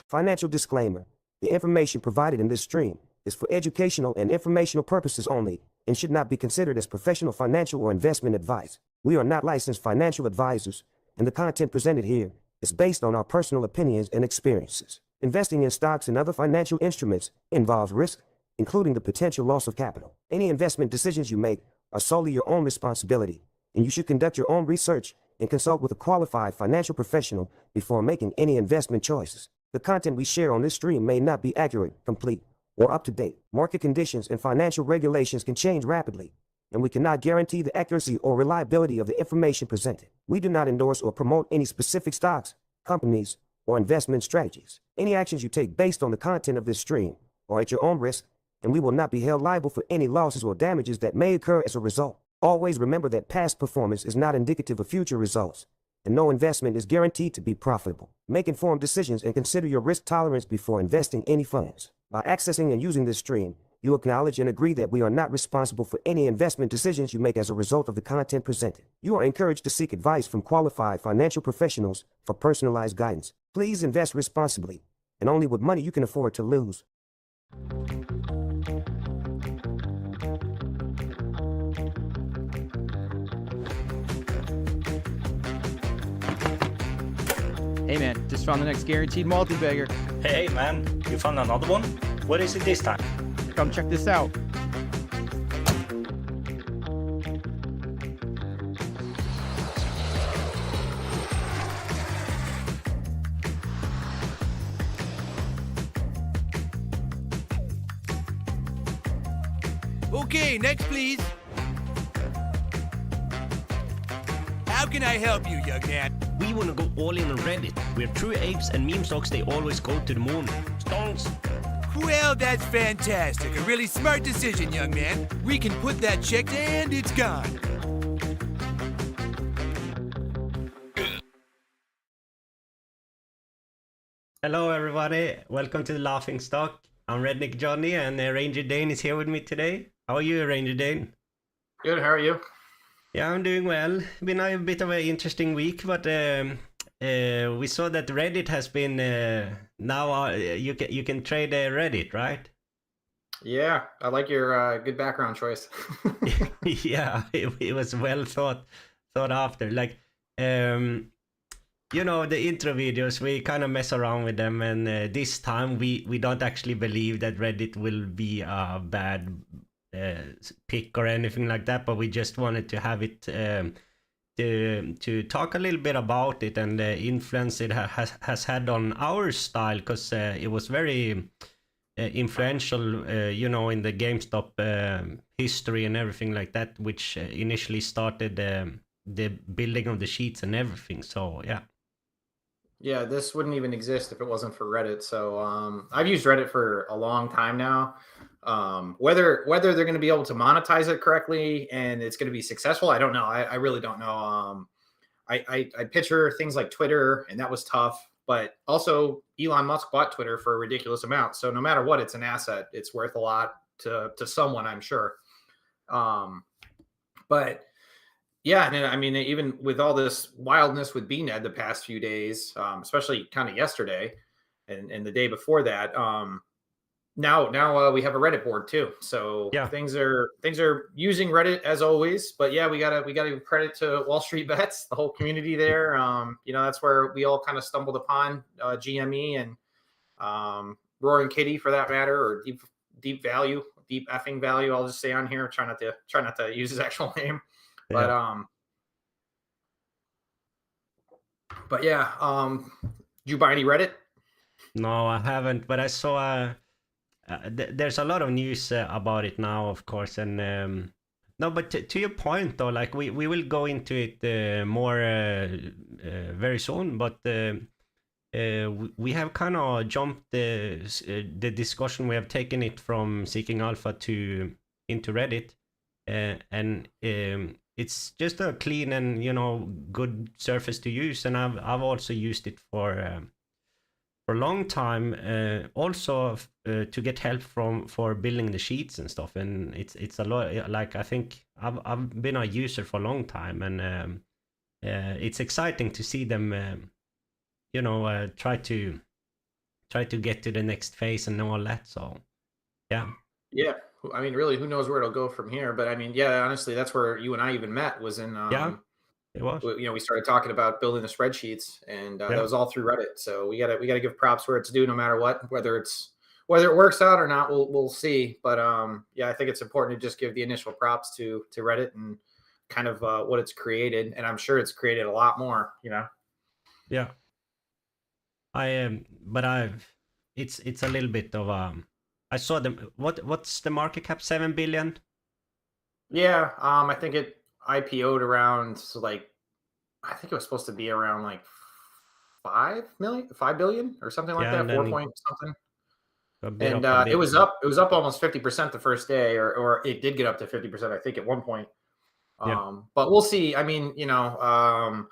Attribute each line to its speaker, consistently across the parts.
Speaker 1: Financial disclaimer. The information provided in this stream is for educational and informational purposes only and should not be considered as professional financial or investment advice. We are not licensed financial advisors, and the content presented here is based on our personal opinions and experiences. Investing in stocks and other financial instruments involves risk, including the potential loss of capital. Any investment decisions you make are solely your own responsibility, and you should conduct your own research and consult with a qualified financial professional before making any investment choices. The content we share on this stream may not be accurate, complete, or up to date. Market conditions and financial regulations can change rapidly, and we cannot guarantee the accuracy or reliability of the information presented. We do not endorse or promote any specific stocks, companies, or investment strategies. Any actions you take based on the content of this stream are at your own risk, and we will not be held liable for any losses or damages that may occur as a result. Always remember that past performance is not indicative of future results, and no investment is guaranteed to be profitable. Make informed decisions and consider your risk tolerance before investing any funds. By accessing and using this stream, you acknowledge and agree that we are not responsible for any investment decisions you make as a result of the content presented. You are encouraged to seek advice from qualified financial professionals for personalized guidance. Please invest responsibly, and only with money you can afford to lose.
Speaker 2: Hey man, just found the next guaranteed multi-bagger.
Speaker 3: Hey man, you found another one? What is it this time?
Speaker 2: Come check this out.
Speaker 4: Okay, next please. How can I help you, young man?
Speaker 5: We want to go all in on Reddit. We're true apes and meme stocks, they always go to the moon. Stonks!
Speaker 4: Well, that's fantastic. A really smart decision, young man. We can put that check and it's gone.
Speaker 5: Hello everybody, welcome to the Laughing Stock. I'm Redneck Johnny and Ranger Dane is here with me today. How are you, Ranger Dane?
Speaker 6: Good, how are you?
Speaker 5: Yeah, I'm doing well. Been a bit of an interesting week, but we saw that Reddit has been now you can trade Reddit, right?
Speaker 6: Yeah, I like your good background choice.
Speaker 5: Yeah, it was well thought after. Like, you know, the intro videos, we kind of mess around with them, and this time we don't actually believe that Reddit will be a bad pick or anything like that, but we just wanted to have it to talk a little bit about it and the influence it has had on our style, because it was very influential, you know, in the GameStop history and everything like that, which initially started the building of the sheets and everything. So yeah.
Speaker 6: Yeah, this wouldn't even exist if it wasn't for Reddit. So I've used Reddit for a long time now. Whether they're going to be able to monetize it correctly and it's going to be successful, I don't know. I really don't know. I picture things like Twitter, and that was tough. But also, Elon Musk bought Twitter for a ridiculous amount. So no matter what, it's an asset. It's worth a lot to someone, I'm sure. But yeah, and I mean, even with all this wildness with BNED the past few days, especially kind of yesterday and the day before that, now we have a Reddit board too. So
Speaker 5: yeah,
Speaker 6: things are using Reddit as always. But yeah, we gotta give credit to Wall Street Bets, the whole community there. You know, that's where we all kind of stumbled upon GME and Roaring Kitty for that matter, or Deep Effing Value. I'll just say on here, try not to use his actual name.
Speaker 5: yeah.
Speaker 6: But yeah, did you buy any Reddit?
Speaker 5: No, I haven't, but I saw there's a lot of news about it now, of course, and no, but to your point though, like we will go into it more very soon, but we have kind of jumped the discussion. We have taken it from Seeking Alpha into Reddit, and it's just a clean and, you know, good surface to use, and I've also used it for a long time, also to get help for building the sheets and stuff. And it's a lot. Like, I think I've been a user for a long time, and it's exciting to see them, you know, try to try to get to the next phase and all that. So yeah.
Speaker 6: Yeah. I mean, really, who knows where it'll go from here? But I mean, yeah, honestly, that's where you and I even met was in,
Speaker 5: Yeah, it was.
Speaker 6: we started talking about building the spreadsheets, and that
Speaker 5: Yeah.
Speaker 6: was all through Reddit. So we gotta give props where it's due, no matter what, whether it works out or not, we'll see. But yeah, I think it's important to just give the initial props to Reddit and kind of what it's created, and I'm sure it's created a lot more.
Speaker 5: Yeah. It's a little bit of I saw them. What's the market cap? 7 billion.
Speaker 6: Yeah, I think it IPO'd around I think it was supposed to be around like 5 billion or something like
Speaker 5: Yeah,
Speaker 6: that,
Speaker 5: and then
Speaker 6: 4 point something.
Speaker 5: a bit
Speaker 6: And
Speaker 5: of a
Speaker 6: it was
Speaker 5: dip.
Speaker 6: up almost 50% the first day, or it did get up to 50%, I think, at one point.
Speaker 5: Yeah.
Speaker 6: But we'll see. I mean, I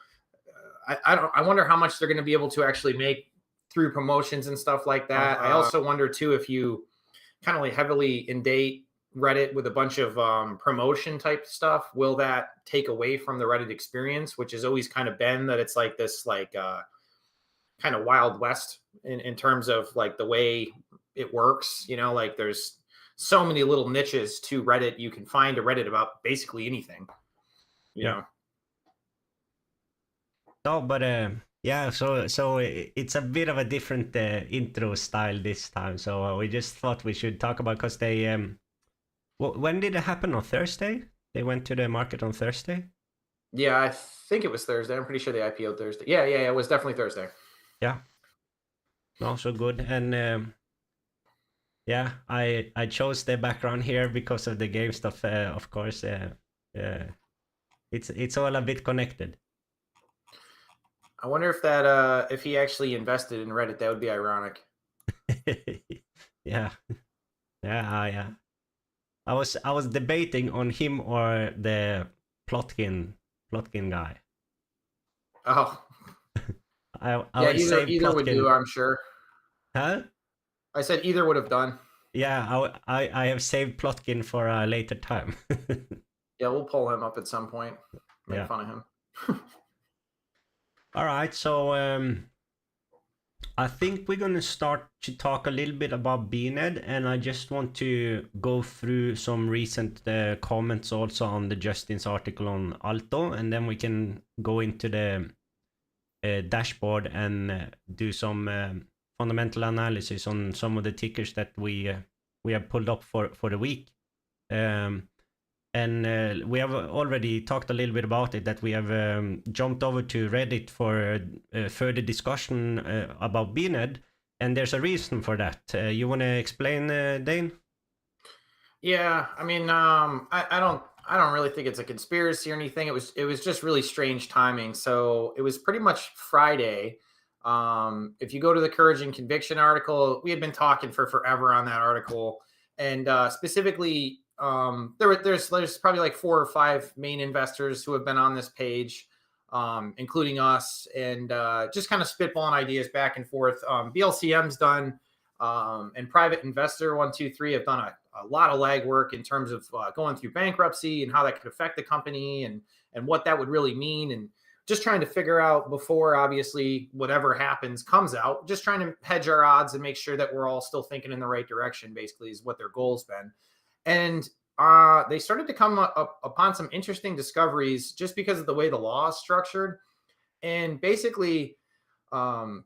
Speaker 6: wonder how much they're going to be able to actually make through promotions and stuff like that. I also wonder too, if you kind of like heavily indate Reddit with a bunch of promotion type stuff, will that take away from the Reddit experience, which has always kind of been that it's like this kind of Wild West in terms of like the way it works. Like there's so many little niches to Reddit. You can find a Reddit about basically anything.
Speaker 5: Yeah. No, but yeah. So it's a bit of a different intro style this time. So we just thought we should talk about, because they when did it happen? On Thursday? They went to the market on Thursday.
Speaker 6: Yeah, I think it was Thursday. I'm pretty sure they IPO'd Thursday. Yeah, it was definitely Thursday.
Speaker 5: Yeah. No, so good. And yeah, I chose the background here because of the game stuff. Of course, it's all a bit connected.
Speaker 6: I wonder if he actually invested in Reddit. That would be ironic.
Speaker 5: Yeah. I was debating on him or the Plotkin guy.
Speaker 6: Oh,
Speaker 5: I
Speaker 6: yeah,
Speaker 5: would say
Speaker 6: either would do, I'm sure.
Speaker 5: Huh?
Speaker 6: I said either would have done.
Speaker 5: Yeah, I have saved Plotkin for a later time.
Speaker 6: Yeah, we'll pull him up at some point. Make
Speaker 5: Yeah.
Speaker 6: fun of him.
Speaker 5: All right, so I think we're gonna start to talk a little bit about BNED, and I just want to go through some recent comments also on the Justin's article on ALTO, and then we can go into the dashboard and do some fundamental analysis on some of the tickers that we have pulled up for the week. And we have already talked a little bit about it, that we have jumped over to Reddit for further discussion about BNED, and there's a reason for that. You want to explain, Dane?
Speaker 6: Yeah, I mean, I don't really think it's a conspiracy or anything. It was just really strange timing. So it was pretty much Friday. If you go to the Courage and Conviction article, we had been talking for forever on that article, and specifically, there's probably like 4 or 5 main investors who have been on this page, including us, and just kind of spitballing ideas back and forth. BLCM's done, and Private Investor 123 have done a lot of legwork in terms of going through bankruptcy and how that could affect the company and what that would really mean, and just trying to figure out before, obviously, whatever happens comes out, just trying to hedge our odds and make sure that we're all still thinking in the right direction, basically, is what their goal's been. And they started to come up upon some interesting discoveries just because of the way the law is structured. And basically, Private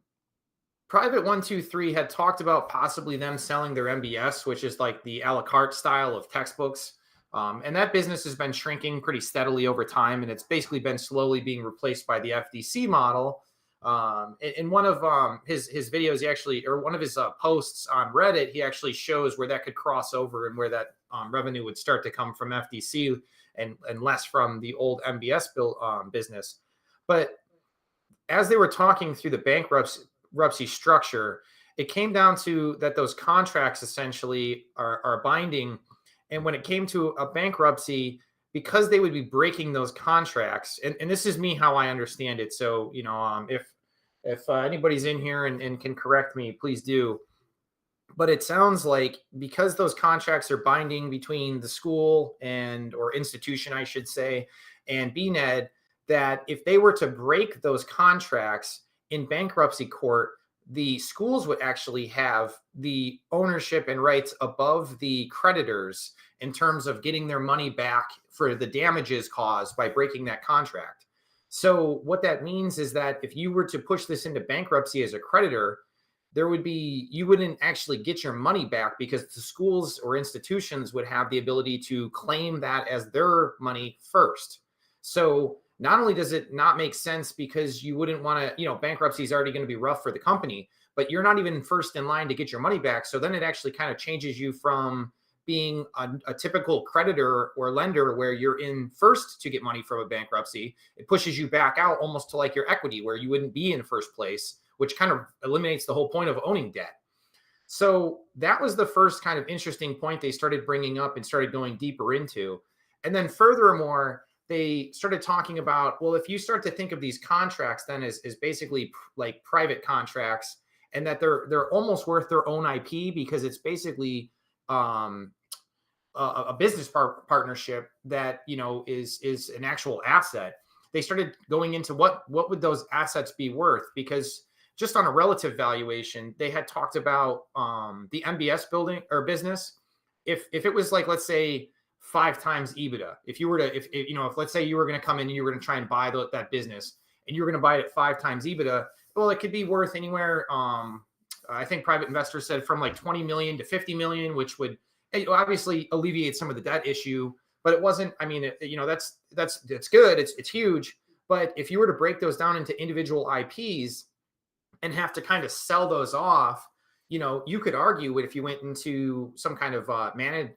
Speaker 6: 123 had talked about possibly them selling their MBS, which is like the a la carte style of textbooks. And that business has been shrinking pretty steadily over time, and it's basically been slowly being replaced by the FDC model. In one of his videos, he actually, or one of his posts on Reddit, he actually shows where that could cross over and where that revenue would start to come from FDC and less from the old MBS business. But as they were talking through the bankruptcy structure, it came down to that those contracts essentially are binding. And when it came to a bankruptcy, because they would be breaking those contracts, and this is me how I understand it. So, if anybody's in here and can correct me, please do. But it sounds like because those contracts are binding between the school or institution, I should say, and BNED, that if they were to break those contracts in bankruptcy court, the schools would actually have the ownership and rights above the creditors in terms of getting their money back for the damages caused by breaking that contract. So what that means is that if you were to push this into bankruptcy as a creditor, you wouldn't actually get your money back because the schools or institutions would have the ability to claim that as their money first. So not only does it not make sense because you wouldn't want to, bankruptcy is already going to be rough for the company, but you're not even first in line to get your money back. So then it actually kind of changes you from being a typical creditor or lender where you're in first to get money from a bankruptcy. It pushes you back out almost to like your equity where you wouldn't be in first place, which kind of eliminates the whole point of owning debt. So that was the first kind of interesting point they started bringing up and started going deeper into. And then furthermore, they started talking about, well, if you start to think of these contracts then as basically like private contracts, and that they're almost worth their own IP because it's basically a business partnership that is an actual asset. They started going into what would those assets be worth, because just on a relative valuation, they had talked about the MBS building or business. If it was like, let's say 5 times EBITDA, if let's say you were going to come in and you were going to try and buy that business and you were going to buy it at 5 times EBITDA, well, it could be worth anywhere. I think private investors said from like 20 million to 50 million, which would obviously alleviate some of the debt issue, but it wasn't, that's good. It's huge. But if you were to break those down into individual IPs and have to kind of sell those off, you could argue if you went into some kind of managed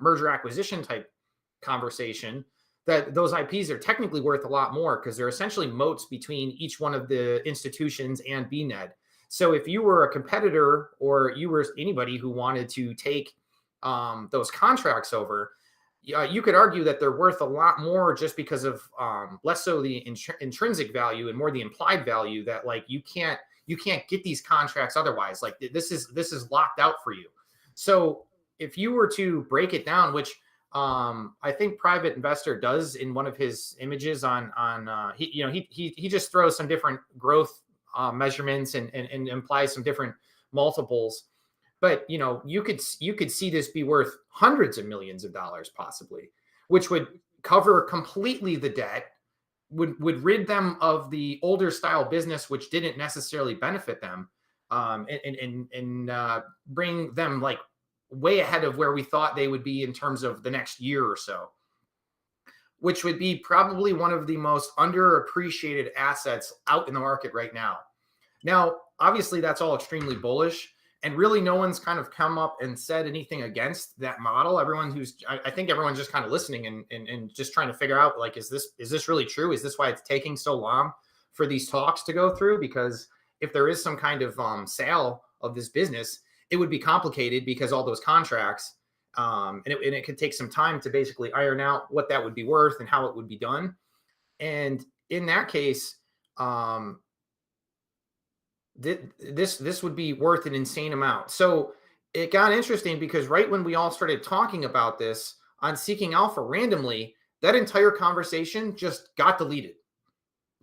Speaker 6: merger acquisition type conversation, that those IPs are technically worth a lot more because they're essentially moats between each one of the institutions and BNED. So if you were a competitor or you were anybody who wanted to take those contracts over, you could argue that they're worth a lot more just because of less so the intrinsic value and more the implied value that like you can't get these contracts otherwise. Like this is locked out for you. So if you were to break it down, which I think Private Investor does in one of his images he just throws some different growth measurements and implies some different multiples. But you could see this be worth hundreds of millions of dollars possibly, which would cover completely the debt, would rid them of the older style business, which didn't necessarily benefit them, and bring them like way ahead of where we thought they would be in terms of the next year or so, which would be probably one of the most underappreciated assets out in the market right now. Now, obviously, that's all extremely bullish. And really, no one's kind of come up and said anything against that model. I think everyone's just kind of listening and just trying to figure out, like, is this really true? Is this why it's taking so long for these talks to go through? Because if there is some kind of sale of this business, it would be complicated because all those contracts, and it could take some time to basically iron out what that would be worth and how it would be done. And in that case, this would be worth an insane amount. So it got interesting because right when we all started talking about this on Seeking Alpha randomly, that entire conversation just got deleted.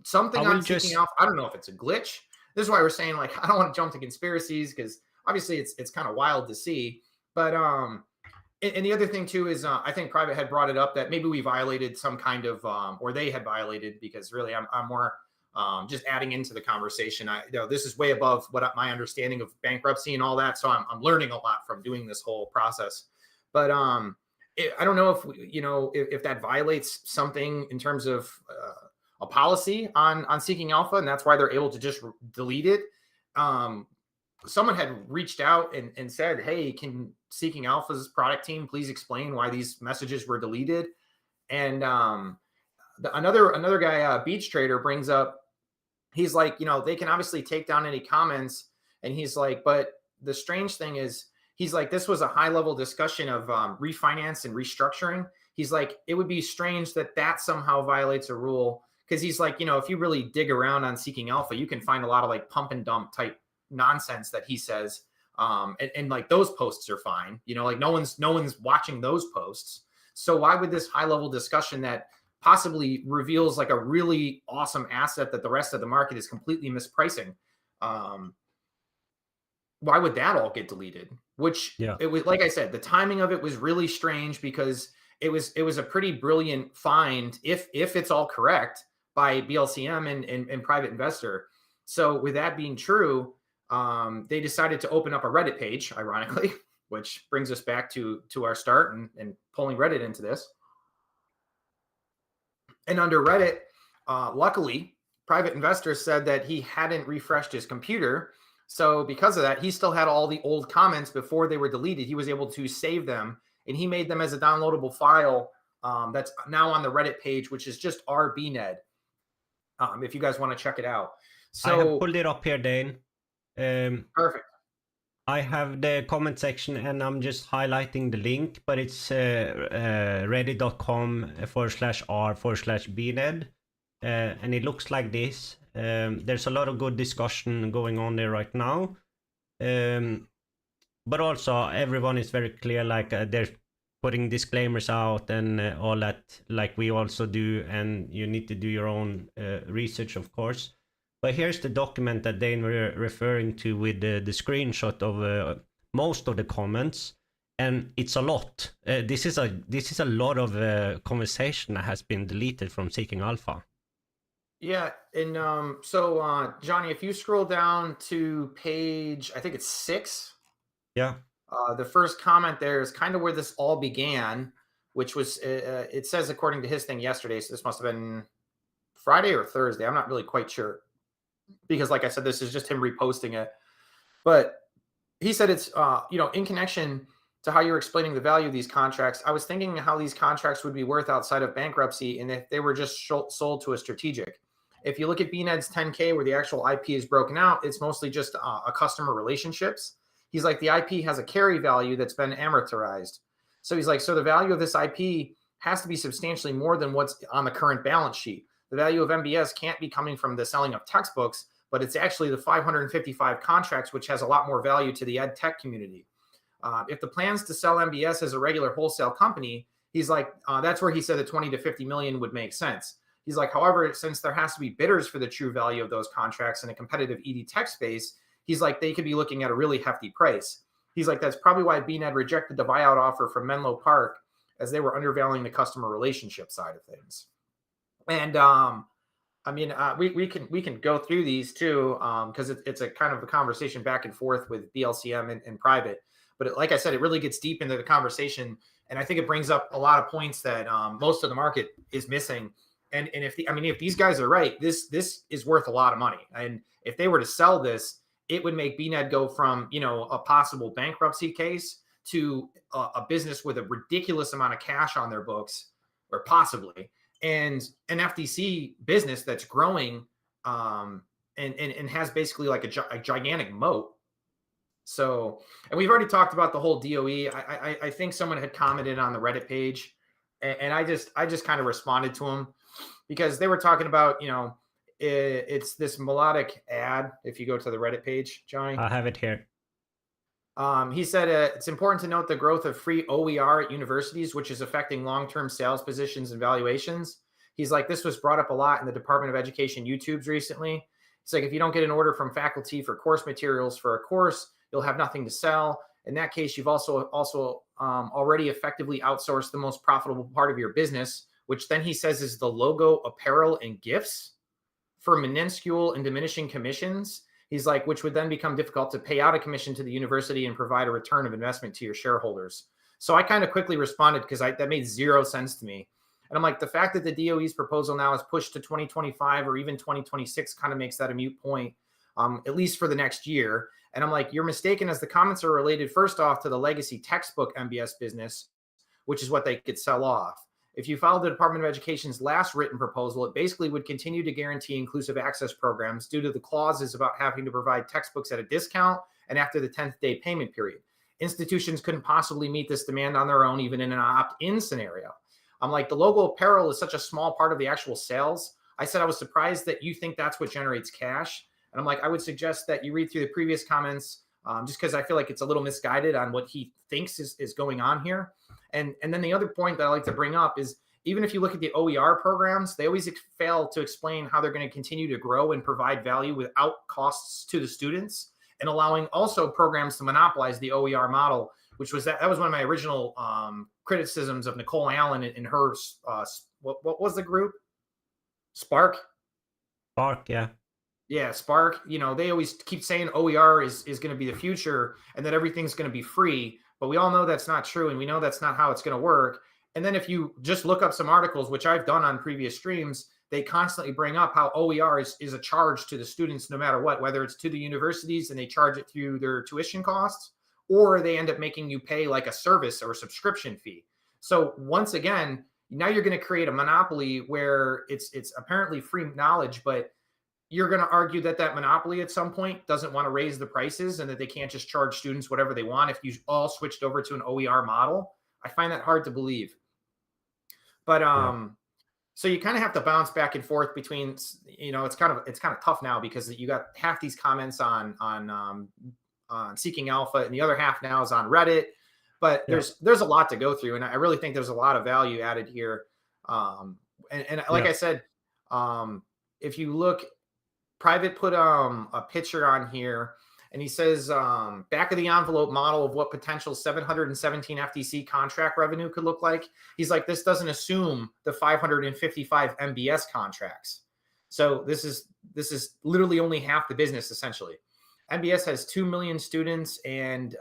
Speaker 6: Something on Seeking Alpha, I don't know if it's a glitch. This is why we're saying, like, I don't want to jump to conspiracies because obviously it's kind of wild to see. But and the other thing too is I think Private had brought it up that maybe we violated some kind of or they had violated, because really I'm more just adding into the conversation. This is way above what my understanding of bankruptcy and all that. So I'm learning a lot from doing this whole process. But I don't know if that violates something in terms of a policy on Seeking Alpha, and that's why they're able to just delete it. Someone had reached out and said, hey, can Seeking Alpha's product team please explain why these messages were deleted? And another guy, Beach Trader, brings up, he's like, they can obviously take down any comments. And he's like, but the strange thing is, he's like, this was a high level discussion of refinance and restructuring. He's like, it would be strange that somehow violates a rule. Because he's like, if you really dig around on Seeking Alpha, you can find a lot of like pump and dump type nonsense that he says. And like those posts are fine. Like no one's watching those posts. So why would this high level discussion that possibly reveals like a really awesome asset that the rest of the market is completely mispricing, why would that all get deleted? Which it was, like I said, the timing of it was really strange because it was a pretty brilliant find if it's all correct by BLCM and private investor. So with that being true, they decided to open up a Reddit page, ironically, which brings us back to our start and pulling Reddit into this. And under Reddit, luckily, private investor said that he hadn't refreshed his computer. So because of that, he still had all the old comments before they were deleted. He was able to save them, and he made them as a downloadable file that's now on the Reddit page, which is just RBNED, if you guys want to check it out. So
Speaker 5: I have pulled it up here, Dane.
Speaker 6: Perfect.
Speaker 5: I have the comment section, and I'm just highlighting the link, but it's reddit.com/r/BNED. And it looks like this. There's a lot of good discussion going on there right now. But also everyone is very clear, like they're putting disclaimers out and all that, like we also do, and you need to do your own research, of course. But here's the document that Dane were referring to with the screenshot of most of the comments, and it's a lot. This is a lot of conversation that has been deleted from Seeking Alpha.
Speaker 6: Yeah, and so Johnny, if you scroll down to page, I think it's 6.
Speaker 5: Yeah.
Speaker 6: The first comment there is kind of where this all began, which was it says according to his thing yesterday. So this must have been Friday or Thursday. I'm not really quite sure because, like I said, this is just him reposting it. But he said it's in connection to how you're explaining the value of these contracts. I was thinking how these contracts would be worth outside of bankruptcy, and if they were just sold to a strategic. If you look at BNED's 10K where the actual IP is broken out, it's mostly just a customer relationships. He's like, the IP has a carry value that's been amortized. So he's like, so the value of this IP has to be substantially more than what's on the current balance sheet. The value of MBS can't be coming from the selling of textbooks, but it's actually the 555 contracts, which has a lot more value to the ed tech community. If the plans to sell MBS as a regular wholesale company, he's like, that's where he said the 20 to 50 million would make sense. He's like, however, since there has to be bidders for the true value of those contracts in a competitive ED tech space, he's like, they could be looking at a really hefty price. He's like, that's probably why BNED rejected the buyout offer from Menlo Park, as they were undervaluing the customer relationship side of things. And we can go through these too, because it's a kind of a conversation back and forth with BLCM and private. But like I said, it really gets deep into the conversation, and I think it brings up a lot of points that most of the market is missing. And if these guys are right, this is worth a lot of money. And if they were to sell this, it would make BNED go from a possible bankruptcy case to a business with a ridiculous amount of cash on their books, or possibly, and an FTC business that's growing and has basically like a gigantic moat. So, and we've already talked about the whole DOE. I think someone had commented on the Reddit page, and I just kind of responded to him because they were talking about, it's this melodic ad. If you go to the Reddit page, Johnny,
Speaker 5: I have it here.
Speaker 6: He said it's important to note the growth of free OER at universities, which is affecting long-term sales positions and valuations. He's like, this was brought up a lot in the Department of Education YouTubes recently. It's like, if you don't get an order from faculty for course materials for a course, you'll have nothing to sell. In that case, you've also already effectively outsourced the most profitable part of your business, which then he says is the logo, apparel, and gifts for minuscule and diminishing commissions. He's like, which would then become difficult to pay out a commission to the university and provide a return of investment to your shareholders. So I kind of quickly responded because that made zero sense to me. And I'm like, the fact that the DOE's proposal now is pushed to 2025 or even 2026 kind of makes that a moot point, at least for the next year. And I'm like, you're mistaken, as the comments are related first off to the legacy textbook MBS business, which is what they could sell off. If you followed the Department of Education's last written proposal, it basically would continue to guarantee inclusive access programs due to the clauses about having to provide textbooks at a discount and after the 10th day payment period. Institutions couldn't possibly meet this demand on their own, even in an opt-in scenario. I'm like, the logo apparel is such a small part of the actual sales. I said I was surprised that you think that's what generates cash. And I'm like, I would suggest that you read through the previous comments, just because I feel like it's a little misguided on what he thinks is going on here. And then the other point that I like to bring up is, even if you look at the OER programs, they always fail to explain how they're going to continue to grow and provide value without costs to the students. and allowing also programs to monopolize the OER model, which was that was one of my original criticisms of Nicole Allen in her what was the group? Spark.
Speaker 5: Yeah.
Speaker 6: Yeah, Spark. You know, they always keep saying OER is going to be the future and that everything's going to be free, but we all know that's not true, and we know that's not how it's going to work. And then if you just look up some articles, which I've done on previous streams, they constantly bring up how OER is a charge to the students no matter what, whether it's to the universities and they charge it through their tuition costs, or they end up making you pay like a service or a subscription fee. So once again, now you're going to create a monopoly where it's apparently free knowledge, but you're going to argue that that monopoly at some point doesn't want to raise the prices and that they can't just charge students whatever they want if you all switched over to an OER model. I find that hard to believe. But so you kind of have to bounce back and forth between, you know, it's kind of tough now because you got half these comments on Seeking Alpha and the other half now is on Reddit. But there's a lot to go through, and I really think there's a lot of value added here. And like I said, if you look, Private put a picture on here, and he says back of the envelope model of what potential 717 FTC contract revenue could look like. He's like, this doesn't assume the 555 MBS contracts. So this is literally only half the business essentially. MBS has 2 million students, and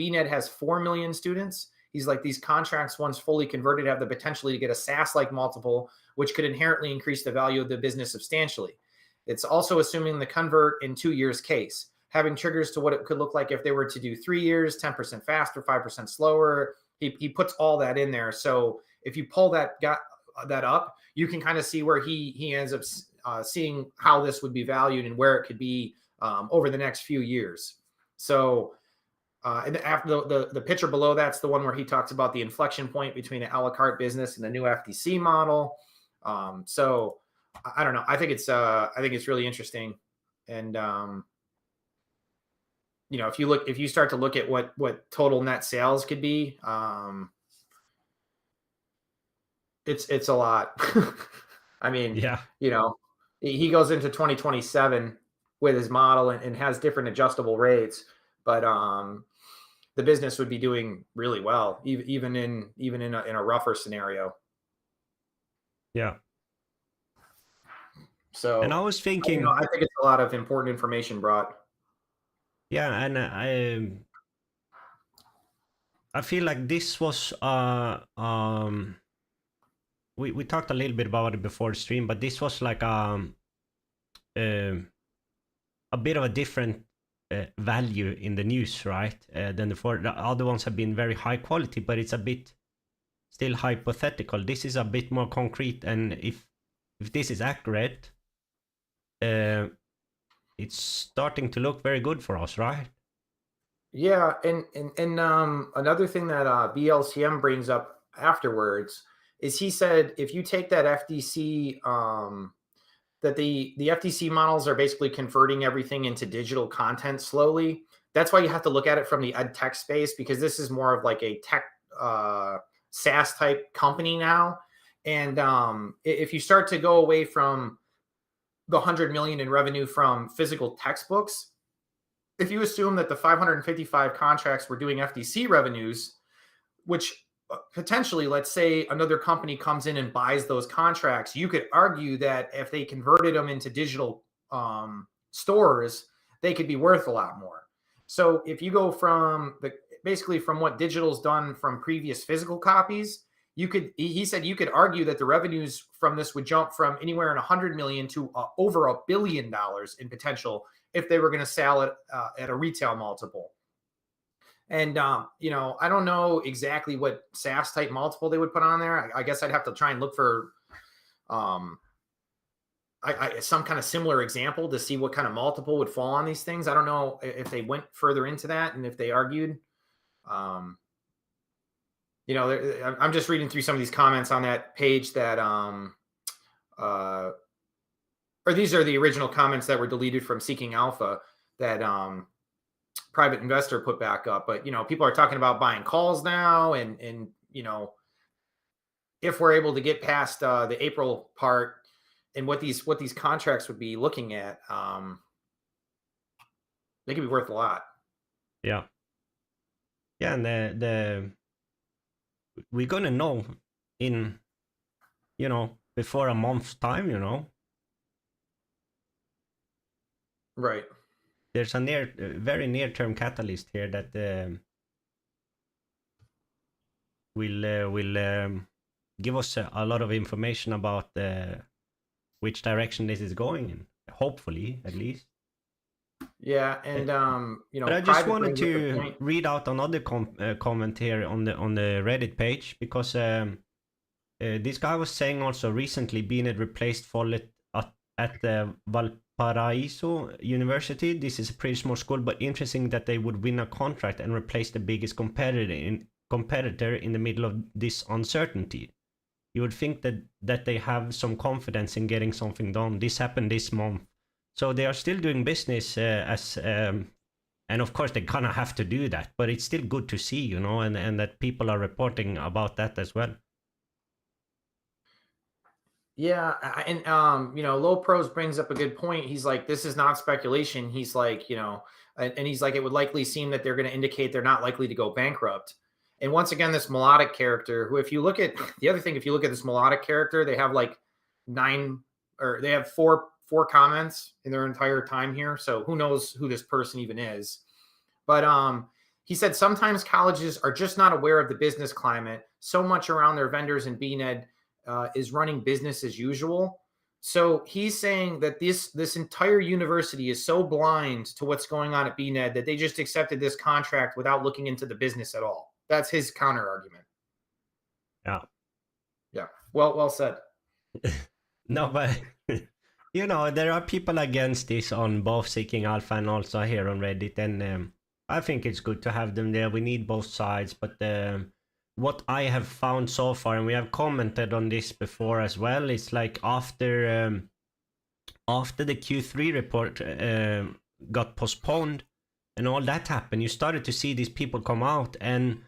Speaker 6: BNED has 4 million students. He's like, these contracts, once fully converted, have the potential to get a SaaS-like multiple, which could inherently increase the value of the business substantially. It's also assuming the convert in 2 years case, having triggers to what it could look like if they were to do 3 years, 10% faster, 5% slower. He puts all that in there. So if you pull that up, you can kind of see where he ends up seeing how this would be valued and where it could be over the next few years. So and after the picture below, that's the one where he talks about the inflection point between the a la carte business and the new FTC model. So I don't know. I think it's really interesting. And, you know, if you start to look at what total net sales could be, it's a lot. I mean, you know, he goes into 2027 with his model and has different adjustable rates, but, the business would be doing really well, even in a rougher scenario.
Speaker 5: Yeah.
Speaker 6: So,
Speaker 5: and I was thinking,
Speaker 6: I think it's a lot of important information brought.
Speaker 5: Yeah, and I feel like this was we talked a little bit about it before the stream, but this was like a bit of a different value in the news, right? Than the other ones have been very high quality, but it's a bit still hypothetical. This is a bit more concrete, and if this is accurate, it's starting to look very good for us, right?
Speaker 6: Yeah, and another thing that BLCM brings up afterwards is he said if you take that FTC, that the FTC models are basically converting everything into digital content slowly. That's why you have to look at it from the ed tech space, because this is more of like a tech SaaS type company now. And if you start to go away from the 100 million in revenue from physical textbooks, if you assume that the 555 contracts were doing FTC revenues, which potentially, let's say another company comes in and buys those contracts, you could argue that if they converted them into digital stores, they could be worth a lot more. So if you go from basically from what digital's done from previous physical copies, he said you could argue that the revenues from this would jump from anywhere in 100 million to over $1 billion in potential if they were going to sell it at a retail multiple. And, you know, I don't know exactly what SaaS type multiple they would put on there. I guess I'd have to try and look for some kind of similar example to see what kind of multiple would fall on these things. I don't know if they went further into that and if they argued. You know, I'm just reading through some of these comments on that page that, or these are the original comments that were deleted from Seeking Alpha that Private Investor put back up. But, you know, people are talking about buying calls now. And you know, if we're able to get past the April part and what these contracts would be looking at, They could be worth a lot.
Speaker 5: Yeah. Yeah, and we're gonna know in, before a month's time,
Speaker 6: Right.
Speaker 5: There's a very near-term catalyst here that will give us a lot of information about which direction this is going in. Hopefully, at least.
Speaker 6: Yeah, and
Speaker 5: But I just
Speaker 6: private
Speaker 5: wanted
Speaker 6: brings up a
Speaker 5: to
Speaker 6: point.
Speaker 5: read out another comment here on the Reddit page, because this guy was saying also recently BNED replaced Follett at Valparaiso University. This is a pretty small school, but interesting that they would win a contract and replace the biggest competitor in the middle of this uncertainty. You would think that they have some confidence in getting something done. This happened this month. So they are still doing business and of course they kind of have to do that, but it's still good to see, and that people are reporting about that as well.
Speaker 6: Yeah, and Low Pros brings up a good point. He's like, this is not speculation. He's like, and he's like, it would likely seem that they're going to indicate they're not likely to go bankrupt. And once again, this melodic character, who, if you look at the other thing, if you look at this melodic character, they have like they have four comments in their entire time here. So who knows who this person even is? But he said sometimes colleges are just not aware of the business climate. So much around their vendors and BNED is running business as usual. So he's saying that this entire university is so blind to what's going on at BNED that they just accepted this contract without looking into the business at all. That's his counter argument.
Speaker 5: Yeah.
Speaker 6: Yeah. Well said.
Speaker 5: No, but there are people against this on both Seeking Alpha and also here on Reddit, and I think it's good to have them there. We need both sides, but what I have found so far, and we have commented on this before as well, is like after the Q3 report got postponed and all that happened, you started to see these people come out, and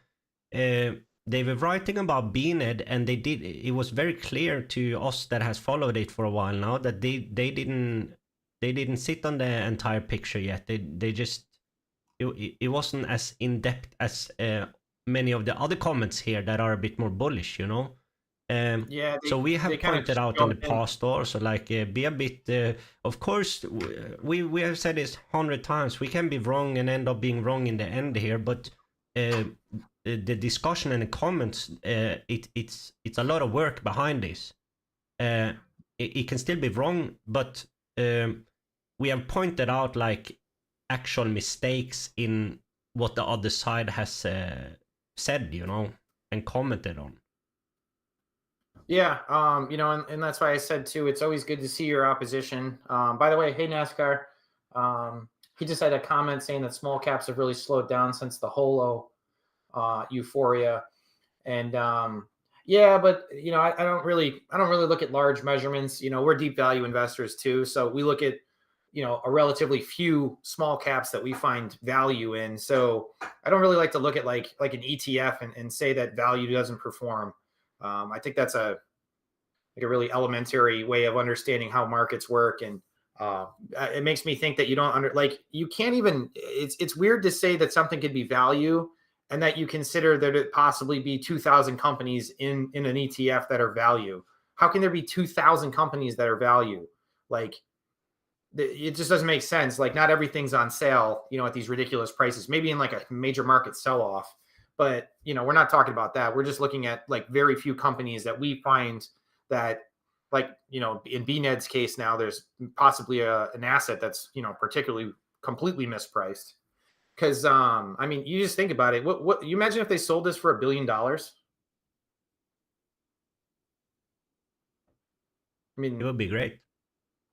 Speaker 5: they were writing about BNED, and it was very clear to us that has followed it for a while now that they didn't sit on the entire picture yet. They just it wasn't as in depth as many of the other comments here that are a bit more bullish,
Speaker 6: Yeah.
Speaker 5: So we have pointed out in the past also, like, be a bit. Of course, we have said this 100 times. We can be wrong and end up being wrong in the end here, but the discussion and the comments, it's a lot of work behind this. It can still be wrong, but we have pointed out like actual mistakes in what the other side has said, and commented on.
Speaker 6: Yeah, and that's why I said too, it's always good to see your opposition. By the way, hey NASCAR, he just had a comment saying that small caps have really slowed down since the holo euphoria, and yeah, but I don't really look at large measurements. We're deep value investors too, so we look at a relatively few small caps that we find value in. So I don't really like to look at like an ETF and say that value doesn't perform. I think that's a really elementary way of understanding how markets work, and it makes me think that you don't you can't even. It's weird to say that something could be value, and that you consider that it possibly be 2,000 companies in an ETF that are value. How can there be 2,000 companies that are value? Like, it just doesn't make sense. Like, not everything's on sale, at these ridiculous prices. Maybe in like a major market sell-off. But, we're not talking about that. We're just looking at like very few companies that we find that, like, in BNED's case now, there's possibly an asset that's, particularly completely mispriced. Because, you just think about it. What you imagine if they sold this for $1 billion?
Speaker 5: It would be great.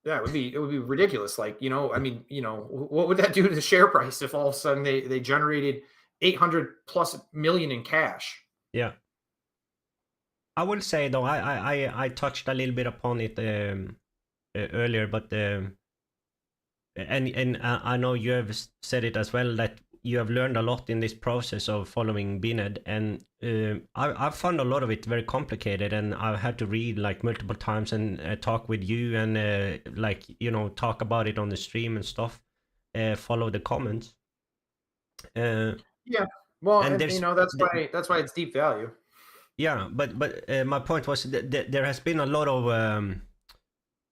Speaker 6: Yeah, it would be ridiculous. Like, what would that do to the share price if all of a sudden they generated 800+ million in cash?
Speaker 5: Yeah. I will say though, I touched a little bit upon it earlier, but and I know you have said it as well, that you have learned a lot in this process of following BNED, and I've found a lot of it very complicated, and I've had to read like multiple times and talk with you and talk about it on the stream and stuff. follow the comments. Uh,
Speaker 6: Yeah. Well,
Speaker 5: and
Speaker 6: and
Speaker 5: there's
Speaker 6: that's why it's deep value.
Speaker 5: yeah, but my point was that there has been a lot of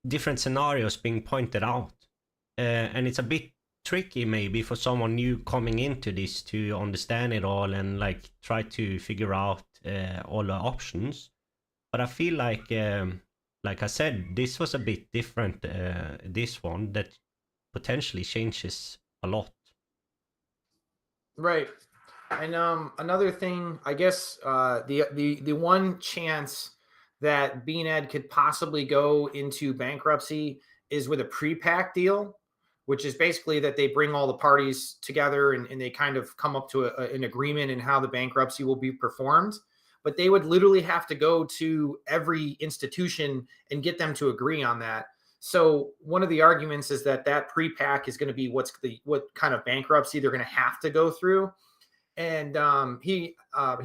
Speaker 5: different scenarios being pointed out, and it's a bit tricky maybe for someone new coming into this to understand it all and like try to figure out all the options. But I feel like I said, this was a bit different. This one that potentially changes a lot.
Speaker 6: Right. And another thing, I guess, the one chance that BNED could possibly go into bankruptcy is with a pre-pack deal, which is basically that they bring all the parties together and they kind of come up to an agreement in how the bankruptcy will be performed. But they would literally have to go to every institution and get them to agree on that. So one of the arguments is that that pre-pack is going to be what kind of bankruptcy they're going to have to go through. And he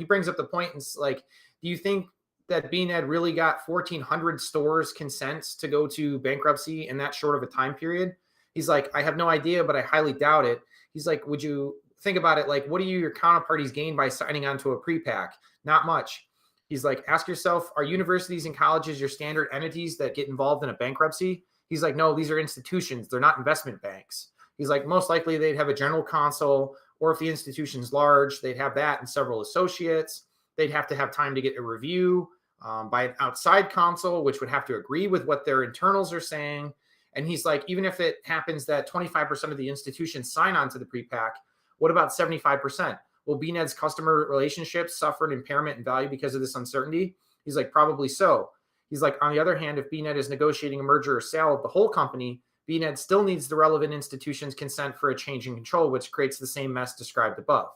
Speaker 6: brings up the point, and it's like, do you think that BNED really got 1,400 stores consents to go to bankruptcy in that short of a time period? He's like, I have no idea, but I highly doubt it. He's like, would you think about it? Like, what do your counterparties gain by signing on to a pre-pack? Not much. He's like, ask yourself, are universities and colleges your standard entities that get involved in a bankruptcy? He's like, no, these are institutions. They're not investment banks. He's like, most likely they'd have a general counsel, or if the institution's large, they'd have that and several associates. They'd have to have time to get a review by an outside counsel, which would have to agree with what their internals are saying. And he's like, even if it happens that 25% of the institutions sign on to the pre-pack, what about 75%? Will BNED's customer relationships suffer an impairment in value because of this uncertainty? He's like, probably so. He's like, on the other hand, if BNED is negotiating a merger or sale of the whole company, BNED still needs the relevant institution's consent for a change in control, which creates the same mess described above.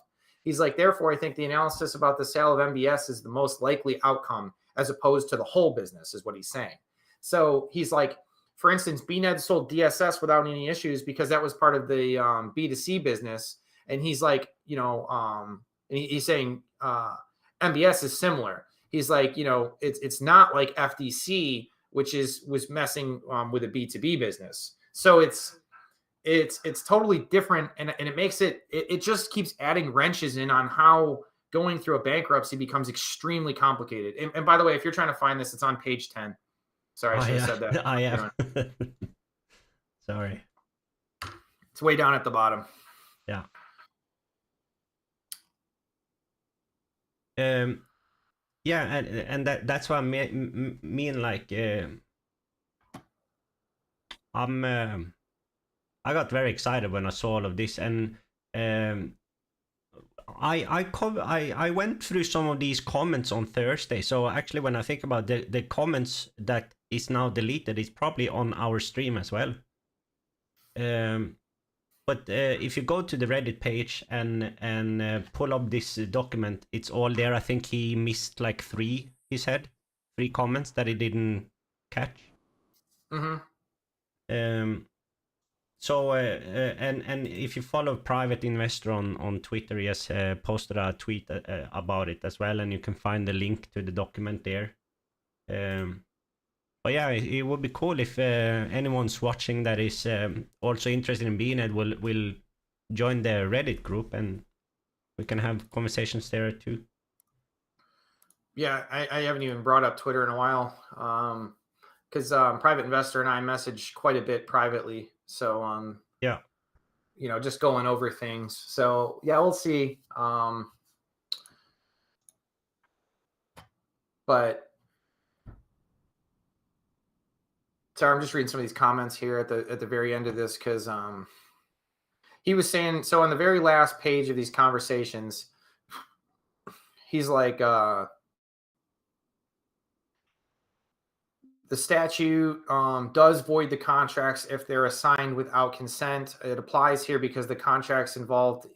Speaker 6: He's like, therefore, I think the analysis about the sale of MBS is the most likely outcome as opposed to the whole business, is what he's saying. So he's like, for instance, BNED sold DSS without any issues because that was part of the B2C business. And he's like, he's saying MBS is similar. He's like, it's not like FDC, which was messing with a B2B business. So it's totally different, and it makes it just keeps adding wrenches in on how going through a bankruptcy becomes extremely complicated. And by the way, if you're trying to find this, it's on page 10. Sorry, I should have said that.
Speaker 5: I am. Sorry.
Speaker 6: It's way down at the bottom.
Speaker 5: Yeah. Yeah, and that's what I mean. Like, I got very excited when I saw all of this, and I went through some of these comments on Thursday. So actually, when I think about the comments that is now deleted, it's probably on our stream as well. But if you go to the Reddit page and pull up this document, it's all there. I think he missed like 3. He said 3 comments that he didn't catch.
Speaker 6: Mm-hmm.
Speaker 5: So and if you follow Private Investor on Twitter, he has posted a tweet about it as well, and you can find the link to the document there. But yeah, it would be cool if anyone's watching that is also interested in BNED will join the Reddit group, and we can have conversations there too.
Speaker 6: Yeah, I haven't even brought up Twitter in a while because Private Investor and I message quite a bit privately. So
Speaker 5: yeah,
Speaker 6: just going over things. So yeah, we'll see. But sorry, I'm just reading some of these comments here at the very end of this because he was saying, so on the very last page of these conversations, he's like, the statute does void the contracts if they're assigned without consent. It applies here because the contracts involve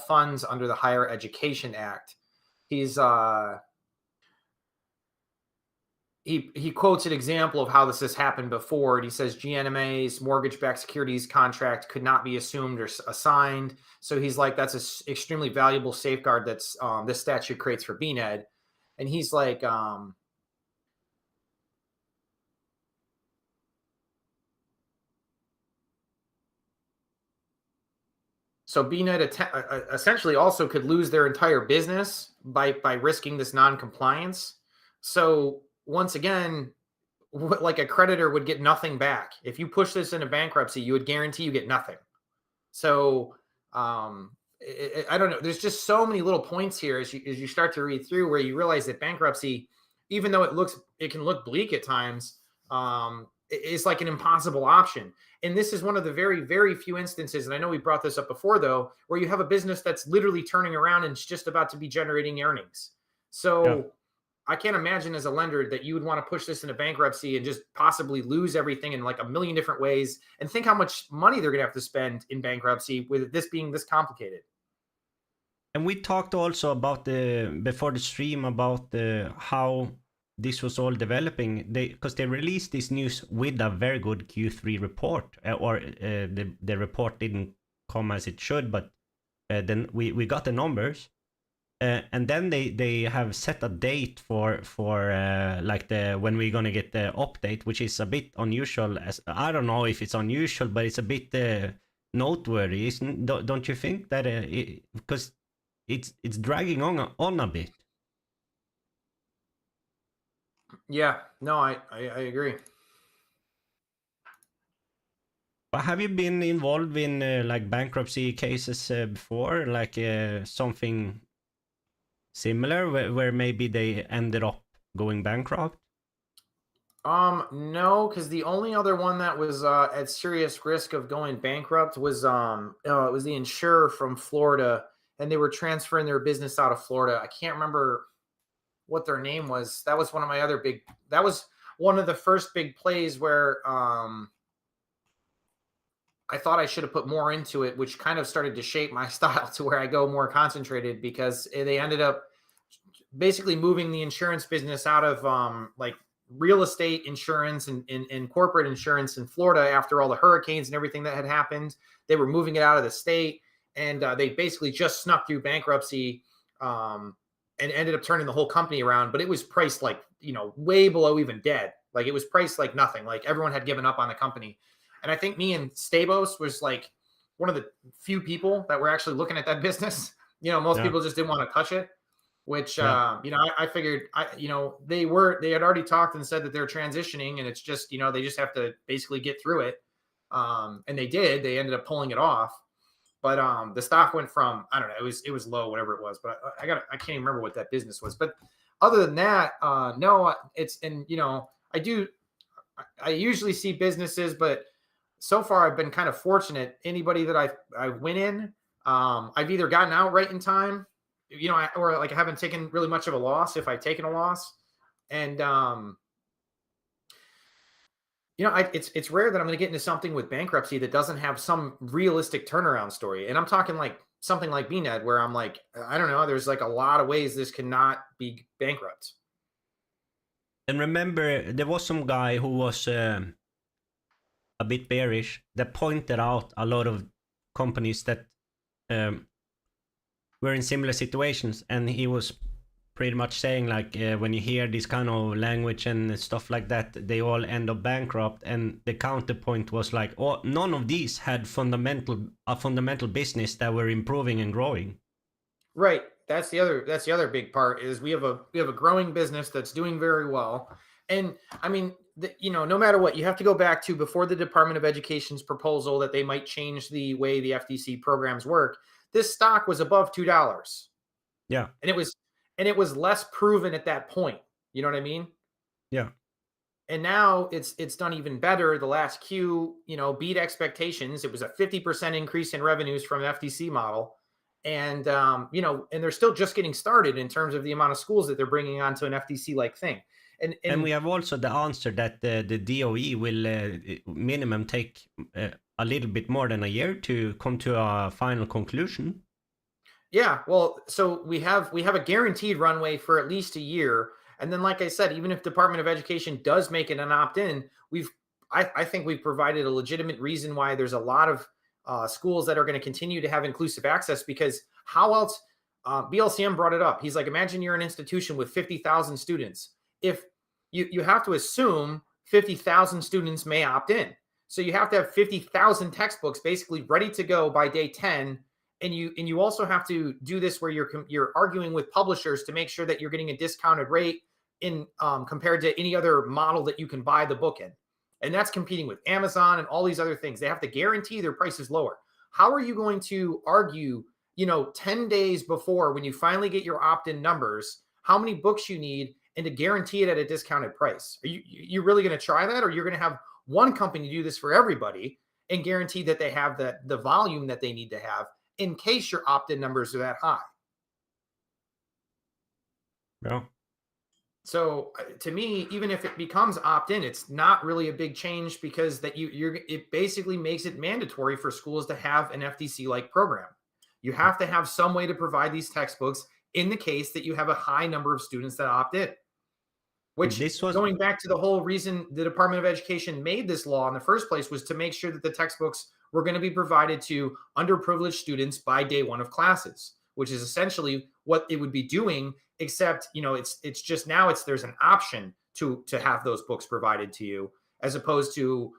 Speaker 6: funds under the Higher Education Act. He's he quotes an example of how this has happened before, and he says GNMA's mortgage-backed securities contract could not be assumed or assigned. So he's like, that's an extremely valuable safeguard that's this statute creates for BNED. And he's like, So BNED essentially also could lose their entire business by risking this non-compliance. So once again, like a creditor would get nothing back. If you push this into bankruptcy, you would guarantee you get nothing. So I don't know. There's just so many little points here as you start to read through where you realize that bankruptcy, even though it can look bleak at times, is like an impossible option. And this is one of the very, very few instances, and I know we brought this up before though, where you have a business that's literally turning around and it's just about to be generating earnings. So yeah. I can't imagine as a lender that you would want to push this into bankruptcy and just possibly lose everything in like a million different ways. And think how much money they're going to have to spend in bankruptcy with this being this complicated.
Speaker 5: And we talked also about before the stream about how this was all developing. Because they released this news with a very good Q3 report, the report didn't come as it should, but then we got the numbers. And then they have set a date for like when we're gonna get the update, which is a bit unusual. As I don't know if it's unusual, but it's a bit noteworthy, don't you think? That because it's dragging on a bit.
Speaker 6: Yeah, no, I agree.
Speaker 5: But have you been involved in like bankruptcy cases before, like something similar where maybe they ended up going bankrupt?
Speaker 6: No, because the only other one that was at serious risk of going bankrupt was it was the insurer from Florida, and they were transferring their business out of Florida. I can't remember what their name was. That was one of my other that was one of the first big plays where I thought I should have put more into it, which kind of started to shape my style to where I go more concentrated, because they ended up basically moving the insurance business out of like real estate insurance and corporate insurance in Florida after all the hurricanes and everything that had happened. They were moving it out of the state, and they basically just snuck through bankruptcy and ended up turning the whole company around. But it was priced like, way below even dead. Like it was priced like nothing. Like everyone had given up on the company. And I think me and Stabos was like one of the few people that were actually looking at that business. Most people just didn't want to touch it, which, I figured, they had already talked and said that they're transitioning, and it's just, they just have to basically get through it. And they did. They ended up pulling it off. But the stock went from, I don't know, it was low, whatever it was. But I can't even remember what that business was. But other than that, no, I usually see businesses, but so far I've been kind of fortunate. Anybody that I went in, I've either gotten out right in time, or like I haven't taken really much of a loss if I've taken a loss. And, it's rare that I'm going to get into something with bankruptcy that doesn't have some realistic turnaround story. And I'm talking like something like BNED, where I'm like, I don't know, there's like a lot of ways this cannot be bankrupt.
Speaker 5: And remember, there was some guy who was a bit bearish that pointed out a lot of companies that were in similar situations, and he was pretty much saying like when you hear this kind of language and stuff like that, they all end up bankrupt. And the counterpoint was like, oh, none of these had a fundamental business that were improving and growing.
Speaker 6: Right. That's the other big part is we have a growing business that's doing very well. And I mean, no matter what, you have to go back to before the Department of Education's proposal that they might change the way the FDC programs work. This stock was above $2.
Speaker 5: Yeah.
Speaker 6: And it was less proven at that point. You know what I mean?
Speaker 5: Yeah.
Speaker 6: And now it's done even better. The last Q, beat expectations. It was a 50% increase in revenues from an FDC model. And, and they're still just getting started in terms of the amount of schools that they're bringing onto an FDC-like thing. And
Speaker 5: we have also the answer that the DOE will minimum take a little bit more than a year to come to a final conclusion.
Speaker 6: Yeah, well, so we have a guaranteed runway for at least a year. And then, like I said, even if Department of Education does make it an opt-in, I think we've provided a legitimate reason why there's a lot of schools that are going to continue to have inclusive access, because how else? BLCM brought it up. He's like, imagine you're an institution with 50,000 students. If you have to assume 50,000 students may opt in. So you have to have 50,000 textbooks basically ready to go by day 10. and you also have to do this where you're arguing with publishers to make sure that you're getting a discounted rate in compared to any other model that you can buy the book in. And that's competing with Amazon and all these other things. They have to guarantee their price is lower. How are you going to argue, 10 days before when you finally get your opt-in numbers, how many books you need and to guarantee it at a discounted price? Are you really going to try that? Or you're going to have one company do this for everybody and guarantee that they have the volume that they need to have in case your opt-in numbers are that high?
Speaker 5: Yeah.
Speaker 6: So to me, even if it becomes opt-in, it's not really a big change because it basically makes it mandatory for schools to have an FDC-like program. You have to have some way to provide these textbooks in the case that you have a high number of students that opt in. Which, going back to the whole reason the Department of Education made this law in the first place, was to make sure that the textbooks were going to be provided to underprivileged students by day one of classes, which is essentially what it would be doing, except, it's just now there's an option to have those books provided to you, as opposed to,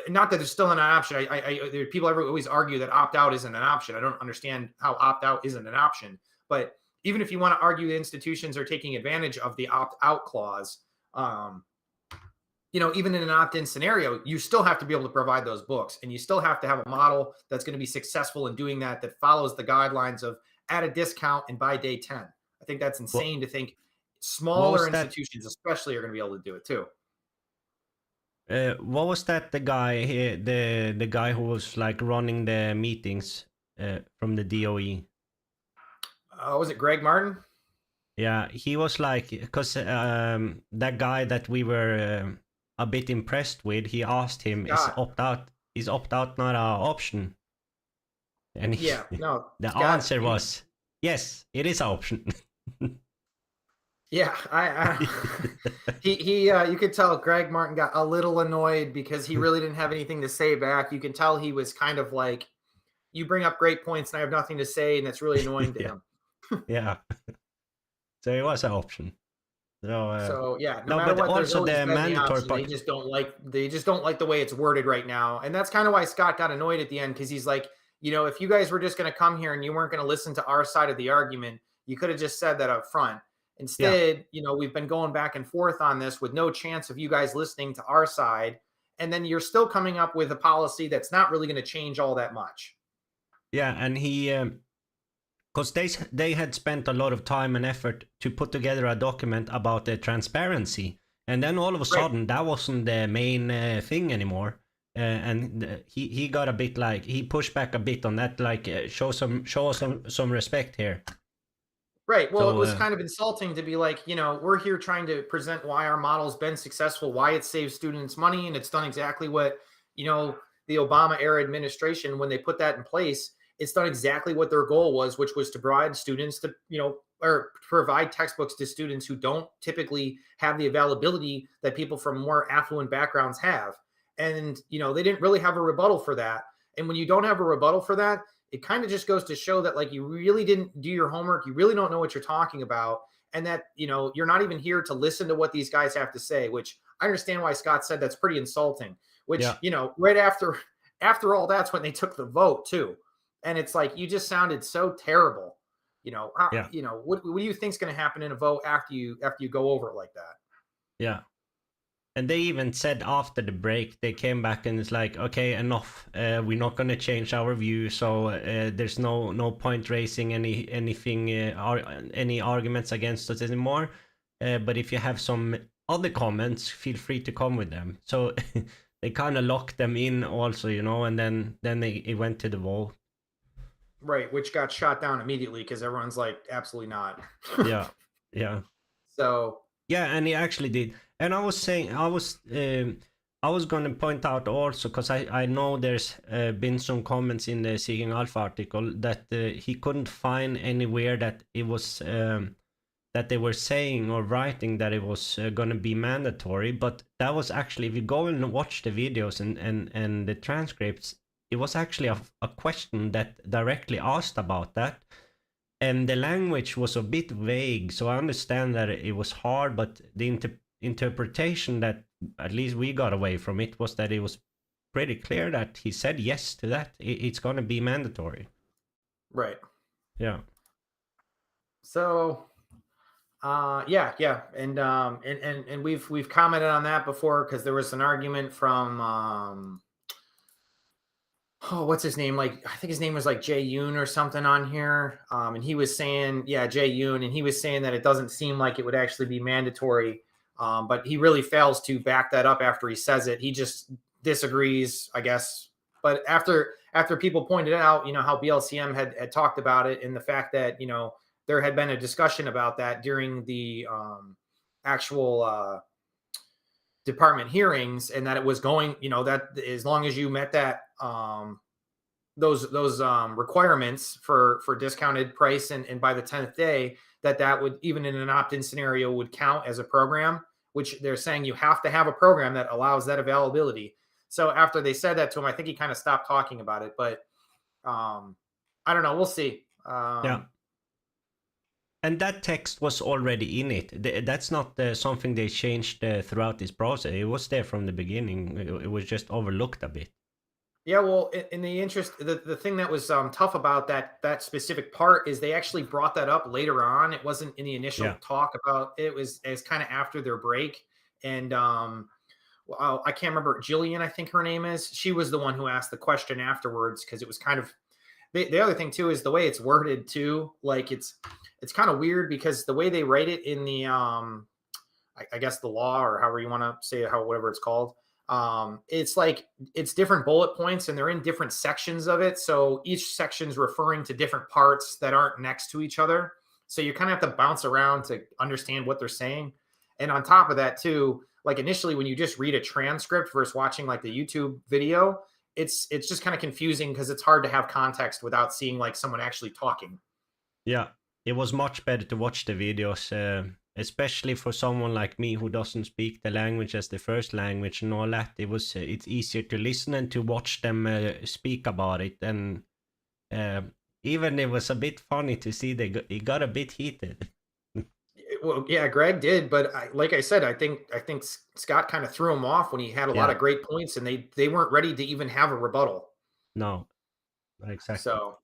Speaker 6: not that there's still an option. People always argue that opt-out isn't an option. I don't understand how opt-out isn't an option, but even if you want to argue the institutions are taking advantage of the opt-out clause, even in an opt-in scenario, you still have to be able to provide those books, and you still have to have a model that's going to be successful in doing that follows the guidelines of at a discount and by day 10. I think that's insane to think smaller institutions especially are going to be able to do it too.
Speaker 5: What was that? The guy here, the guy who was like running the meetings from the DOE.
Speaker 6: Was it Greg Martin?
Speaker 5: Yeah, he was like, because that guy that we were a bit impressed with, he asked him, is opt-out not an option? And the answer was, yes, it is an option.
Speaker 6: Yeah, you could tell Greg Martin got a little annoyed because he really didn't have anything to say back. You can tell he was kind of like, you bring up great points and I have nothing to say, and it's really annoying to him.
Speaker 5: Yeah. So it was an option.
Speaker 6: No matter what, also the mandatory part. They just don't like the way it's worded right now. And that's kind of why Scott got annoyed at the end, because he's like, if you guys were just going to come here and you weren't going to listen to our side of the argument, you could have just said that up front. Instead, we've been going back and forth on this with no chance of you guys listening to our side. And then you're still coming up with a policy that's not really going to change all that much.
Speaker 5: Yeah. And he, because they had spent a lot of time and effort to put together a document about the transparency. And then all of a sudden, that wasn't the main thing anymore. And he got a bit like, he pushed back a bit on that, like show us some respect here.
Speaker 6: Right. Well, it was kind of insulting to be like, we're here trying to present why our model's been successful, why it saves students money, and it's done exactly what, the Obama era administration, when they put that in place, it's done exactly what their goal was, which was to provide students to, or provide textbooks to students who don't typically have the availability that people from more affluent backgrounds have. And, they didn't really have a rebuttal for that. And when you don't have a rebuttal for that, it kind of just goes to show that, like, you really didn't do your homework. You really don't know what you're talking about. And that, you're not even here to listen to what these guys have to say, which I understand why Scott said that's pretty insulting, which, right after all, that's when they took the vote too. And it's like, you just sounded so terrible. What do you think's going to happen in a vote after you go over it like that?
Speaker 5: Yeah. And they even said after the break, they came back and it's like, okay, enough. We're not going to change our view. So there's no point raising anything, any arguments against us anymore. But if you have some other comments, feel free to come with them. So they kind of locked them in also, and then it went to the vote.
Speaker 6: Right, which got shot down immediately because everyone's like, absolutely not.
Speaker 5: Yeah.
Speaker 6: So.
Speaker 5: Yeah, and he actually did. And I was saying, I was going to point out also, because I know there's been some comments in the Seeking Alpha article that he couldn't find anywhere that it was that they were saying or writing that it was going to be mandatory. But that was actually, if you go and watch the videos and the transcripts, it was actually a question that directly asked about that. And the language was a bit vague, so I understand that it was hard, but the interpretation that at least we got away from it was that it was pretty clear that he said yes to that. It's going to be mandatory.
Speaker 6: Right.
Speaker 5: Yeah.
Speaker 6: So, yeah, and we've commented on that before because there was an argument from oh, what's his name? Like, I think his name was like Jay Yoon or something on here. And he was saying, yeah, Jay Yoon, and he was saying that it doesn't seem like it would actually be mandatory. But he really fails to back that up after he says it. He just disagrees, I guess. But after people pointed out, how BLCM had talked about it and the fact that, there had been a discussion about that during the actual department hearings, and that it was going, that as long as you met that those requirements for discounted price and by the 10th day, that would, even in an opt-in scenario, would count as a program, which they're saying you have to have a program that allows that availability. So after they said that to him, I think he kind of stopped talking about it, but I don't know, we'll see.
Speaker 5: Yeah. And that text was already in it. That's not something they changed throughout this process. It was there from the beginning. It was just overlooked a bit.
Speaker 6: Yeah, well, in the interest, the thing that was tough about that specific part is they actually brought that up later on. It wasn't in the initial talk about it. Was as kind of after their break, and well, I can't remember, Jillian, I think her name is. She was the one who asked the question afterwards, because it was kind of the other thing too is the way it's worded too. Like it's kind of weird because the way they write it in the I guess the law, or however you want to say it, whatever it's called. It's like it's different bullet points and they're in different sections of it. So each section's referring to different parts that aren't next to each other. So you kind of have to bounce around to understand what they're saying. And on top of that too, like initially when you just read a transcript versus watching like the YouTube video, it's just kind of confusing because it's hard to have context without seeing like someone actually talking.
Speaker 5: Yeah, it was much better to watch the videos, especially for someone like me who doesn't speak the language as the first language and all that. It's easier to listen and to watch them speak about it. And even it was a bit funny to see it got a bit heated.
Speaker 6: Well, yeah, Greg did, but like I said, I think Scott kind of threw him off when he had a lot of great points, and they weren't ready to even have a rebuttal.
Speaker 5: No, exactly.
Speaker 6: So,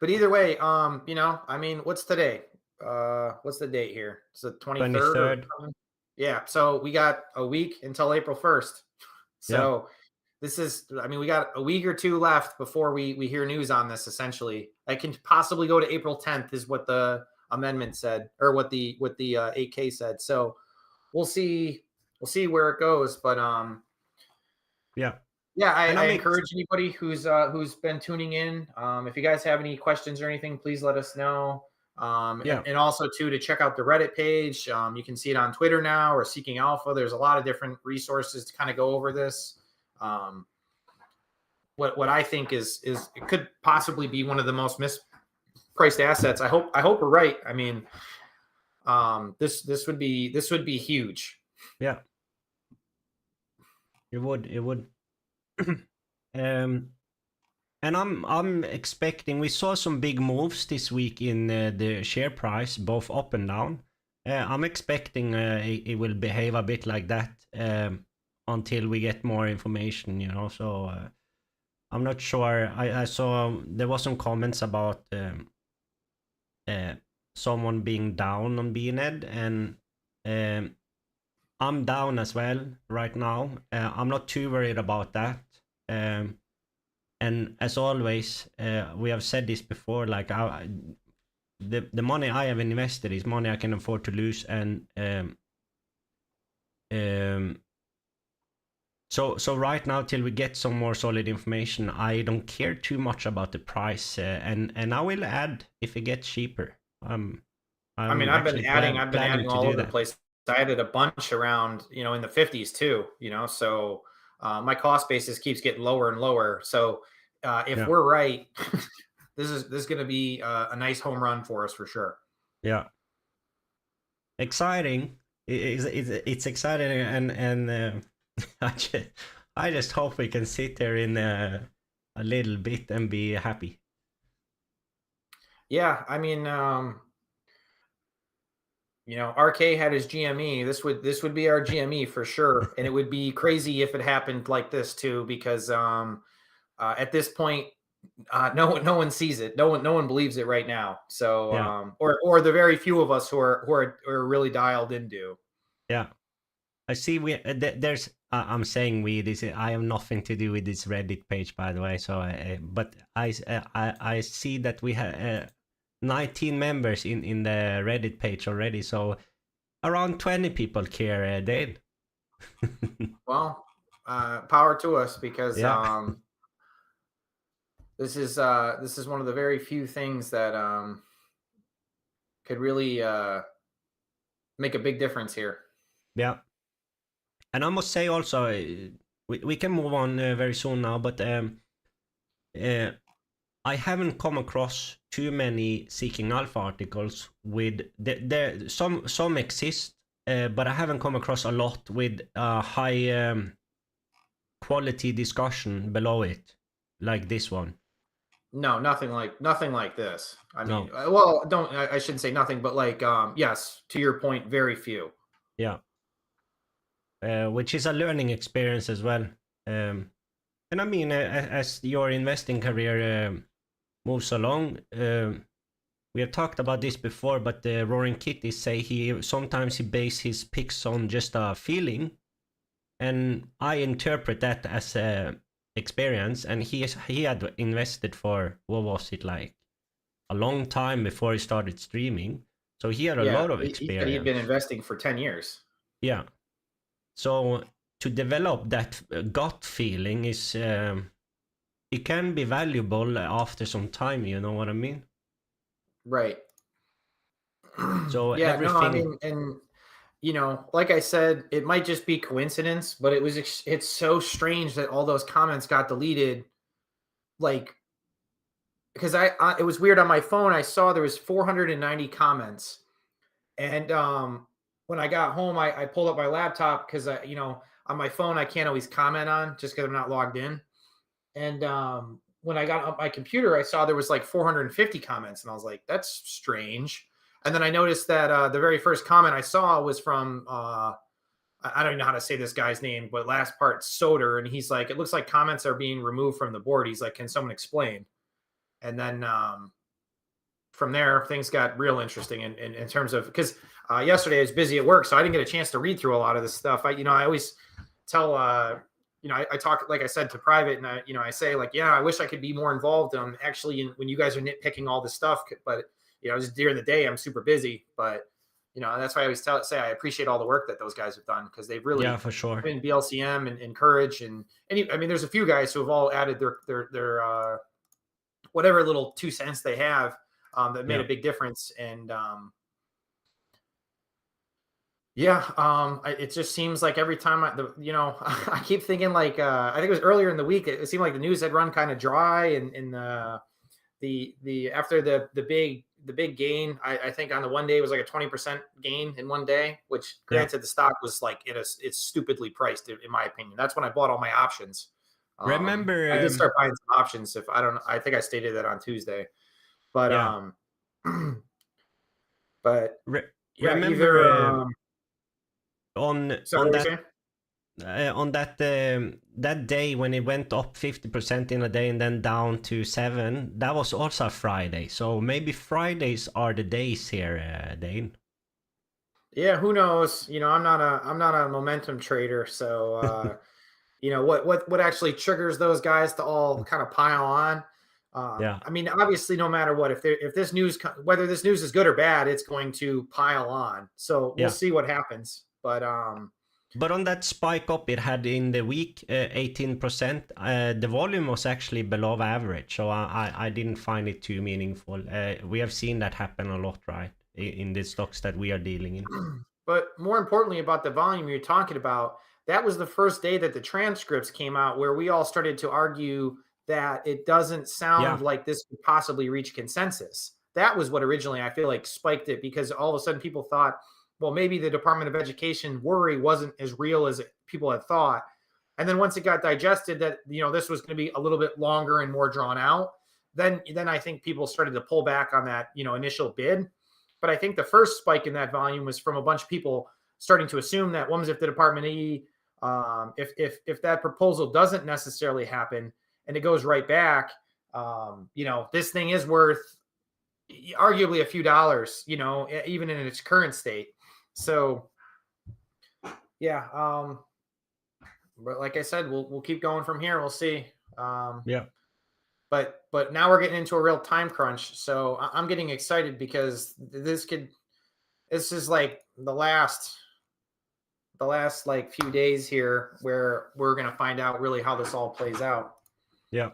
Speaker 6: but either way, I mean, what's today? What's the date here? It's the 23rd. Yeah, so we got a week until April 1st. So this is, I mean, we got a week or two left before we hear news on this. Essentially, I can possibly go to April 10th, is what the amendment said, or what the 8K said. So we'll see where it goes. But I encourage anybody who's been tuning in. If you guys have any questions or anything, please let us know. And also too, to check out the Reddit page. You can see it on Twitter now, or Seeking Alpha. There's a lot of different resources to kind of go over this. What I think is it could possibly be one of the most mispriced assets. I hope we're right. I mean, this would be huge.
Speaker 5: Yeah, it would. And I'm expecting, we saw some big moves this week in the share price, both up and down. I'm expecting it will behave a bit like that until we get more information, so I'm not sure. I saw there was some comments about someone being down on BNED, and I'm down as well right now. I'm not too worried about that. And as always, we have said this before, like the money I have invested is money I can afford to lose, and so right now, till we get some more solid information, I don't care too much about the price, and I will add if it gets cheaper.
Speaker 6: I've been adding all over the place. I added a bunch around, in the 50s too, so my cost basis keeps getting lower and lower. So if we're right, this is going to be a nice home run for us for sure.
Speaker 5: Yeah, exciting. It's exciting, and I just hope we can sit there in a little bit and be happy.
Speaker 6: Yeah, I mean, RK had his GME. This would be our GME for sure, and it would be crazy if it happened like this too, because at this point, no one sees it. No one believes it right now. So,
Speaker 5: Yeah.
Speaker 6: or the very few of us who are really dialed into.
Speaker 5: Yeah. I see. There's. I'm saying we. This. I have nothing to do with this Reddit page, by the way. So, but I see that we have 19 members in the Reddit page already. So, around 20 people care, Dave.
Speaker 6: Well, power to us, because
Speaker 5: Yeah.
Speaker 6: this is one of the very few things that could really make a big difference here.
Speaker 5: Yeah. And I must say also, we can move on very soon now, but I haven't come across too many Seeking Alpha articles with there. Some exist, but I haven't come across a lot with high quality discussion below it, like this one.
Speaker 6: No, nothing like this. I mean,
Speaker 5: No.
Speaker 6: well, I shouldn't say nothing, but like, yes, to your point, very few.
Speaker 5: Yeah. Which is a learning experience as well. And I mean, as your investing career moves along, we have talked about this before, but the Roaring Kitties say sometimes he bases his picks on just a feeling, and I interpret that as a experience. And he had invested for, what was it, like a long time before he started streaming, so he had a lot of
Speaker 6: He said he'd been
Speaker 5: experience.
Speaker 6: investing for 10 years.
Speaker 5: Yeah. So to develop that gut feeling is it can be valuable after some time. You know what I mean?
Speaker 6: Right.
Speaker 5: So
Speaker 6: Yeah, no, I
Speaker 5: everything.
Speaker 6: mean, and like I said, it might just be coincidence, but it's so strange that all those comments got deleted. Like, because it was weird on my phone. I saw there was 490 comments, and when I got home, I pulled up my laptop, because on my phone I can't always comment on, just because I'm not logged in. And when I got up my computer, I saw there was like 450 comments, and I was like, that's strange. And then I noticed that the very first comment I saw was from I don't even know how to say this guy's name, but last part, Soder, and he's like, it looks like comments are being removed from the board. He's like, can someone explain? And then from there, things got real interesting in terms of, because yesterday I was busy at work, so I didn't get a chance to read through a lot of this stuff. I always tell I talk, like I said, to private, and I say, like, yeah, I wish I could be more involved. Actually, when you guys are nitpicking all this stuff, but just during the day I'm super busy. But that's why I always say I appreciate all the work that those guys have done, because they've really
Speaker 5: Yeah, for sure.
Speaker 6: been BLCM and Courage, and I mean, there's a few guys who have all added their whatever little 2 cents they have that made a big difference. And it just seems like every time I keep thinking, like, I think it was earlier in the week, it seemed like the news had run kind of dry, and the after the big gain, I think on the one day it was like a 20% gain in one day, which, granted, the stock was like, it's stupidly priced, in my opinion. That's when I bought all my options.
Speaker 5: Remember,
Speaker 6: I did start buying some options. I think I stated that on Tuesday, but
Speaker 5: yeah.
Speaker 6: but yeah,
Speaker 5: Remember
Speaker 6: either
Speaker 5: on
Speaker 6: sorry, what were you saying?
Speaker 5: on that day when it went up 50% in a day and then down to 7, that was also a Friday. So maybe Fridays are the days here, Dane.
Speaker 6: Yeah, who knows? I'm not a momentum trader, so what actually triggers those guys to all kind of pile on.
Speaker 5: Yeah.
Speaker 6: I mean, obviously, no matter what, if this news, whether this news is good or bad, it's going to pile on. So we'll see what happens. But
Speaker 5: on that spike up it had in the week, 18%, the volume was actually below average. So I didn't find it too meaningful. We have seen that happen a lot, right, in the stocks that we are dealing in.
Speaker 6: But more importantly about the volume you're talking about, that was the first day that the transcripts came out, where we all started to argue that it doesn't sound like this could possibly reach consensus. That was what originally, I feel like, spiked it, because all of a sudden people thought, well, maybe the Department of Education worry wasn't as real as people had thought. And then once it got digested that, this was going to be a little bit longer and more drawn out, then I think people started to pull back on that, initial bid. But I think the first spike in that volume was from a bunch of people starting to assume that, what was if the Department E, if that proposal doesn't necessarily happen and it goes right back, This thing is worth arguably a few dollars, even in its current state. So yeah, but like I said, we'll keep going from here. We'll see.
Speaker 5: Yeah.
Speaker 6: But now we're getting into a real time crunch. So I'm getting excited because this is like the last like few days here where we're going to find out really how this all plays out.
Speaker 5: Yeah.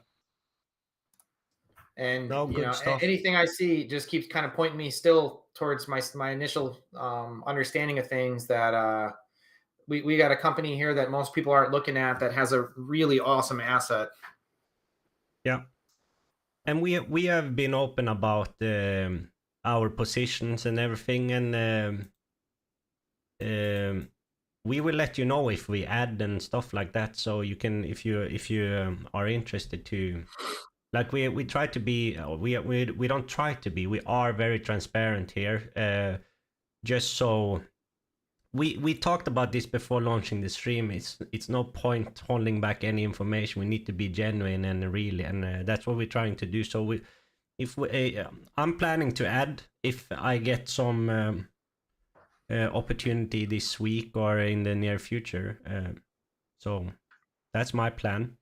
Speaker 6: And
Speaker 5: No, good stuff.
Speaker 6: anything I see just keeps kind of pointing me still towards my initial understanding of things, that we got a company here that most people aren't looking at that has a really awesome asset.
Speaker 5: Yeah. And we have been open about our positions and everything, and we will let you know if we add and stuff like that. So you can, if you are interested to, like we try to be, we don't try to be, we are very transparent here. Just so we talked about this before launching the stream. It's no point holding back any information. We need to be genuine and real, and that's what we're trying to do. So I'm planning to add if I get some opportunity this week or in the near future. So that's my plan.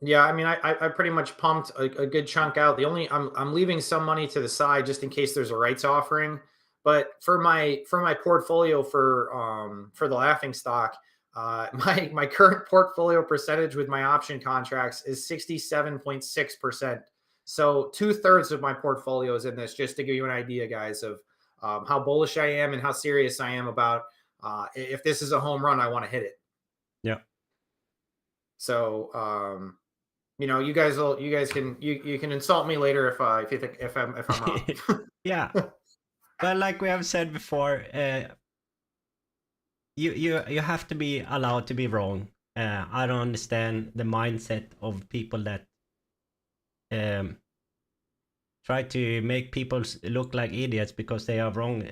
Speaker 6: Yeah, I mean, I pretty much pumped a good chunk out. I'm leaving some money to the side just in case there's a rights offering. But for my portfolio for the laughing stock, my current portfolio percentage with my option contracts is 67.6%. So 2/3 of my portfolio is in this, just to give you an idea, guys, of how bullish I am and how serious I am about if this is a home run, I want to hit it.
Speaker 5: Yeah.
Speaker 6: So you guys can insult me later if you think if I'm wrong.
Speaker 5: Yeah. But like we have said before, you have to be allowed to be wrong. I don't understand the mindset of people that try to make people look like idiots because they are wrong,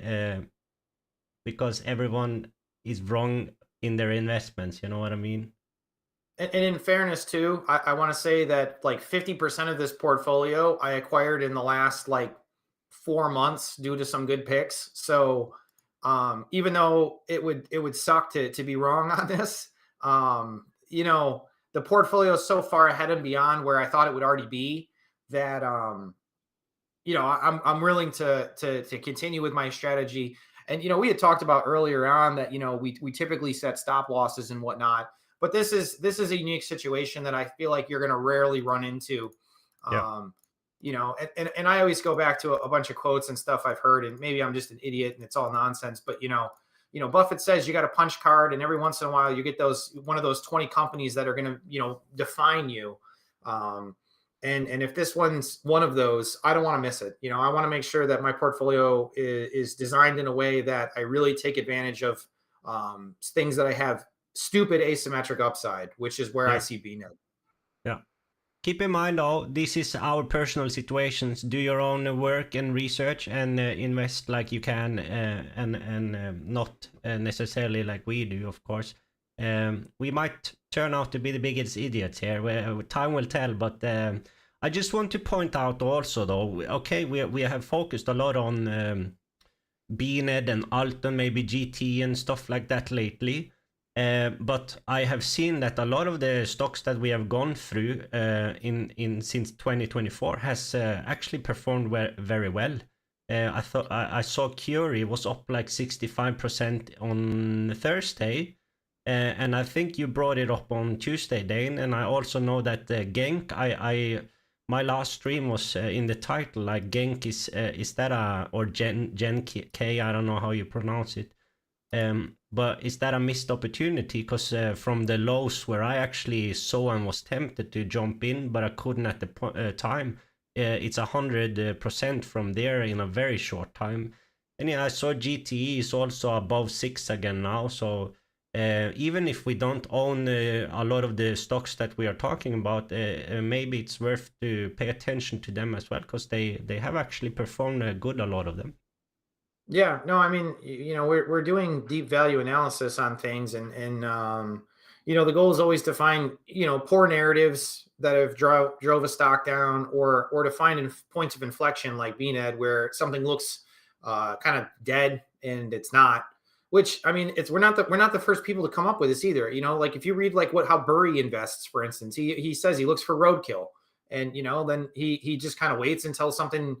Speaker 5: because everyone is wrong in their investments. You know what I mean?
Speaker 6: And in fairness too, I want to say that like 50% of this portfolio I acquired in the last like 4 months due to some good picks. So even though it would suck to be wrong on this, the portfolio is so far ahead and beyond where I thought it would already be that I'm willing to continue with my strategy. And we had talked about earlier on that we typically set stop losses and whatnot. But this is a unique situation that I feel like you're going to rarely run into.
Speaker 5: Yeah.
Speaker 6: And I always go back to a bunch of quotes and stuff I've heard, and maybe I'm just an idiot and it's all nonsense. But Buffett says you got a punch card, and every once in a while you get one of those 20 companies that are going to define you. And if this one's one of those, I don't want to miss it. I want to make sure that my portfolio is designed in a way that I really take advantage of things that I have stupid asymmetric upside, which is where I see BNED.
Speaker 5: Yeah. Keep in mind though, this is our personal situations. Do your own work and research and invest like you can, and not necessarily like we do, of course. We might turn out to be the biggest idiots here. Time will tell, but I just want to point out also though, okay, we have focused a lot on BNED and ALTO, maybe GT and stuff like that lately. But I have seen that a lot of the stocks that we have gone through in since 2024 has actually performed very well. I saw Curie was up like 65% on Thursday, and I think you brought it up on Tuesday, Dane. And I also know that Genk, my last stream was in the title, like Genk is that or Gen K, I don't know how you pronounce it. But is that a missed opportunity? Because from the lows where I actually saw and was tempted to jump in, but I couldn't at the time, it's 100% from there in a very short time. And yeah, I saw GTE is also above 6 again now. So even if we don't own a lot of the stocks that we are talking about, maybe it's worth to pay attention to them as well, because they have actually performed good, a lot of them.
Speaker 6: Yeah, no, I mean, we're doing deep value analysis on things, and the goal is always to find, poor narratives that have drove a stock down, or to find points of inflection like BNED where something looks kind of dead and it's not. Which, I mean, we're not the first people to come up with this either. Like if you read like how Burry invests, for instance, he says he looks for roadkill, and then he just kind of waits until something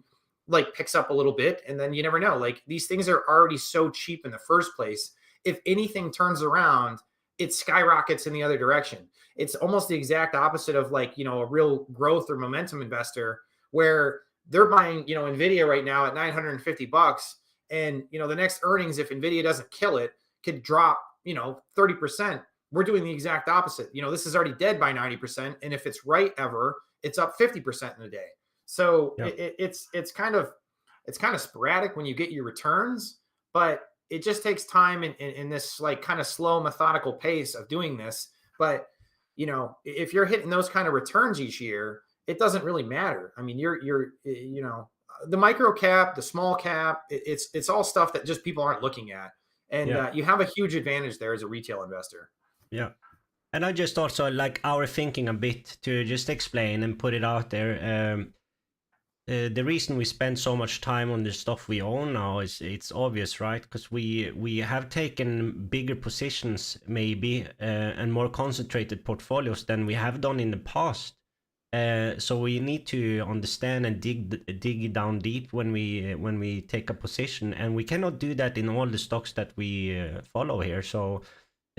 Speaker 6: like picks up a little bit, and then you never know. Like these things are already so cheap in the first place. If anything turns around, it skyrockets in the other direction. It's almost the exact opposite of like, a real growth or momentum investor, where they're buying, Nvidia right now at $950. And, the next earnings, if Nvidia doesn't kill it, could drop, 30%. We're doing the exact opposite. This is already dead by 90%. And if it's right ever, it's up 50% in a day. So it's kind of sporadic when you get your returns, but it just takes time in this like kind of slow, methodical pace of doing this. But, if you're hitting those kind of returns each year, it doesn't really matter. I mean, you're the micro cap, the small cap, it's all stuff that just people aren't looking at. And you have a huge advantage there as a retail investor.
Speaker 5: Yeah. And I just also like our thinking a bit to just explain and put it out there. The reason we spend so much time on the stuff we own now is it's obvious, right? Because we have taken bigger positions maybe and more concentrated portfolios than we have done in the past. So we need to understand and dig down deep when we take a position, and we cannot do that in all the stocks that we follow here. So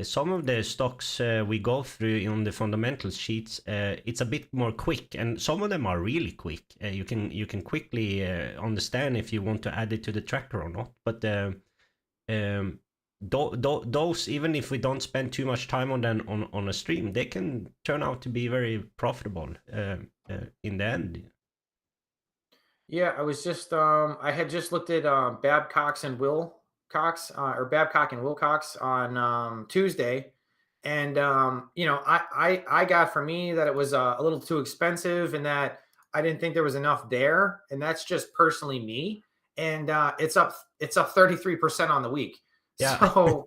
Speaker 5: some of the stocks we go through on the fundamentals sheets, it's a bit more quick, and some of them are really quick. You can quickly understand if you want to add it to the tracker or not. But those, even if we don't spend too much time on them on a stream, they can turn out to be very profitable in the end.
Speaker 6: Yeah, I was just I had just looked at Babcock and Wilcox on Tuesday, and I got from me that it was a little too expensive, and that I didn't think there was enough there, and that's just personally me. And it's up 33% on the week.
Speaker 5: Yeah.
Speaker 6: So,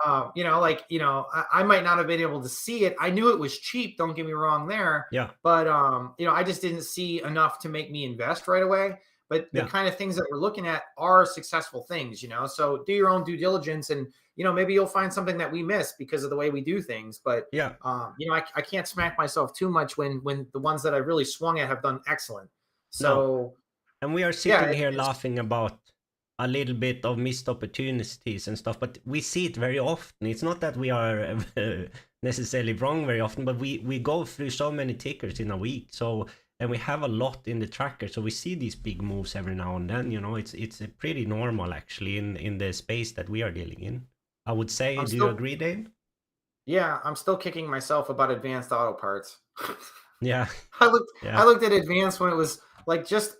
Speaker 6: I might not have been able to see it. I knew it was cheap. Don't get me wrong there.
Speaker 5: Yeah.
Speaker 6: But, I just didn't see enough to make me invest right away. But the kind of things that we're looking at are successful things, so do your own due diligence, and, maybe you'll find something that we miss because of the way we do things. But, I can't smack myself too much when the ones that I really swung at have done excellent. So,
Speaker 5: no. And we are sitting here laughing about a little bit of missed opportunities and stuff, but we see it very often. It's not that we are necessarily wrong very often, but we go through so many tickers in a week. So, and we have a lot in the tracker, so we see these big moves every now and then. It's pretty normal actually in the space that we are dealing in, I would say. Do you agree, Dave?
Speaker 6: Yeah, I'm still kicking myself about advanced auto parts.
Speaker 5: Yeah.
Speaker 6: I looked at advanced when it was like just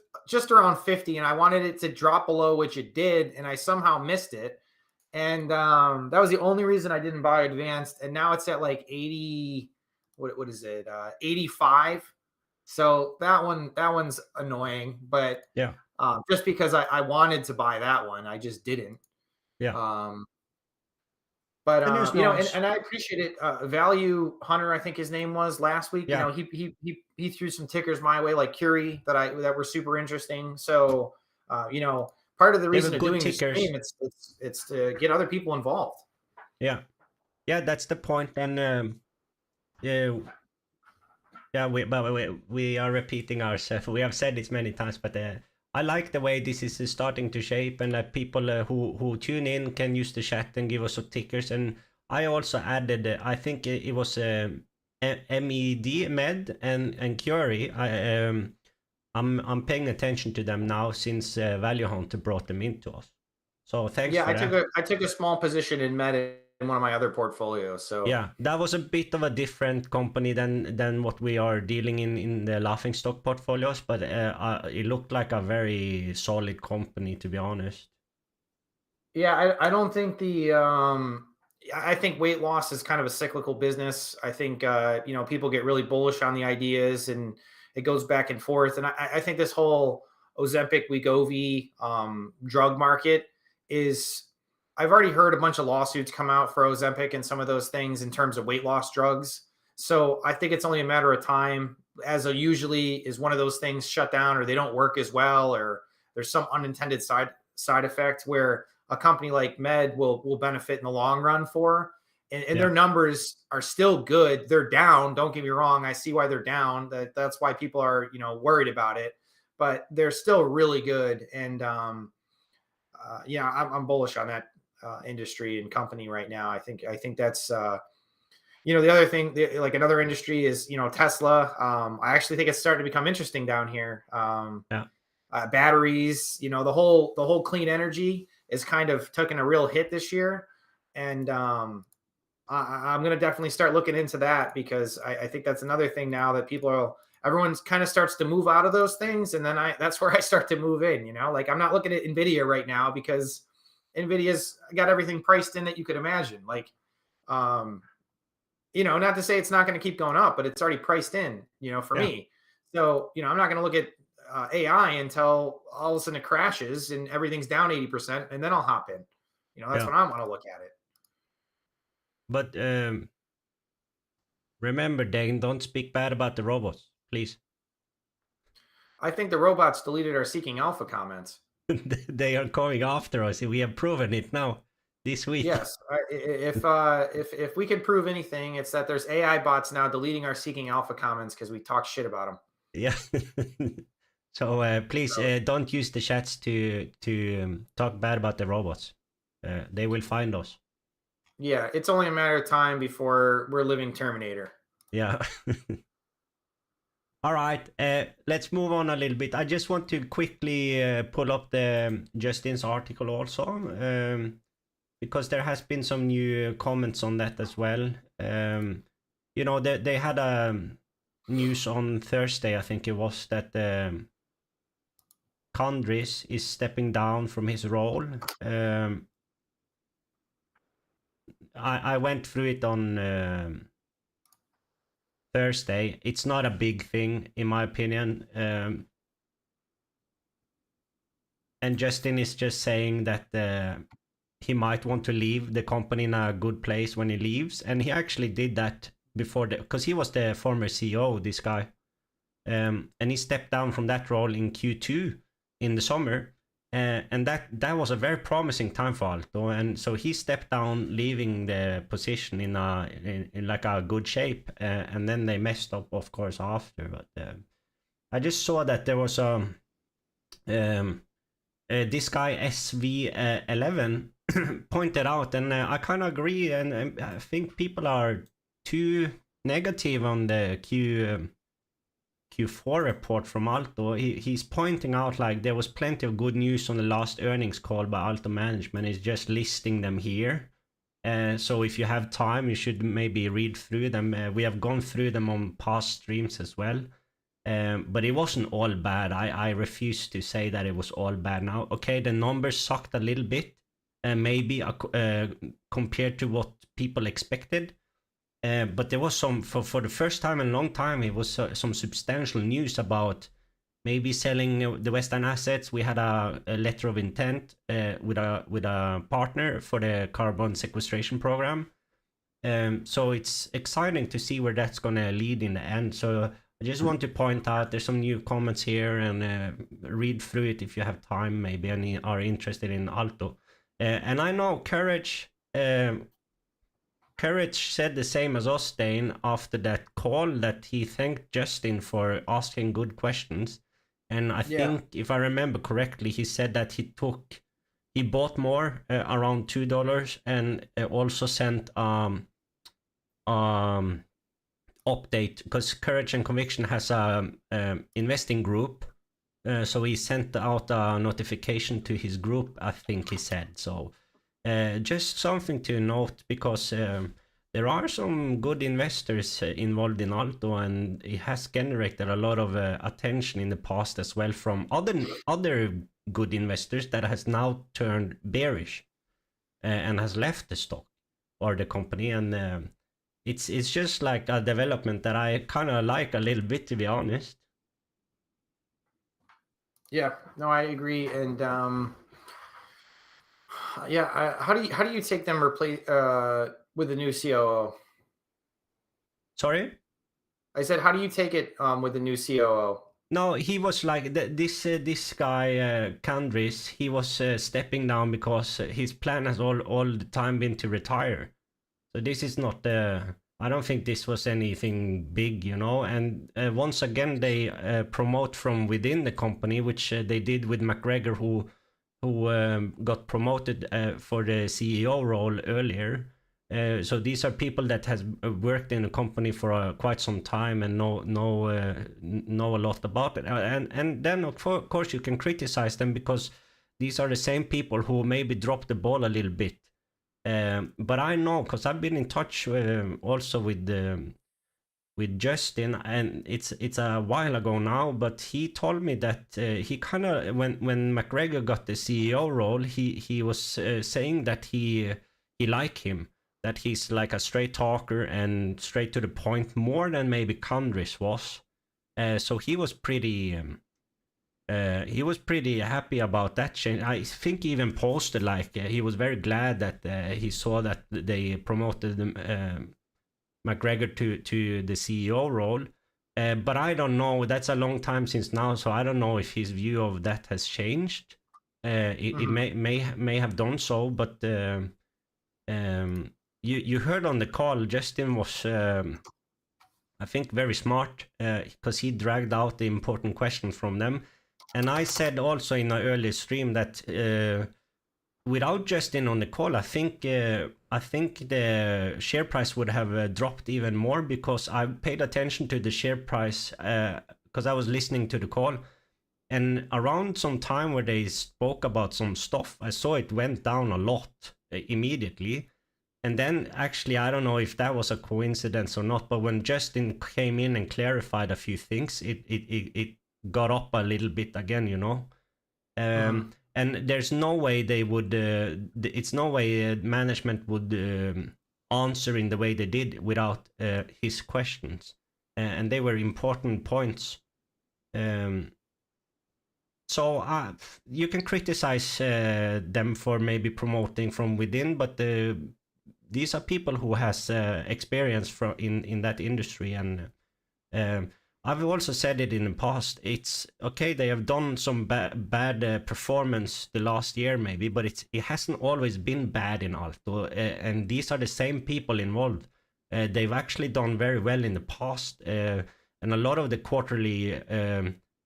Speaker 6: around 50, and I wanted it to drop below, which it did, and I somehow missed it. And that was the only reason I didn't buy advanced. And now it's at like 80, what is it? 85. So that one's annoying, but
Speaker 5: yeah,
Speaker 6: just because I wanted to buy that one, I just didn't.
Speaker 5: Yeah.
Speaker 6: But and I appreciate it. Value Hunter, I think his name was last week.
Speaker 5: Yeah.
Speaker 6: He threw some tickers my way, like Curie, that were super interesting. So part of the reason of doing this stream, it's to get other people involved.
Speaker 5: Yeah, that's the point. And we are repeating ourselves. We have said it many times, but I like the way this is starting to shape, and that people who tune in can use the chat and give us some tickers. And I also added, I think it was MED and Curie. I'm paying attention to them now since Value Hunter brought them into us. So thanks.
Speaker 6: Yeah, I took a small position in Med in one of my other portfolios. So
Speaker 5: yeah, that was a bit of a different company than what we are dealing in the laughing stock portfolios, but it looked like a very solid company, to be honest.
Speaker 6: Yeah, I don't think I think weight loss is kind of a cyclical business. I think people get really bullish on the ideas, and it goes back and forth. And I think this whole Ozempic Wegovy drug market is I've already heard a bunch of lawsuits come out for Ozempic and some of those things in terms of weight loss drugs. So I think it's only a matter of time, as usually is one of those things shut down or they don't work as well, or there's some unintended side effect where a company like Med will benefit in the long run for. And their numbers are still good. They're down. Don't get me wrong. I see why they're down. That's why people are, worried about it, but they're still really good. And yeah, I'm bullish on that industry and company right now. I think that's the other thing, like another industry is Tesla. I actually think it's starting to become interesting down here. Batteries, the whole clean energy is kind of taking a real hit this year, and I'm going to definitely start looking into that because I think that's another thing now that everyone's kind of starts to move out of those things. And then that's where I start to move in, like I'm not looking at NVIDIA right now because NVIDIA's got everything priced in that you could imagine. Like, not to say it's not going to keep going up, but it's already priced in, for me. So, I'm not going to look at AI until all of a sudden it crashes and everything's down 80%. And then I'll hop in, that's when I want to look at it.
Speaker 5: But remember, Dane, don't speak bad about the robots, please.
Speaker 6: I think the robots deleted our Seeking Alpha comments.
Speaker 5: They are coming after us. We have proven it now this week.
Speaker 6: Yes, if we could prove anything, it's that there's AI bots now deleting our Seeking Alpha comments because we talk shit about them.
Speaker 5: Yeah. So please don't use the chats to talk bad about the robots. They will find us.
Speaker 6: Yeah, it's only a matter of time before we're living Terminator.
Speaker 5: Yeah. All right, let's move on a little bit. I just want to quickly pull up the Justin's article also, because there has been some new comments on that as well. They had a news on Thursday, I think it was, that Kandris is stepping down from his role. I went through it on Thursday. It's not a big thing, in my opinion. And Justin is just saying that he might want to leave the company in a good place when he leaves. And he actually did that before, because he was the former CEO, this guy. And he stepped down from that role in Q2 in the summer. And that was a very promising time for Alto, and so he stepped down, leaving the position in like a good shape, and then they messed up, of course, after. But I just saw that there was this guy SV11 pointed out, and I kind of agree, and I think people are too negative on the Q4 report from Alto. He's pointing out like there was plenty of good news on the last earnings call by Alto management. He's just listing them here. So if you have time, you should maybe read through them. We have gone through them on past streams as well. But it wasn't all bad. I refuse to say that it was all bad now. Okay, the numbers sucked a little bit, maybe compared to what people expected. But there was some, for the first time in a long time, it was some substantial news about maybe selling the Western assets. We had a letter of intent with a partner for the carbon sequestration program. So it's exciting to see where that's going to lead in the end. So I just want to point out there's some new comments here, and read through it if you have time, maybe, and are interested in Alto. And I know Courage said the same as us, Dane, after that call, that he thanked Justin for asking good questions. And I think, if I remember correctly, he said that he bought more, around $2, and also sent update, because Courage and Conviction has a investing group. So he sent out a notification to his group, I think he said. So just something to note, because there are some good investors involved in Alto, and it has generated a lot of attention in the past as well from other good investors that has now turned bearish and has left the stock or the company. And it's just like a development that I kind of like a little bit, to be honest.
Speaker 6: Yeah, no, I agree. And Yeah, how do you take them replace with the new COO?
Speaker 5: Sorry.
Speaker 6: I said, how do you take it with the new COO?
Speaker 5: No, he was like this guy Kandris. He was stepping down because his plan has all the time been to retire. So this is not. I don't think this was anything big, you know. And once again, they promote from within the company, which they did with McGregor, who got promoted for the CEO role earlier. So these are people that has worked in a company for quite some time and know a lot about it. And then of course you can criticize them because these are the same people who maybe dropped the ball a little bit. But I know because I've been in touch also with Justin, and it's a while ago now. But he told me that he kind of when McGregor got the CEO role, he was saying that he liked him. That he's like a straight talker and straight to the point more than maybe Kandris was. So he was pretty happy about that change. I think he even posted like he was very glad that he saw that they promoted McGregor to the CEO role. But I don't know. That's a long time since now, so I don't know if his view of that has changed. It may have done so, but you heard on the call, Justin was, I think, very smart because he dragged out the important question from them. And I said also in an earlier stream that without Justin on the call, I think the share price would have dropped even more because I paid attention to the share price because I was listening to the call. And around some time where they spoke about some stuff, I saw it went down a lot immediately. And then actually, I don't know if that was a coincidence or not, but when Justin came in and clarified a few things, it got up a little bit again, you know. And there's no way they would, it's no way management would answer in the way they did without his questions. And they were important points. So you can criticize them for maybe promoting from within, but these are people who has experience from in that industry, and I've also said it in the past. It's okay, they have done some bad performance the last year maybe, but it hasn't always been bad in Alto, and these are the same people involved. They've actually done very well in the past, and a lot of the quarterly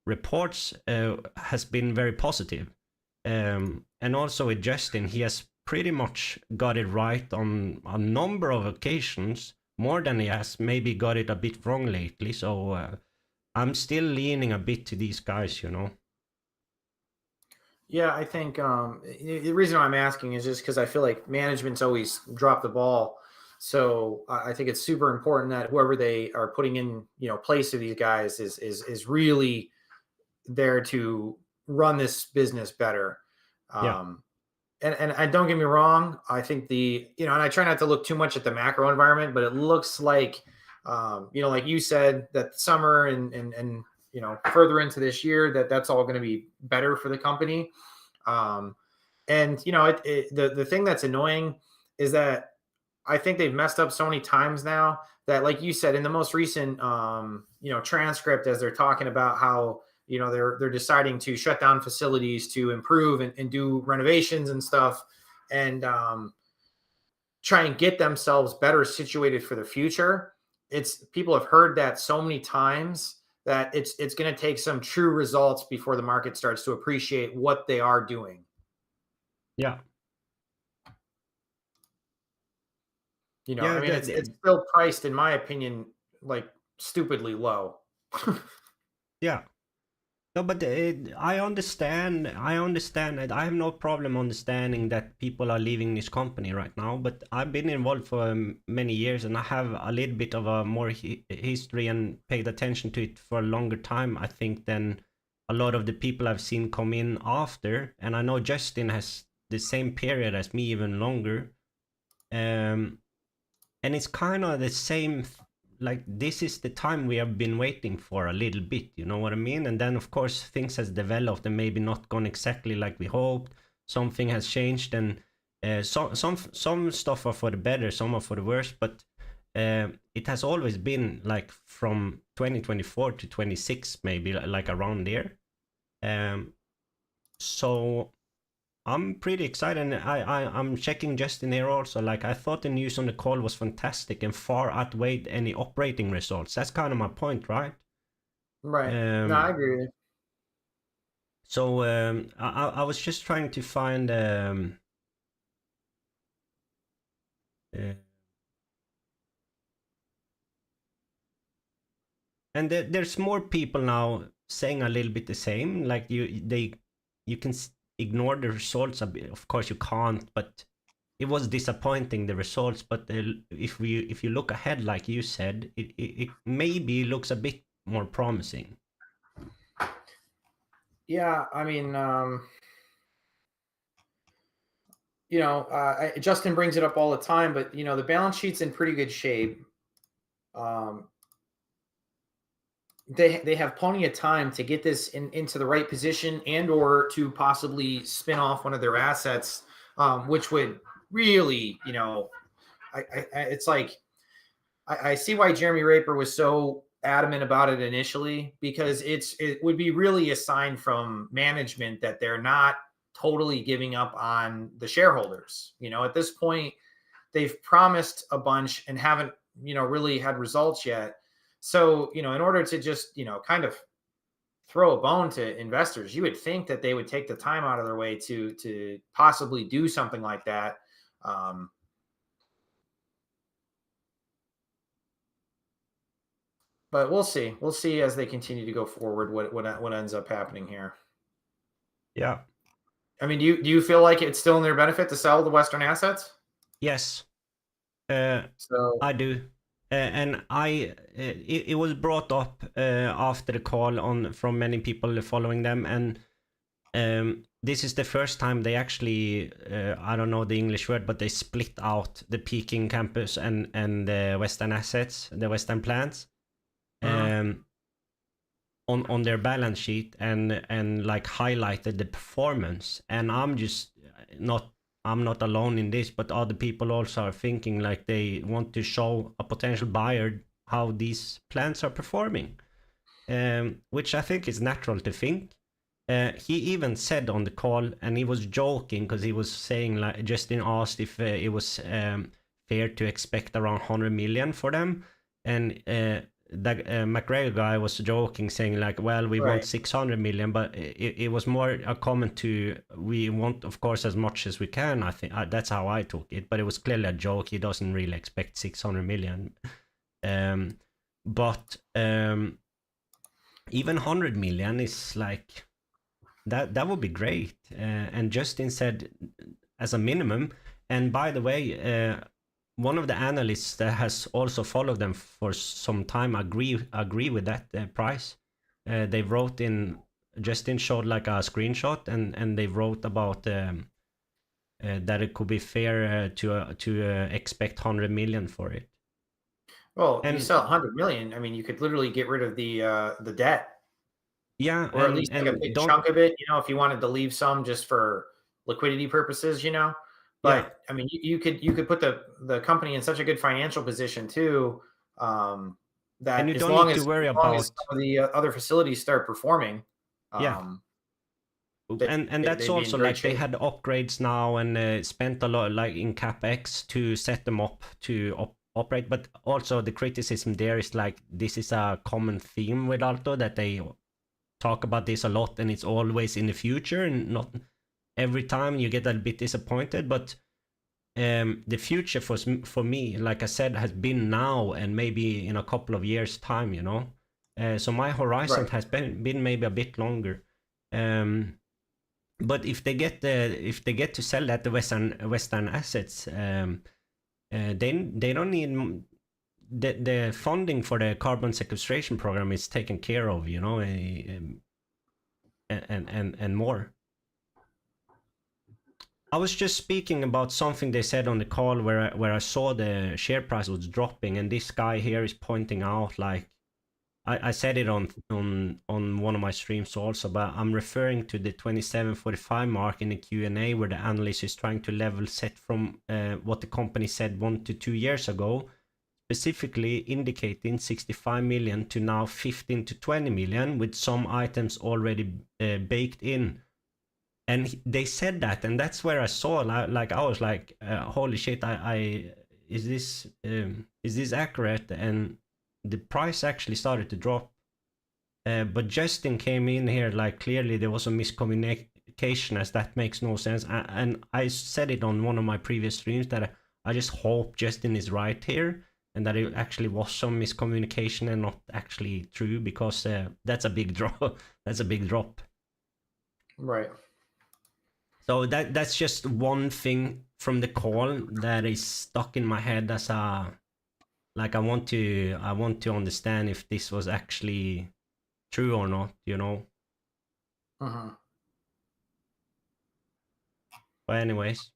Speaker 5: reports has been very positive. And also with Justin, he has pretty much got it right on a number of occasions, more than he has maybe got it a bit wrong lately. So I'm still leaning a bit to these guys, you know.
Speaker 6: Yeah, I think the reason why I'm asking is just because I feel like management's always dropped the ball. So I think it's super important that whoever they are putting in, place of these guys is really there to run this business better. And don't get me wrong, I think and I try not to look too much at the macro environment, but it looks like, like you said, that summer and further into this year, that's all going to be better for the company. The thing that's annoying is that I think they've messed up so many times now that, like you said, in the most recent, transcript, as they're talking about how, they're deciding to shut down facilities to improve and do renovations and stuff, and try and get themselves better situated for the future. People have heard that so many times that it's going to take some true results before the market starts to appreciate what they are doing.
Speaker 5: Yeah.
Speaker 6: It's still priced, in my opinion, like stupidly low.
Speaker 5: Yeah. No, but I understand. I I have no problem understanding that people are leaving this company right now. But I've been involved for many years, and I have a little bit of a more history and paid attention to it for a longer time, I think, than a lot of the people I've seen come in after. And I know Justin has the same period as me, even longer. And it's kind of the same. Like, this is the time we have been waiting for a little bit, you know what I mean? And then of course things has developed and maybe not gone exactly like we hoped. something has changed, and some stuff are for the better, some are for the worse, but it has always been like from 2024 to 26, maybe like around there. So I'm pretty excited, and I'm checking Justin here also. Like, I thought the news on the call was fantastic and far outweighed any operating results. That's kind of my point, right?
Speaker 6: Right. No, I agree with you.
Speaker 5: So I was just trying to find and there's more people now saying a little bit the same. Like you can ignore the results a bit. Of course you can't, but it was disappointing, the results. But if you look ahead, like you said, it maybe looks a bit more promising.
Speaker 6: Yeah, I mean, Justin brings it up all the time, but the balance sheet's in pretty good shape. They have plenty of time to get this into the right position, and or to possibly spin off one of their assets, which would really, it's like I see why Jeremy Raper was so adamant about it initially, because it would be really a sign from management that they're not totally giving up on the shareholders. At this point, they've promised a bunch and haven't, really had results yet. So, in order to just, kind of throw a bone to investors, you would think that they would take the time out of their way to possibly do something like that. But we'll see. We'll see as they continue to go forward what ends up happening here.
Speaker 5: Yeah.
Speaker 6: I mean, do you feel like it's still in their benefit to sell the Western assets?
Speaker 5: Yes.
Speaker 6: So
Speaker 5: I do. And it was brought up after the call from many people following them, and this is the first time they actually, I don't know the English word, but they split out the Peking campus and the Western assets, the Western plants, on their balance sheet, and like highlighted the performance. And I'm not alone in this, but other people also are thinking like they want to show a potential buyer how these plants are performing, which I think is natural to think. He even said on the call, and he was joking because he was saying, like, Justin asked if it was fair to expect around 100 million for them, and that McGregor guy was joking, saying like, well, we want 600 million, but it was more a comment to, we want, of course, as much as we can. I think that's how I took it, but it was clearly a joke. He doesn't really expect 600 million. But even 100 million is like, that would be great. And Justin said as a minimum, and by the way, one of the analysts that has also followed them for some time agree with that price. They wrote in, Justin showed like a screenshot, and they wrote about that it could be fair to expect 100 million for it.
Speaker 6: Well, if you sell 100 million, I mean, you could literally get rid of the debt.
Speaker 5: Yeah,
Speaker 6: or at least like a big chunk of it, if you wanted to leave some just for liquidity purposes, But yeah. I mean, you could put the company in such a good financial position too, that
Speaker 5: and you
Speaker 6: as
Speaker 5: don't
Speaker 6: long
Speaker 5: need
Speaker 6: as,
Speaker 5: to worry
Speaker 6: as long
Speaker 5: about
Speaker 6: as some of the other facilities start performing.
Speaker 5: And that's also like shape. They had upgrades now and spent a lot like in capex to set them up to operate. But also the criticism there is like, this is a common theme with ALTO, that they talk about this a lot, and it's always in the future, and not every time. You get a bit disappointed, but the future for me, like I said, has been now and maybe in a couple of years time, so my horizon has been maybe a bit longer. But if they get to sell that, the Western assets, then they don't need the funding for the carbon sequestration program is taken care of, and more. I was just speaking about something they said on the call where I saw the share price was dropping, and this guy here is pointing out like I said it on one of my streams also, but I'm referring to the 27.45 mark in the Q&A where the analyst is trying to level set from what the company said 1 to 2 years ago, specifically indicating 65 million to now 15 to 20 million with some items already baked in. And they said that, and that's where I saw, like I was like, holy shit, is this accurate? And the price actually started to drop. But Justin came in here like clearly there was a miscommunication, as that makes no sense. And I said it on one of my previous streams that I just hope Justin is right here and that it actually was some miscommunication and not actually true, because that's a big drop. That's a big drop.
Speaker 6: Right.
Speaker 5: So that's just one thing from the call that is stuck in my head as a, like I want to understand if this was actually true or not, you know. But anyways,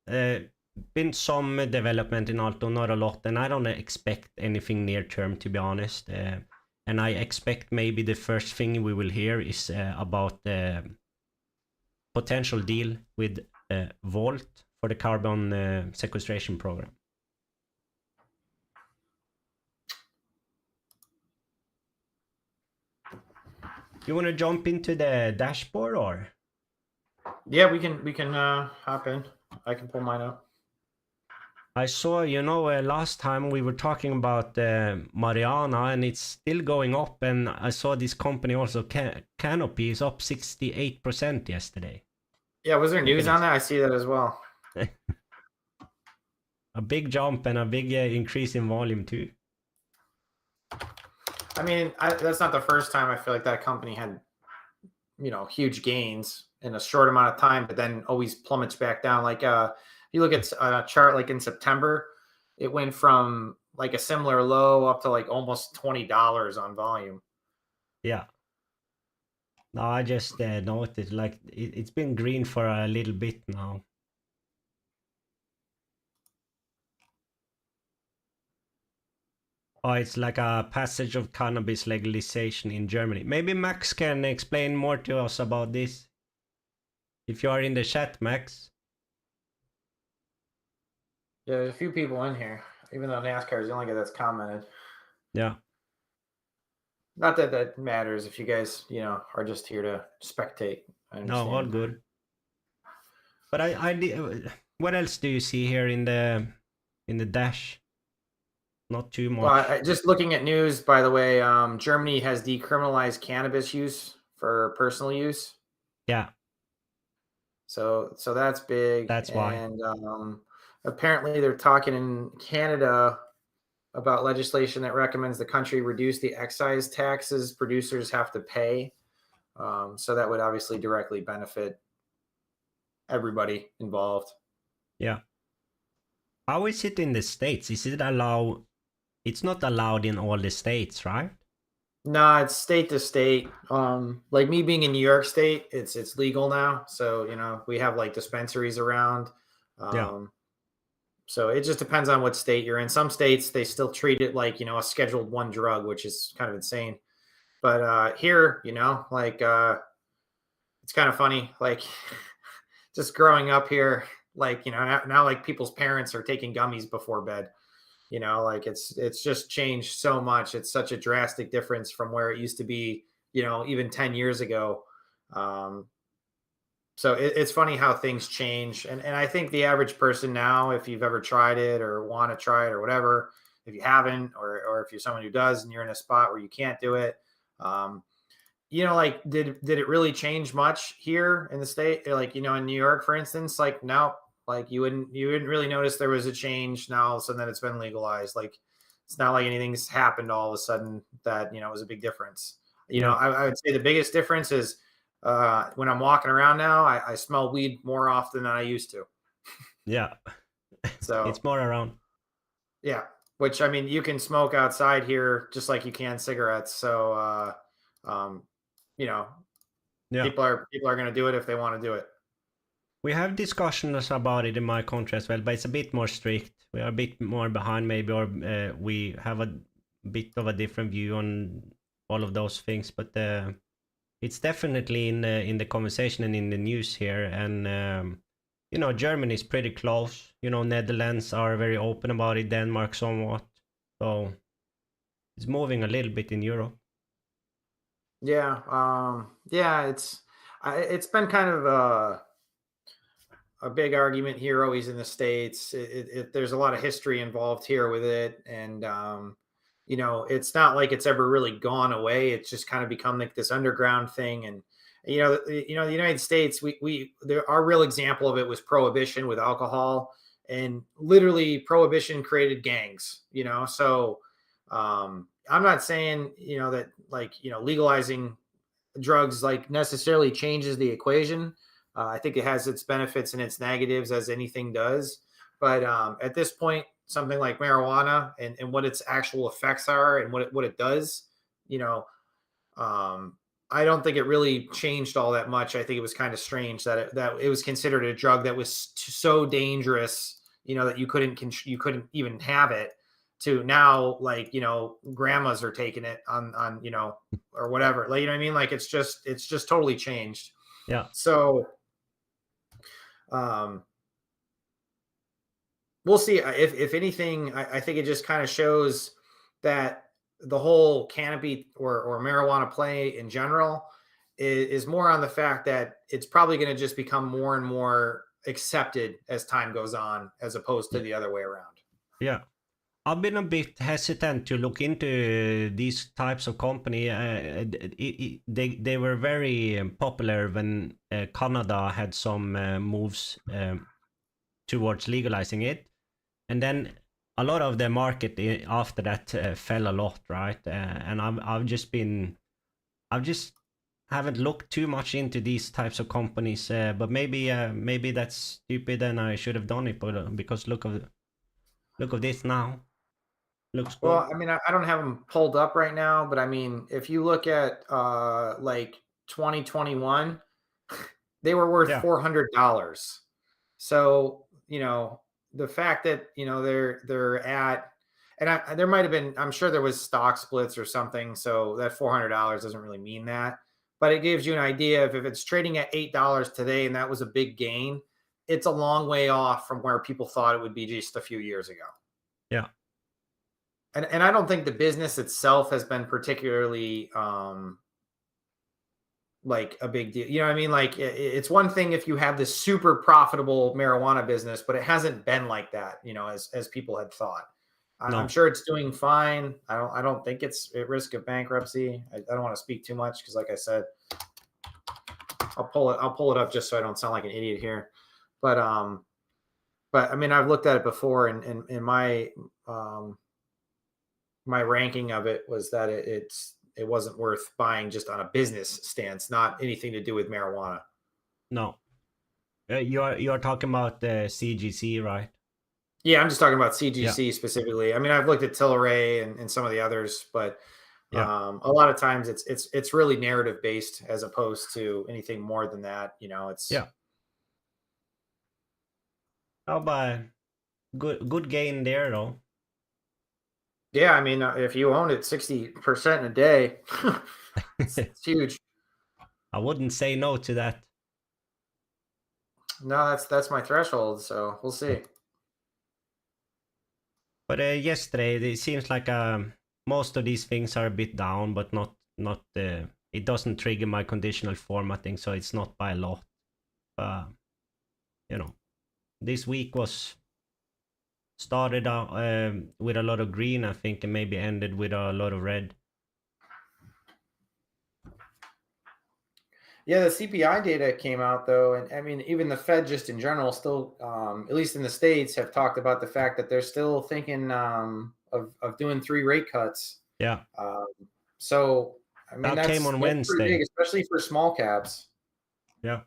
Speaker 5: been some development in Alto, not a lot, and I don't expect anything near term, to be honest. And I expect maybe the first thing we will hear is about the potential deal with Volt for the carbon sequestration program. You want to jump into the dashboard or?
Speaker 6: Yeah, we can hop in. I can pull mine up.
Speaker 5: I saw, last time we were talking about Mariana, and it's still going up, and I saw this company also, Canopy, is up 68% yesterday.
Speaker 6: Yeah, was there news on that? I see that as well.
Speaker 5: A big jump and a big increase in volume too.
Speaker 6: I mean, that's not the first time I feel like that company had, huge gains in a short amount of time, but then always plummets back down. Like you look at a chart like in September, it went from like a similar low up to like almost $20 on volume.
Speaker 5: Yeah. No, I just noticed like it's been green for a little bit now. Oh, it's like a passage of cannabis legalization in Germany. Maybe Max can explain more to us about this. If you are in the chat, Max.
Speaker 6: Yeah, there's a few people in here, even though NASCAR is the only guy that's commented.
Speaker 5: Yeah.
Speaker 6: Not that that matters if you guys, are just here to spectate.
Speaker 5: No, all good. But what else do you see here in the dash? Not too much.
Speaker 6: Well, just looking at news, by the way, Germany has decriminalized cannabis use for personal use.
Speaker 5: Yeah.
Speaker 6: So that's big.
Speaker 5: That's why.
Speaker 6: And apparently they're talking in Canada about legislation that recommends the country reduce the excise taxes producers have to pay. So that would obviously directly benefit everybody involved.
Speaker 5: Yeah. How is it in the States? Is it allowed? It's not allowed in all the states, right?
Speaker 6: No, it's state to state. Like me being in New York State, it's legal now. So, we have like dispensaries around.
Speaker 5: Yeah.
Speaker 6: So it just depends on what state you're in. Some states, they still treat it like, a Scheduled 1 drug, which is kind of insane. But here, like it's kind of funny. Like just growing up here, like, now like people's parents are taking gummies before bed. Like it's just changed so much. It's such a drastic difference from where it used to be, even 10 years ago. So it's funny how things change. And I think the average person now, if you've ever tried it or want to try it or whatever, if you haven't, or if you're someone who does and you're in a spot where you can't do it, like, did it really change much here in the state? Like, in New York, for instance, like, no, like you wouldn't really notice there was a change. Now all of a sudden that it's been legalized. Like, it's not like anything's happened all of a sudden that, it was a big difference. I would say the biggest difference is when I'm walking around now, I smell weed more often than I used to.
Speaker 5: Yeah.
Speaker 6: So
Speaker 5: it's more around.
Speaker 6: Yeah. Which, I mean, you can smoke outside here just like you can cigarettes. So,
Speaker 5: Yeah.
Speaker 6: people are going to do it if they want to do it.
Speaker 5: We have discussions about it in my country as well, but it's a bit more strict. We are a bit more behind maybe, or we have a bit of a different view on all of those things. But it's definitely in the conversation and in the news here. And you know, Germany is pretty close. You know, Netherlands are very open about it. Denmark somewhat. So it's moving a little bit in Europe.
Speaker 6: Yeah, yeah, it's been kind of a big argument here always in the States. There's a lot of history involved here with it, and you know, it's not like it's ever really gone away. It's just kind of become like this underground thing. And the United States, our real example of it was prohibition with alcohol, and literally prohibition created gangs. You know, so I'm not saying that legalizing drugs like necessarily changes the equation. I think it has its benefits and its negatives, as anything does. But at this point, something like marijuana and what its actual effects are and what it does, I don't think it really changed all that much. I think it was kind of strange that it was considered a drug that was so dangerous, that you couldn't even have it. To now, like, grandmas are taking it on or whatever. Like, you know what I mean? Like, it's just totally changed.
Speaker 5: Yeah.
Speaker 6: So we'll see. If anything, I think it just kind of shows that the whole canopy or marijuana play in general is more on the fact that it's probably going to just become more and more accepted as time goes on, as opposed to the other way around.
Speaker 5: Yeah. I've been a bit hesitant to look into these types of company. They were very popular when Canada had some moves towards legalizing it, and then a lot of the market after that fell a lot, right? And I've just haven't looked too much into these types of companies, but maybe that's stupid and I should have done it. But because look of this now. Looks good.
Speaker 6: Well, I mean, I don't have them pulled up right now, but I mean, if you look at like 2021, they were worth $400. So, the fact that they're at, and there might have been, I'm sure there was stock splits or something, so that $400 doesn't really mean that, but it gives you an idea of if it's trading at $8 today and that was a big gain, it's a long way off from where people thought it would be just a few years ago.
Speaker 5: Yeah.
Speaker 6: And I don't think the business itself has been particularly like a big deal. You know what I mean? Like, it's one thing if you have this super profitable marijuana business, but it hasn't been like that, as people had thought. No. I'm sure it's doing fine. I don't think it's at risk of bankruptcy. I don't want to speak too much because, like I said, I'll pull it up just so I don't sound like an idiot here. But I mean, I've looked at it before, and in my ranking of it was that it wasn't worth buying just on a business stance, not anything to do with marijuana.
Speaker 5: No, you are talking about the CGC, right?
Speaker 6: Yeah, I'm just talking about CGC specifically. I mean, I've looked at Tilray and some of the others, but a lot of times it's really narrative based as opposed to anything more than that. It's
Speaker 5: Oh, but good gain there though.
Speaker 6: Yeah, I mean, if you own it 60% in a day, it's huge.
Speaker 5: I wouldn't say no to that.
Speaker 6: No, that's my threshold, so we'll see.
Speaker 5: But yesterday, it seems like most of these things are a bit down, but not it doesn't trigger my conditional formatting, so it's not by a lot. This week was started out with a lot of green, I think, and maybe ended with a lot of red.
Speaker 6: Yeah, the CPI data came out though, and I mean, even the Fed, just in general, still, at least in the States, have talked about the fact that they're still thinking of doing 3 rate cuts.
Speaker 5: Yeah.
Speaker 6: So I mean,
Speaker 5: that came on Wednesday,
Speaker 6: big, especially for small caps.
Speaker 5: Yeah.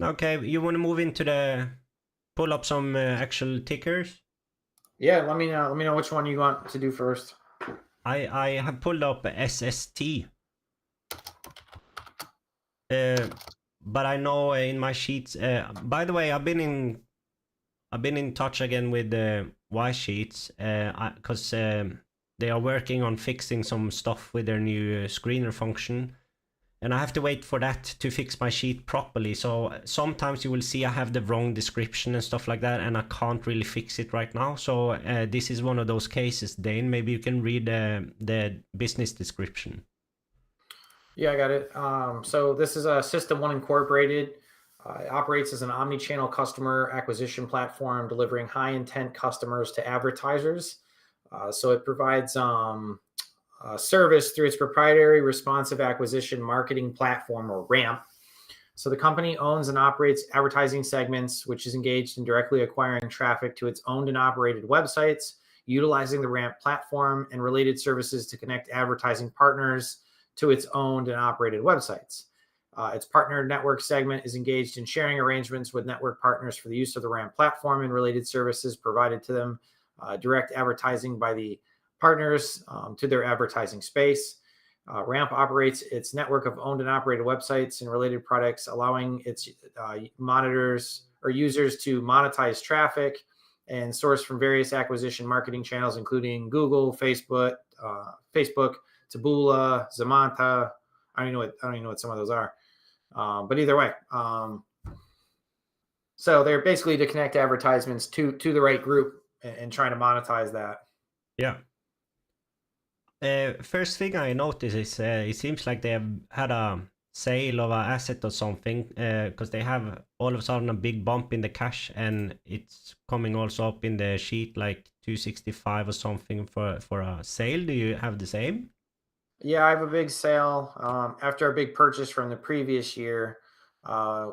Speaker 5: Okay, you want to move into pull up some actual tickers?
Speaker 6: Yeah, let me know which one you want to do first.
Speaker 5: I have pulled up SST. But I know in my sheets. By the way, I've been in touch again with Y sheets because they are working on fixing some stuff with their new screener function. And I have to wait for that to fix my sheet properly. So sometimes you will see I have the wrong description and stuff like that, and I can't really fix it right now. So this is one of those cases, Dane. Maybe you can read the business description.
Speaker 6: Yeah, I got it. So this is a System 1 Incorporated. It operates as an omni-channel customer acquisition platform, delivering high-intent customers to advertisers. So it provides service through its proprietary responsive acquisition marketing platform, or RAMP. So the company owns and operates advertising segments, which is engaged in directly acquiring traffic to its owned and operated websites, utilizing the RAMP platform and related services to connect advertising partners to its owned and operated websites. Its partner network segment is engaged in sharing arrangements with network partners for the use of the RAMP platform and related services provided to them, direct advertising by the partners to their advertising space. RAMP operates its network of owned and operated websites and related products, allowing its monitors or users to monetize traffic and source from various acquisition marketing channels, including Google, Facebook, Taboola, Zamanta. I don't even know what some of those are. But either way, so they're basically to connect advertisements to the right group and trying to monetize that.
Speaker 5: Yeah. First thing I noticed is it seems like they have had a sale of an asset or something, because they have all of a sudden a big bump in the cash, and it's coming also up in the sheet like 265 or something for a sale. Do you have the same?
Speaker 6: Yeah, I have a big sale after a big purchase from the previous year,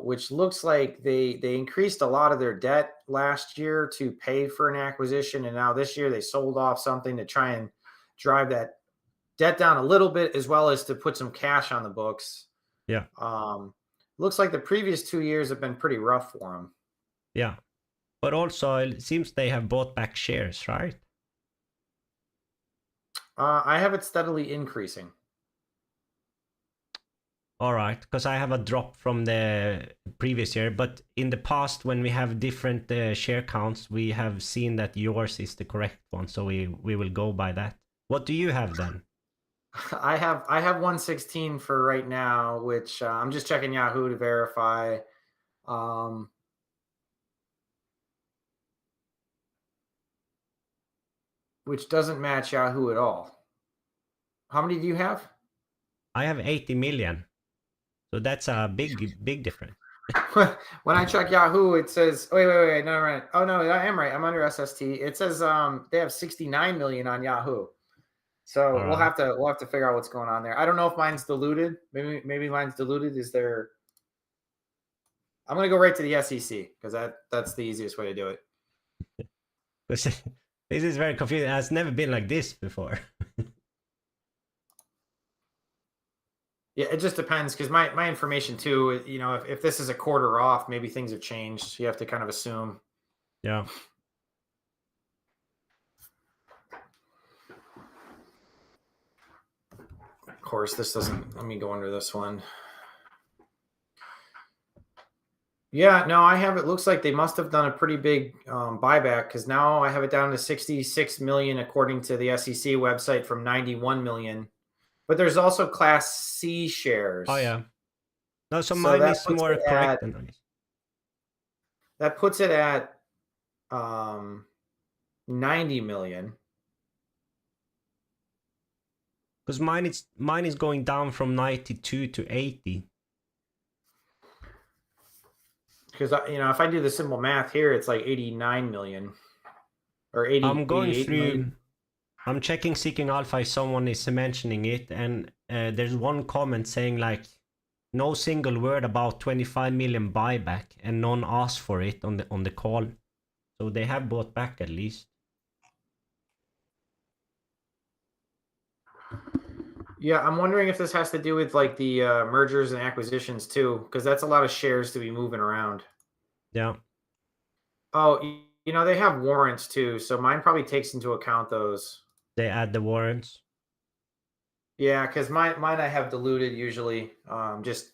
Speaker 6: which looks like they increased a lot of their debt last year to pay for an acquisition, and now this year they sold off something to try and drive that debt down a little bit, as well as to put some cash on the books.
Speaker 5: Yeah.
Speaker 6: Looks like the previous 2 years have been pretty rough for them.
Speaker 5: Yeah. But also it seems they have bought back shares, right?
Speaker 6: I have it steadily increasing.
Speaker 5: All right, because I have a drop from the previous year, but in the past when we have different share counts, we have seen that yours is the correct one, so we will go by that. What do you have then?
Speaker 6: I have 116 for right now, which I'm just checking Yahoo to verify. Which doesn't match Yahoo at all. How many do you have?
Speaker 5: I have 80 million. So that's a big difference.
Speaker 6: When I check Yahoo, it says, wait, no, right. Oh no, I am right. I'm under SST. It says they have 69 million on Yahoo. So
Speaker 5: All
Speaker 6: we'll
Speaker 5: right.
Speaker 6: have to figure out what's going on there. I don't know if mine's diluted. Maybe mine's diluted. Is there? I'm gonna go right to the SEC because that's the easiest way to do it.
Speaker 5: This is very confusing. It has never been like this before.
Speaker 6: Yeah, it just depends because my information too, you know, if this is a quarter off, maybe things have changed. You have to kind of assume.
Speaker 5: Yeah.
Speaker 6: Of course, this doesn't, let me go under this one. Yeah, no, I have, it looks like they must have done a pretty big buyback because now I have it down to 66 million according to the SEC website from 91 million. But there's also Class C shares.
Speaker 5: Oh yeah. No, so
Speaker 6: So
Speaker 5: mine
Speaker 6: that
Speaker 5: is
Speaker 6: puts
Speaker 5: more
Speaker 6: it
Speaker 5: correct
Speaker 6: at-
Speaker 5: than yours.
Speaker 6: That puts it at 90 million.
Speaker 5: Because mine is going down from 92 to 80.
Speaker 6: Because, you know, if I do the simple math here, it's like 89 million or 80.
Speaker 5: I'm going
Speaker 6: 88
Speaker 5: through.
Speaker 6: million.
Speaker 5: I'm checking Seeking Alpha if someone is mentioning it, and there's one comment saying like, no single word about 25 million buyback, and none asked for it on the call. So they have bought back at least.
Speaker 6: Yeah, I'm wondering if this has to do with like the mergers and acquisitions too, because that's a lot of shares to be moving around.
Speaker 5: Yeah.
Speaker 6: Oh, you know, they have warrants too, so mine probably takes into account those.
Speaker 5: They add the warrants.
Speaker 6: Yeah, because mine I have diluted usually. Just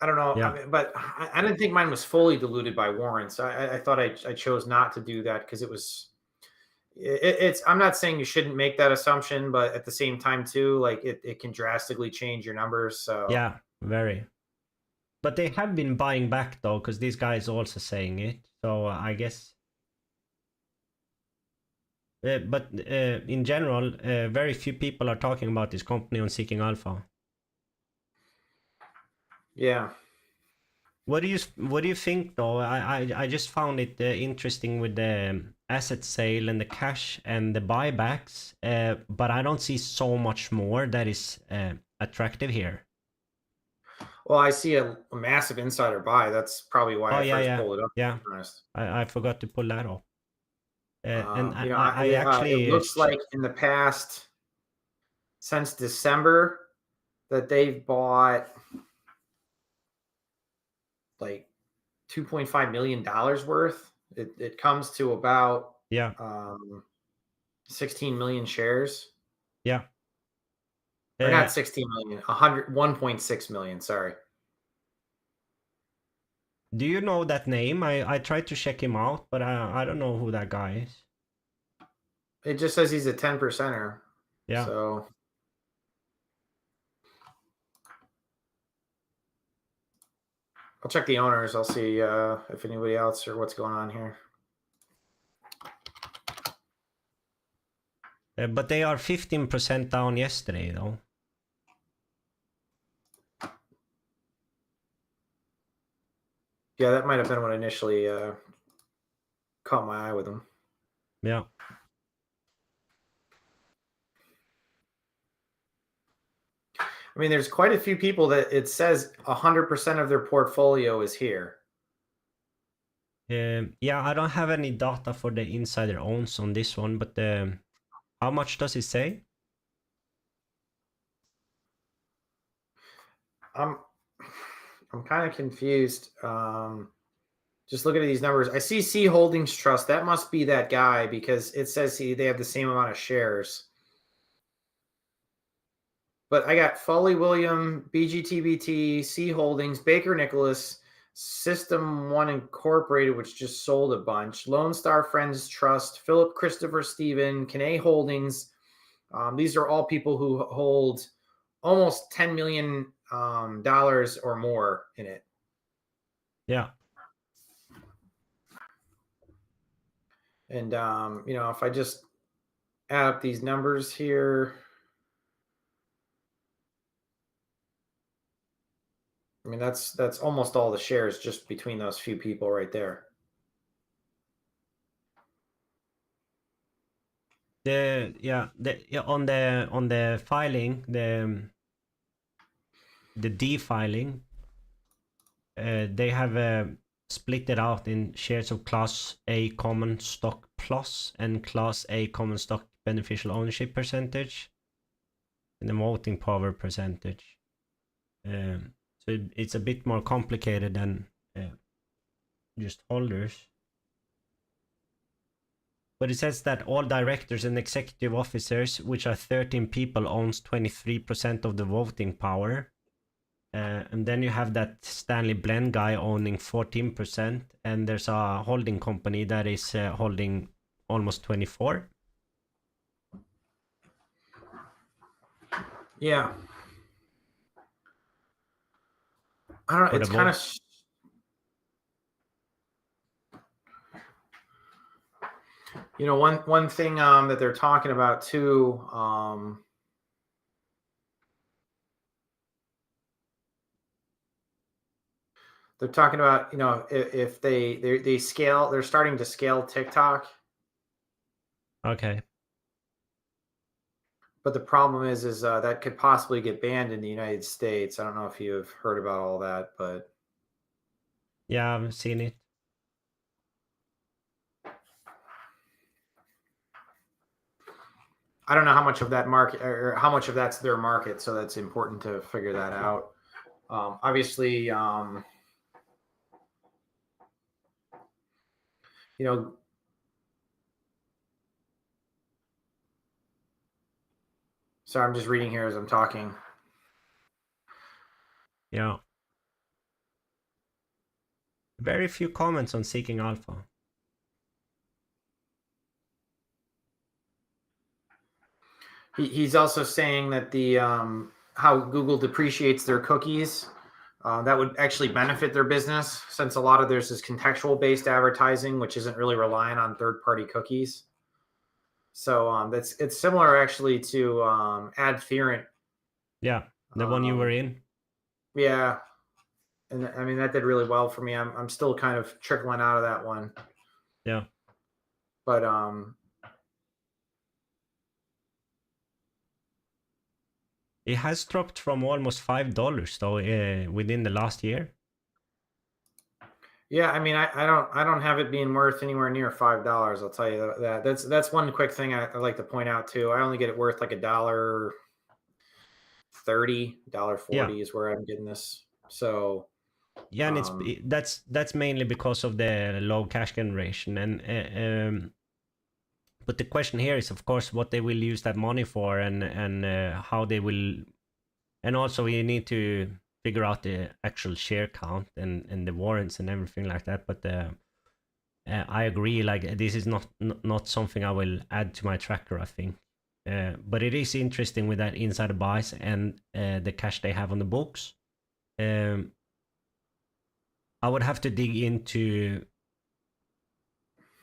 Speaker 6: I don't know,
Speaker 5: Yeah.
Speaker 6: but I didn't think mine was fully diluted by warrants. I thought I chose not to do that because it's. I'm not saying you shouldn't make that assumption, but at the same time too, like it can drastically change your numbers. So
Speaker 5: Yeah, very. But they have been buying back though, because this guy is also saying it. So I guess. But in general, very few people are talking about this company on Seeking Alpha.
Speaker 6: yeah,
Speaker 5: What do you think though? I just found it interesting with the asset sale and the cash and the buybacks, but I don't see so much more that is attractive here.
Speaker 6: well, I see a massive insider buy. That's probably why
Speaker 5: Oh
Speaker 6: I
Speaker 5: yeah,
Speaker 6: first
Speaker 5: yeah,
Speaker 6: pulled it up. To
Speaker 5: yeah.
Speaker 6: be honest.
Speaker 5: I forgot to pull that off. And I
Speaker 6: It
Speaker 5: actually
Speaker 6: looks like in the past since December that they've bought like $2.5 million worth. It comes to about
Speaker 5: yeah,
Speaker 6: 16 million shares,
Speaker 5: yeah.
Speaker 6: or
Speaker 5: Uh,
Speaker 6: not 16 million, 1.6 million. Sorry.
Speaker 5: do you know that name? I tried to check him out, but I don't know who that guy is.
Speaker 6: It just says he's a 10 percenter.
Speaker 5: Yeah.
Speaker 6: So I'll check the owners. I'll see if anybody else or what's going on here.
Speaker 5: But they are 15% down yesterday though.
Speaker 6: Yeah, that might have been what initially caught my eye with them.
Speaker 5: Yeah.
Speaker 6: I mean, there's quite a few people that it says 100% of their portfolio is here.
Speaker 5: Yeah, I don't have any data for the insider owns on this one, but how much does it say?
Speaker 6: I'm kind of confused. Just looking at these numbers, I see C Holdings Trust. That must be that guy because it says they have the same amount of shares. But I got Foley William, BGTBT, C Holdings, Baker Nicholas, System One Incorporated, which just sold a bunch, Lone Star Friends Trust, Philip Christopher Stephen, Canay Holdings. These are all people who hold almost $10 million or more in it.
Speaker 5: Yeah.
Speaker 6: And, if I just add up these numbers here, I mean, that's almost all the shares just between those few people right there.
Speaker 5: On the filing, the D filing, they have split it out in shares of Class A common stock plus and Class A common stock beneficial ownership percentage and the voting power percentage. So it's a bit more complicated than just holders. But it says that all directors and executive officers, which are 13 people, owns 23% of the voting power. And then you have that Stanley Blend guy owning 14%, and there's a holding company that is holding almost 24.
Speaker 6: Yeah. I don't know.
Speaker 5: For the
Speaker 6: It's kind
Speaker 5: vote.
Speaker 6: of. One thing that they're talking about too. They're talking about if they scale, they're starting to scale TikTok.
Speaker 5: Okay.
Speaker 6: But the problem is that could possibly get banned in the United States. I don't know if you've heard about all that, but
Speaker 5: Yeah, I've seen it.
Speaker 6: I don't know how much of that market or how much of that's their market. So that's important to figure that out. Obviously, sorry, I'm just reading here as I'm talking.
Speaker 5: Yeah. Very few comments on Seeking Alpha.
Speaker 6: He's also saying that the how Google depreciates their cookies, that would actually benefit their business, since a lot of theirs is contextual based advertising, which isn't really relying on third party cookies. So it's similar actually to Adferent.
Speaker 5: Yeah, the one you were in.
Speaker 6: Yeah, and I mean that did really well for me. I'm still kind of trickling out of that one.
Speaker 5: Yeah.
Speaker 6: But
Speaker 5: it has dropped from almost $5 though within the last year.
Speaker 6: yeah, I mean, I don't have it being worth anywhere near $5. I'll tell you that. That's one quick thing I like to point out too. I only get it worth like $1.30, $1.40 is where I'm getting this. So
Speaker 5: yeah, and that's mainly because of the low cash generation, and but the question here is, of course, what they will use that money for, and how they will, and also we need to figure out the actual share count and the warrants and everything like that. But I agree, like this is not something I will add to my tracker, I think. But it is interesting with that insider buys and the cash they have on the books. I would have to dig into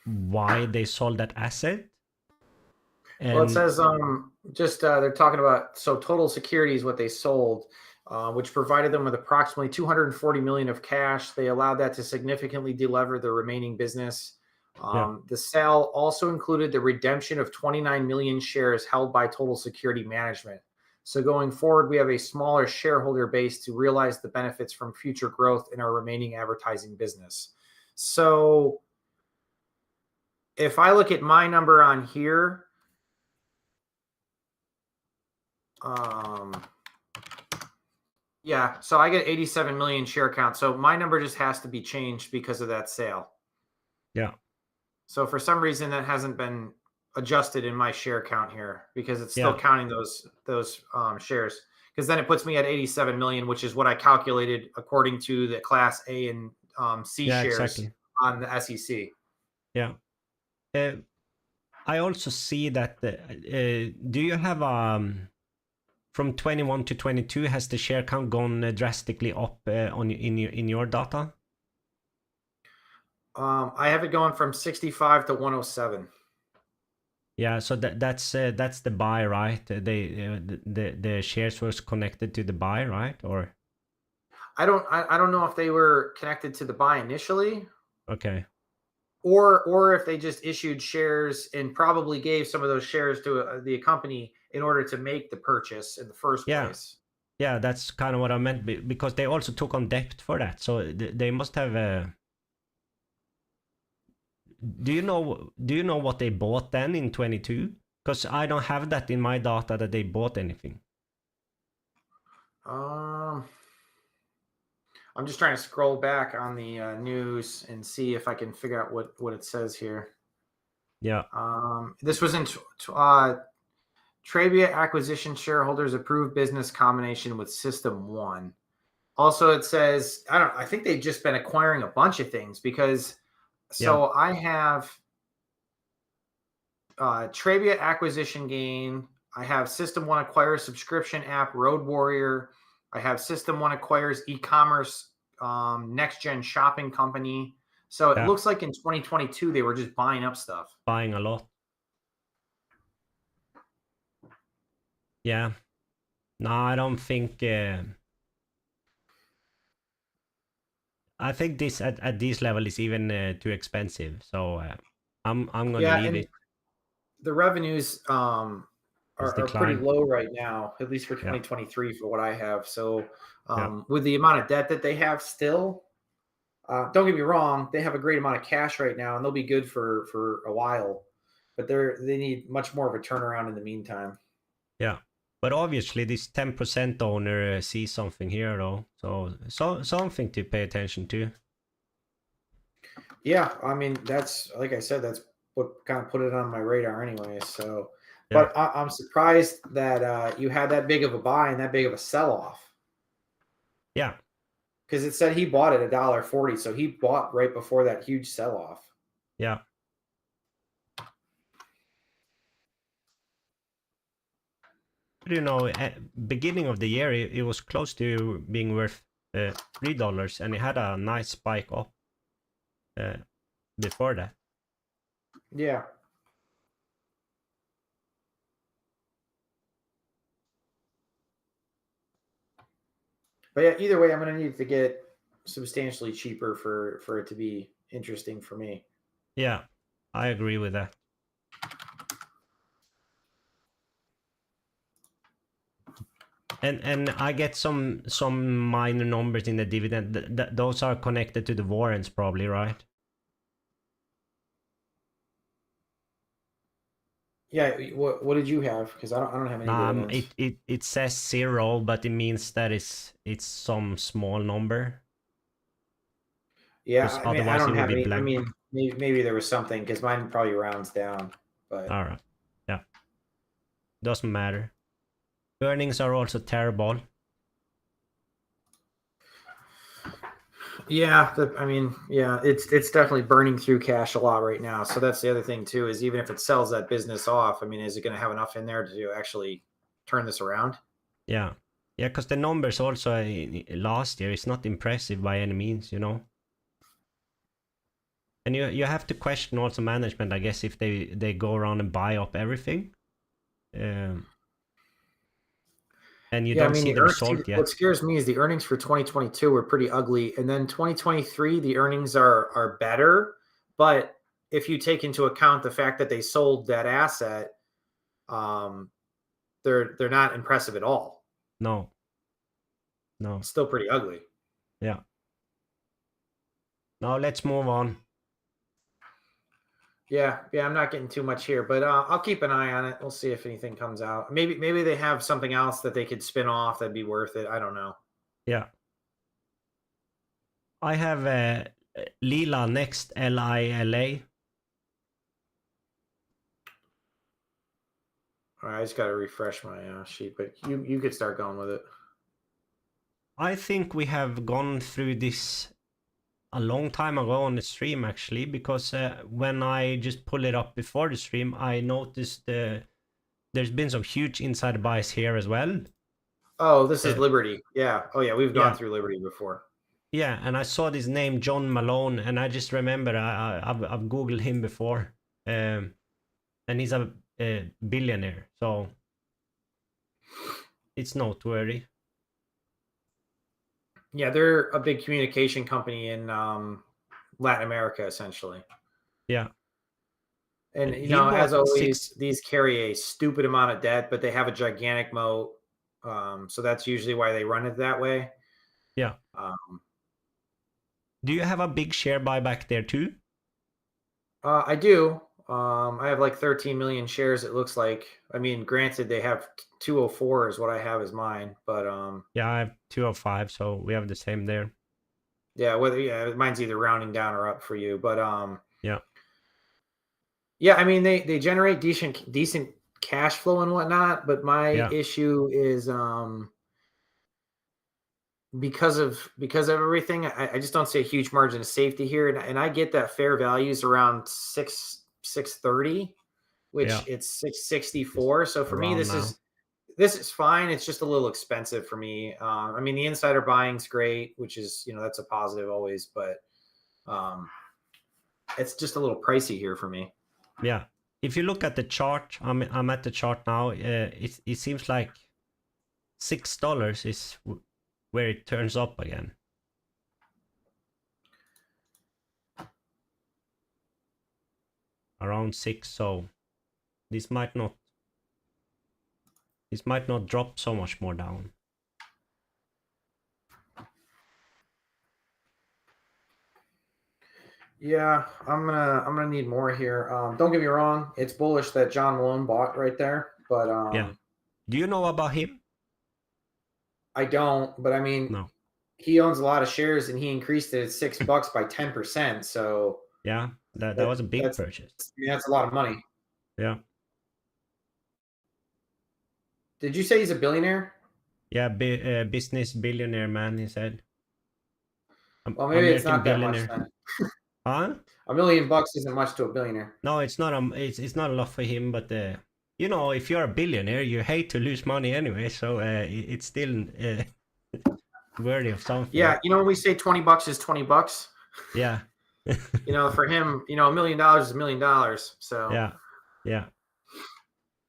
Speaker 5: why they sold that asset.
Speaker 6: well, it says they're talking about Total Security is what they sold, which provided them with approximately 240 million of cash. They allowed that to significantly delever the remaining business. The sale also included the redemption of 29 million shares held by Total Security Management. So going forward, we have a smaller shareholder base to realize the benefits from future growth in our remaining advertising business. So if I look at my number on here, yeah, so I get 87 million share count. So my number just has to be changed because of that sale.
Speaker 5: Yeah.
Speaker 6: So for some reason that hasn't been adjusted in my share count here, because it's still counting those shares. Because then it puts me at 87 million, which is what I calculated according to the Class A and C shares on the SEC.
Speaker 5: Yeah. I also see that. Do you have from 21 to 22? Has the share count gone drastically up in your data?
Speaker 6: I have it going from 65 to 107.
Speaker 5: Yeah, so that's the buy, right? The shares was connected to the buy, right? Or
Speaker 6: I don't know if they were connected to the buy initially.
Speaker 5: Okay.
Speaker 6: Or if they just issued shares and probably gave some of those shares to the company in order to make the purchase in the first place.
Speaker 5: Yeah, that's kind of what I meant, because they also took on debt for that. So they must have Do you know what they bought then in 22? Because I don't have that in my data that they bought anything.
Speaker 6: I'm just trying to scroll back on the news and see if I can figure out what it says here.
Speaker 5: Yeah.
Speaker 6: This was in Trabia acquisition shareholders approved business combination with System 1. Also, it says, I think they've just been acquiring a bunch of things, because I have Trabia acquisition gain. I have System 1 acquires subscription app Road Warrior. I have System 1 acquires e-commerce next gen shopping company. So it looks like in 2022 they were just buying up stuff.
Speaker 5: Buying a lot. Yeah. No, I don't think. I think this at this level is even too expensive. So I'm gonna leave it.
Speaker 6: The revenues are pretty low right now, at least for 2023 for what I have. So with the amount of debt that they have still, don't get me wrong, they have a great amount of cash right now and they'll be good for a while, but they need much more of a turnaround in the meantime.
Speaker 5: Yeah. But obviously this 10% owner sees something here though. So something to pay attention to.
Speaker 6: Yeah, I mean, that's, like I said, that's what kind of put it on my radar anyway. So, but I'm surprised that you had that big of a buy and that big of a sell-off.
Speaker 5: Yeah.
Speaker 6: Because it said he bought it $1.40, so he bought right before that huge sell-off.
Speaker 5: Yeah. But, you know, at beginning of the year, it was close to being worth $3, and it had a nice spike up before that.
Speaker 6: Yeah. But yeah, either way, I'm going to need to get substantially cheaper for it to be interesting for me.
Speaker 5: Yeah, I agree with that. And I get some minor numbers in the dividend. Those are connected to the warrants, probably, right?
Speaker 6: Yeah. What did you have? Because I don't have any dividends.
Speaker 5: It says 0, but it means that it's some small number.
Speaker 6: Yeah,
Speaker 5: Because
Speaker 6: I mean, I
Speaker 5: otherwise
Speaker 6: don't
Speaker 5: it would
Speaker 6: have
Speaker 5: be
Speaker 6: any. I
Speaker 5: blank.
Speaker 6: mean, maybe there was something because mine probably rounds down. But
Speaker 5: All right. Yeah. Doesn't matter. Earnings are also terrible.
Speaker 6: yeah, I mean, yeah, it's definitely burning through cash a lot right now. So that's the other thing too, is even if it sells that business off, I mean, is it going to have enough in there to actually turn this around?
Speaker 5: Yeah. Yeah, because the numbers also last year is not impressive by any means, you know. And you have to question also management, I guess, if they go around and buy up everything. And you
Speaker 6: Yeah, I
Speaker 5: don't
Speaker 6: mean,
Speaker 5: see the result yet.
Speaker 6: what scares me is the earnings for 2022 were pretty ugly, and then 2023 the earnings are better, but if you take into account the fact that they sold that asset, um, they're not impressive at all.
Speaker 5: No. No.
Speaker 6: It's still pretty ugly.
Speaker 5: Yeah. Now let's move on.
Speaker 6: Yeah, I'm not getting too much here, but I'll keep an eye on it. We'll see if anything comes out. Maybe they have something else that they could spin off that'd be worth it. I don't know.
Speaker 5: Yeah. I have LILA next, LILA.
Speaker 6: All right, I just got to refresh my sheet, but you could start going with it.
Speaker 5: I think we have gone through this a long time ago on the stream, actually, because when I just pull it up before the stream, I noticed there's been some huge insider buys here as well.
Speaker 6: Oh, this is Liberty. Yeah. Oh, yeah. We've gone
Speaker 5: Yeah.
Speaker 6: through Liberty before.
Speaker 5: Yeah, and I saw this name John Malone, and I just remember I've googled him before, and he's a billionaire, so it's noteworthy.
Speaker 6: Yeah, they're a big communication company in Latin America, essentially.
Speaker 5: Yeah.
Speaker 6: And
Speaker 5: He
Speaker 6: you know, as
Speaker 5: bought
Speaker 6: always, these carry a stupid amount of debt, but they have a gigantic moat. So that's usually why they run it that way.
Speaker 5: Yeah. Do you have a big share buyback there too?
Speaker 6: I do. I have like 13 million shares. It looks like. I mean, granted, they have 204 is what I have as mine, but
Speaker 5: Yeah, I have 205, so we have the same there.
Speaker 6: yeah, mine's either rounding down or up for you, but
Speaker 5: yeah.
Speaker 6: Yeah, I mean they generate decent cash flow and whatnot, but my issue is because of everything, I just don't see a huge margin of safety here, and I get that fair value is around 630, which it's 664. So for me, this is fine. It's just a little expensive for me. I mean, the insider buying's great, which is that's a positive always, but it's just a little pricey here for me.
Speaker 5: Yeah. If you look at the chart, I'm at the chart now. It seems like $6 is where it turns up again. Around 6, so this might not drop so much more down.
Speaker 6: Yeah, I'm gonna need more here. Don't get me wrong, it's bullish that John Malone bought right there, but
Speaker 5: yeah. Do you know about him?
Speaker 6: I don't, but I mean,
Speaker 5: no.
Speaker 6: He owns a lot of shares, and he increased it at $6 by 10%. So
Speaker 5: yeah, that was a big purchase.
Speaker 6: I mean, that's a lot of money.
Speaker 5: Yeah.
Speaker 6: Did you say he's a billionaire?
Speaker 5: Yeah, business billionaire man, he said.
Speaker 6: Well, maybe it's
Speaker 5: American
Speaker 6: not that much
Speaker 5: billionaire.
Speaker 6: then.
Speaker 5: Huh?
Speaker 6: $1 million isn't much to a billionaire.
Speaker 5: No, it's not. It's not a lot for him. But you know, if you're a billionaire, you hate to lose money anyway. So it's still worthy of something.
Speaker 6: Yeah, you know when we say $20 is $20,
Speaker 5: Yeah.
Speaker 6: you know, for him, you know, $1 million is $1 million. So
Speaker 5: Yeah. Yeah.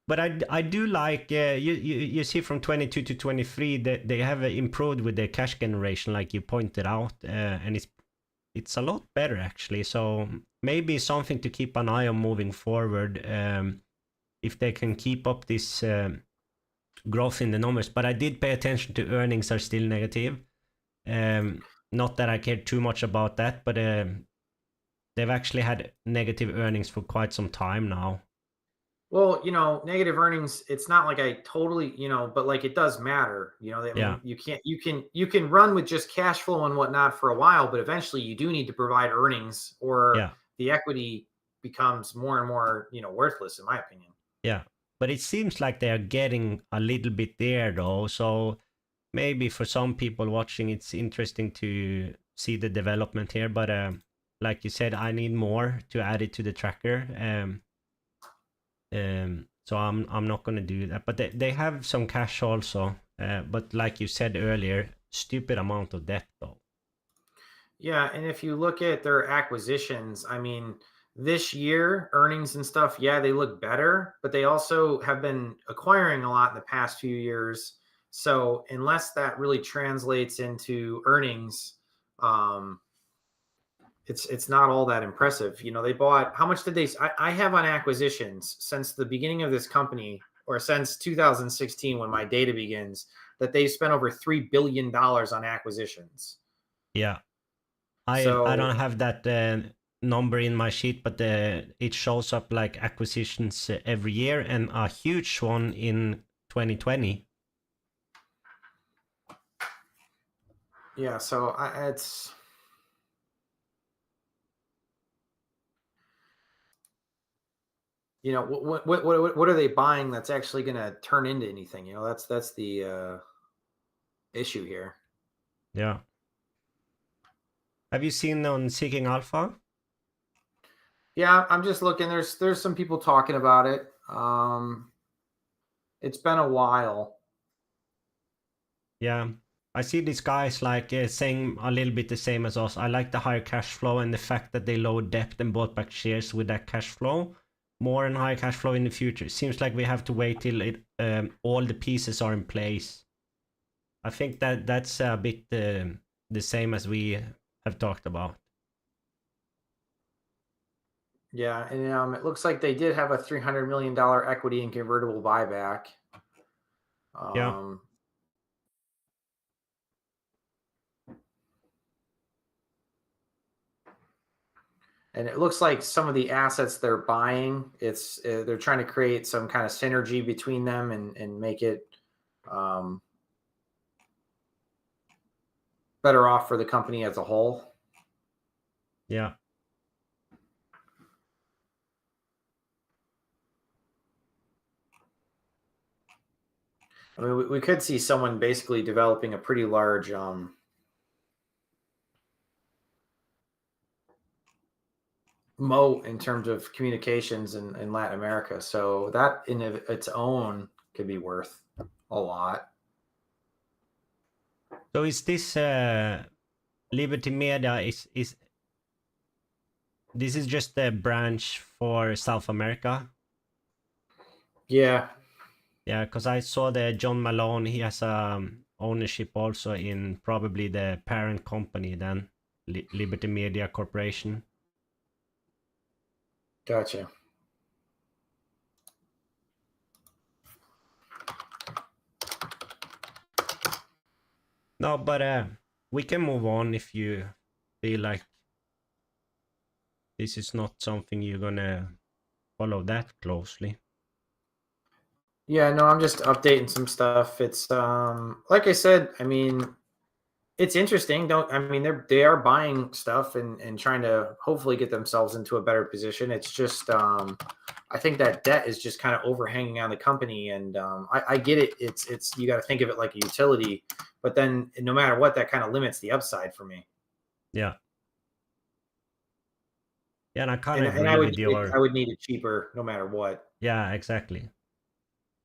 Speaker 5: But I do like you see from 22 to 23 that they have improved with their cash generation, like you pointed out, and it's a lot better actually. So maybe something to keep an eye on moving forward, if they can keep up this growth in the numbers. But I did pay attention to earnings are still negative. Not that I care too much about that, but they've actually had negative earnings for quite some time now.
Speaker 6: well, you know, negative earnings, it's not like I totally, you know, but like it does matter, you know, I mean,
Speaker 5: Yeah.
Speaker 6: you can run with just cash flow and whatnot for a while, but eventually you do need to provide earnings or
Speaker 5: Yeah.
Speaker 6: the equity becomes more and more, you know, worthless in my opinion.
Speaker 5: Yeah. But it seems like they are getting a little bit there though. So maybe for some people watching, it's interesting to see the development here. But like you said, I need more to add it to the tracker. So I'm not gonna do that. But they have some cash also. But like you said earlier, stupid amount of debt though.
Speaker 6: Yeah, and if you look at their acquisitions, I mean, this year earnings and stuff, yeah, they look better, but they also have been acquiring a lot in the past few years. So unless that really translates into earnings, it's not all that impressive. You know, they bought, how much did they, I have on acquisitions since the beginning of this company, or since 2016 when my data begins, that they've spent over $3 billion on acquisitions.
Speaker 5: Yeah. I don't have that number in my sheet, but it shows up like acquisitions every year, and a huge one in 2020.
Speaker 6: Yeah, so it's, you know, what are they buying that's actually going to turn into anything? You know, that's the issue here.
Speaker 5: Yeah. Have you seen on Seeking Alpha?
Speaker 6: Yeah, I'm just looking. There's some people talking about it. It's been a while.
Speaker 5: Yeah. I see these guys like saying a little bit the same as us. I like the higher cash flow and the fact that they lowered debt and bought back shares with that cash flow. More and higher cash flow in the future. It seems like we have to wait till all the pieces are in place. I think that's a bit the same as we have talked about.
Speaker 6: Yeah, and it looks like they did have a $300 million equity and convertible buyback.
Speaker 5: Yeah.
Speaker 6: And it looks like some of the assets they're buying, it's they're trying to create some kind of synergy between them and make it better off for the company as a whole.
Speaker 5: Yeah.
Speaker 6: I mean, we could see someone basically developing a pretty large moat in terms of communications in Latin America. So that in its own could be worth a lot.
Speaker 5: So is this Liberty Media is this is just a branch for South America?
Speaker 6: Yeah.
Speaker 5: Yeah, because I saw the John Malone, he has ownership also in probably the parent company then, Liberty Media Corporation.
Speaker 6: Gotcha.
Speaker 5: No, but we can move on if you feel like this is not something you're gonna follow that closely.
Speaker 6: Yeah, no, I'm just updating some stuff. It's like I said, I mean, it's interesting. They are buying stuff and trying to hopefully get themselves into a better position. It's just I think that debt is just kind of overhanging on the company, and I get it. It's you got to think of it like a utility, but then no matter what, that kind of limits the upside for me.
Speaker 5: Yeah. Yeah, and I kind
Speaker 6: And,
Speaker 5: of
Speaker 6: and
Speaker 5: agree with your.
Speaker 6: I would need it cheaper no matter what.
Speaker 5: Yeah, exactly.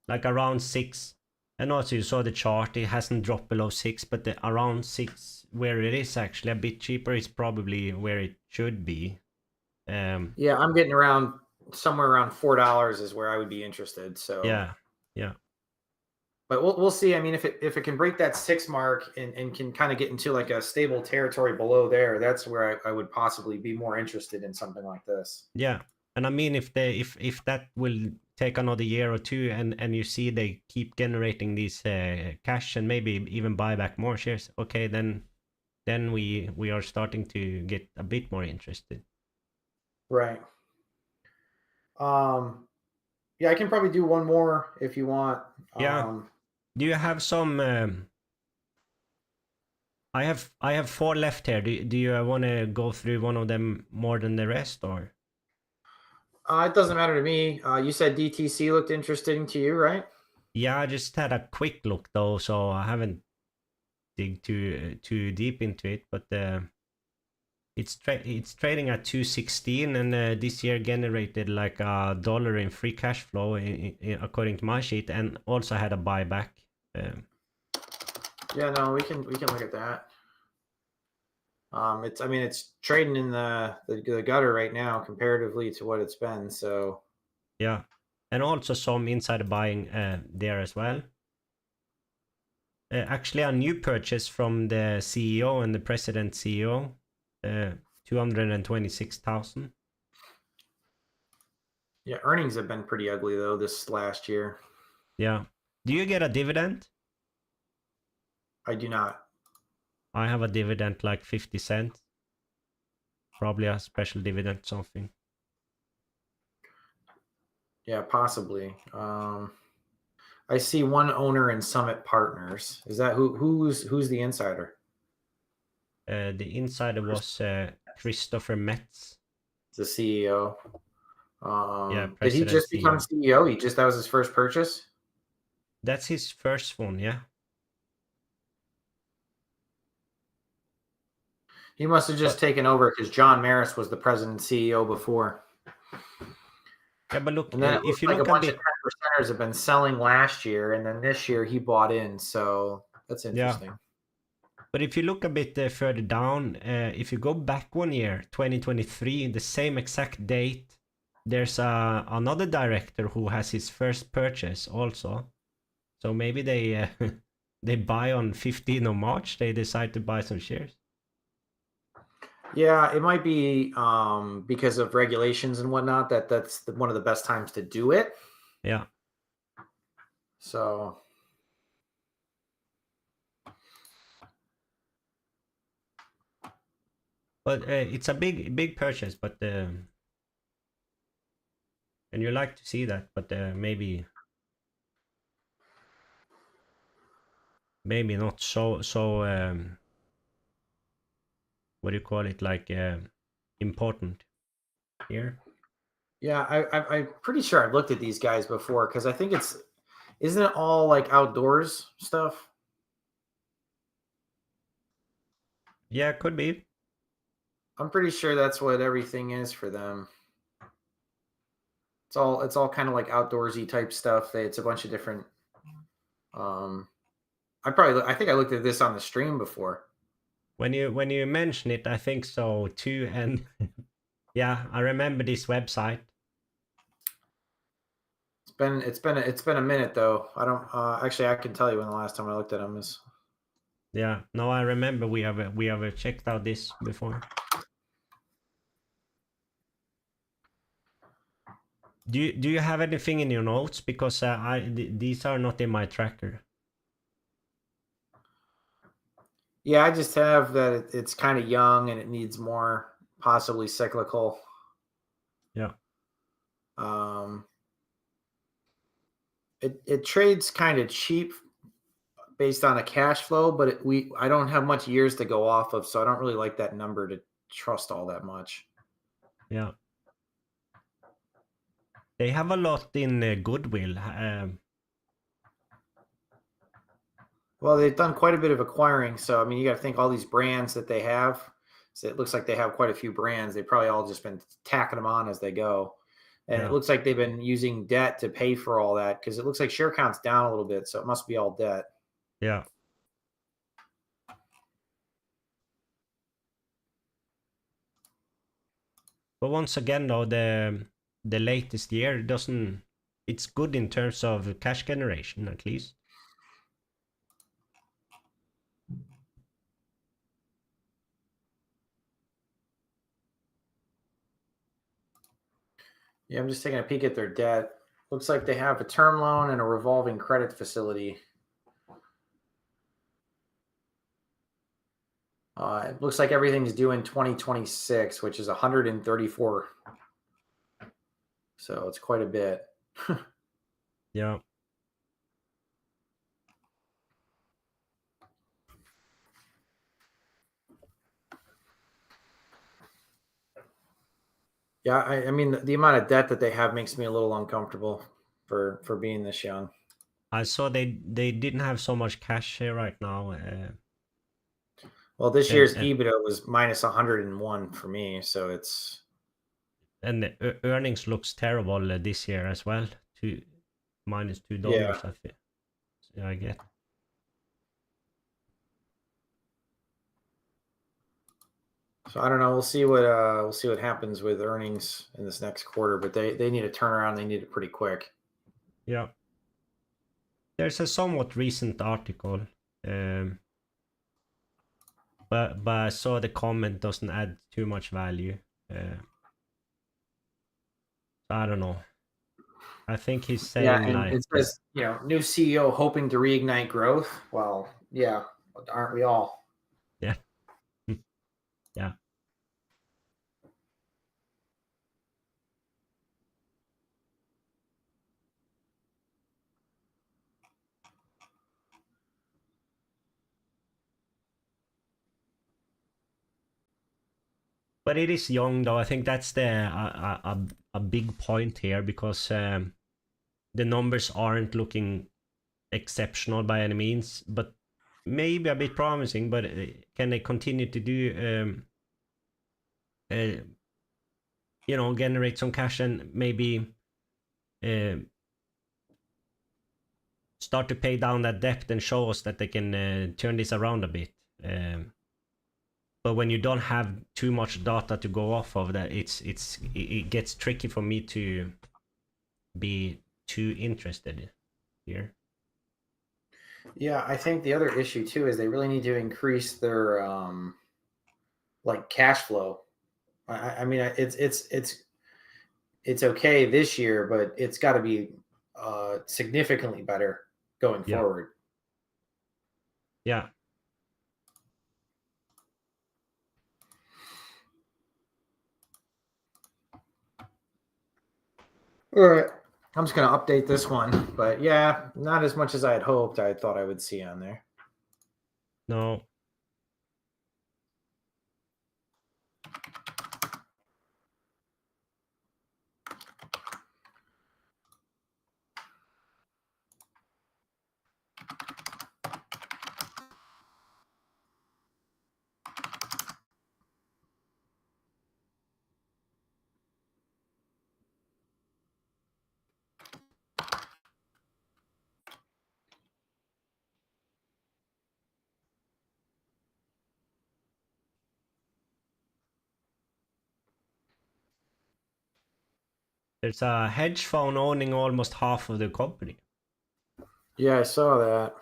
Speaker 5: Like around 6. And also you saw the chart, it hasn't dropped below 6, but the around 6 where it is actually a bit cheaper is probably where it should be.
Speaker 6: Yeah, I'm getting around somewhere around $4 is where I would be interested. So
Speaker 5: Yeah.
Speaker 6: but we'll see. I mean, if it can break that 6 mark and can kind of get into like a stable territory below there, that's where I would possibly be more interested in something like this.
Speaker 5: Yeah. And I mean, if that will take another year or two, and you see they keep generating these cash and maybe even buy back more shares, okay, then we are starting to get a bit more interested.
Speaker 6: Right. Yeah, I can probably do one more if you want.
Speaker 5: Yeah. Do you have some? I have 4 left here. Do you want to go through one of them more than the rest, or?
Speaker 6: It doesn't matter to me. You said DTC looked interesting to you, right?
Speaker 5: Yeah, I just had a quick look though, so I haven't dig too deep into it. But it's trading at 216, and this year generated like $1 in free cash flow, according to my sheet, and also had a buyback.
Speaker 6: Yeah, no, we can look at that. It's trading in the gutter right now comparatively to what it's been. So
Speaker 5: Yeah, and also some insider buying there as well. Actually, a new purchase from the CEO and the president CEO, 226,000.
Speaker 6: yeah, earnings have been pretty ugly though this last year.
Speaker 5: Yeah. Do you get a dividend?
Speaker 6: I do not.
Speaker 5: I have a dividend like 50 cents. Probably a special dividend something.
Speaker 6: Yeah, possibly. I see one owner in Summit Partners. Is that who's the insider?
Speaker 5: The insider was Christopher Metz.
Speaker 6: The CEO.
Speaker 5: Yeah,
Speaker 6: Did he
Speaker 5: president
Speaker 6: just become
Speaker 5: CEO.
Speaker 6: CEO? That was his first purchase?
Speaker 5: That's his first one, yeah.
Speaker 6: He must have just taken over because John Maris was the president and CEO before.
Speaker 5: Yeah, but look,
Speaker 6: And then
Speaker 5: if you
Speaker 6: like
Speaker 5: look
Speaker 6: a bunch
Speaker 5: bit,
Speaker 6: of 10%ers have been selling last year, and then this year he bought in. So that's interesting.
Speaker 5: Yeah. But if you look a bit further down, if you go back 1 year, 2023, the same exact date, there's another director who has his first purchase also. So maybe they they buy on 15th of March. They decide to buy some shares.
Speaker 6: Yeah, it might be because of regulations and whatnot that's one of the best times to do it.
Speaker 5: Yeah.
Speaker 6: So
Speaker 5: But it's a big purchase, but and you like to see that, but maybe not so what do you call it, like important here.
Speaker 6: yeah, I'm pretty sure I've looked at these guys before because I think isn't it all like outdoors stuff?
Speaker 5: Yeah, could be.
Speaker 6: I'm pretty sure that's what everything is for them. It's all kind of like outdoorsy type stuff. It's a bunch of different. I think I looked at this on the stream before.
Speaker 5: When you mention it, I think so too, and yeah, I remember this website.
Speaker 6: It's been a minute though. I don't actually I can tell you when the last time I looked at them is.
Speaker 5: Yeah, no, I remember we have checked out this before. Do you have anything in your notes, because these are not in my tracker.
Speaker 6: Yeah, I just have that it's kind of young and it needs more, possibly cyclical.
Speaker 5: Yeah.
Speaker 6: It trades kind of cheap based on a cash flow, but I don't have much years to go off of, so I don't really like that number to trust all that much.
Speaker 5: Yeah. They have a lot in goodwill.
Speaker 6: Well, they've done quite a bit of acquiring, so I mean, you got to think all these brands that they have. So it looks like they have quite a few brands. They've probably all just been tacking them on as they go. And
Speaker 5: Yeah.
Speaker 6: it looks like they've been using debt to pay for all that because it looks like share count's down a little bit. So it must be all debt.
Speaker 5: Yeah. But once again, though, the latest year doesn't. It's good in terms of cash generation, at least.
Speaker 6: Yeah, I'm just taking a peek at their debt. Looks like they have a term loan and a revolving credit facility. It looks like everything's due in 2026, which is 134. So it's quite a bit.
Speaker 5: Yeah.
Speaker 6: Yeah, I mean the amount of debt that they have makes me a little uncomfortable for being this young.
Speaker 5: I saw they didn't have so much cash here right now.
Speaker 6: Well, this year's
Speaker 5: and
Speaker 6: EBITDA was minus 101 for me, so it's
Speaker 5: the earnings looks terrible this year as well. -$2,
Speaker 6: yeah.
Speaker 5: I think. Yeah, I get.
Speaker 6: So I don't know. We'll see what happens with earnings in this next quarter, but they need a turnaround. They need it pretty quick.
Speaker 5: Yeah. There's a somewhat recent article, but I saw the comment doesn't add too much value. I don't know. I think he's saying
Speaker 6: Yeah, and
Speaker 5: like,
Speaker 6: it says, new CEO hoping to reignite growth. Well, yeah, aren't we all?
Speaker 5: yeah, yeah. But it is young though. I think that's a big point here because the numbers aren't looking exceptional by any means, but maybe a bit promising. But can they continue to do, generate some cash and maybe start to pay down that debt and show us that they can turn this around a bit? But when you don't have too much data to go off of, that it gets tricky for me to be too interested here.
Speaker 6: Yeah, I think the other issue too is they really need to increase their like cash flow. I mean, it's okay this year, but it's got to be significantly better going
Speaker 5: Yeah.
Speaker 6: forward.
Speaker 5: Yeah.
Speaker 6: All right. I'm just going to update this one, but yeah, not as much as I had hoped. I thought I would see on there.
Speaker 5: No. There's a hedge fund owning almost half of the company.
Speaker 6: Yeah, I saw that.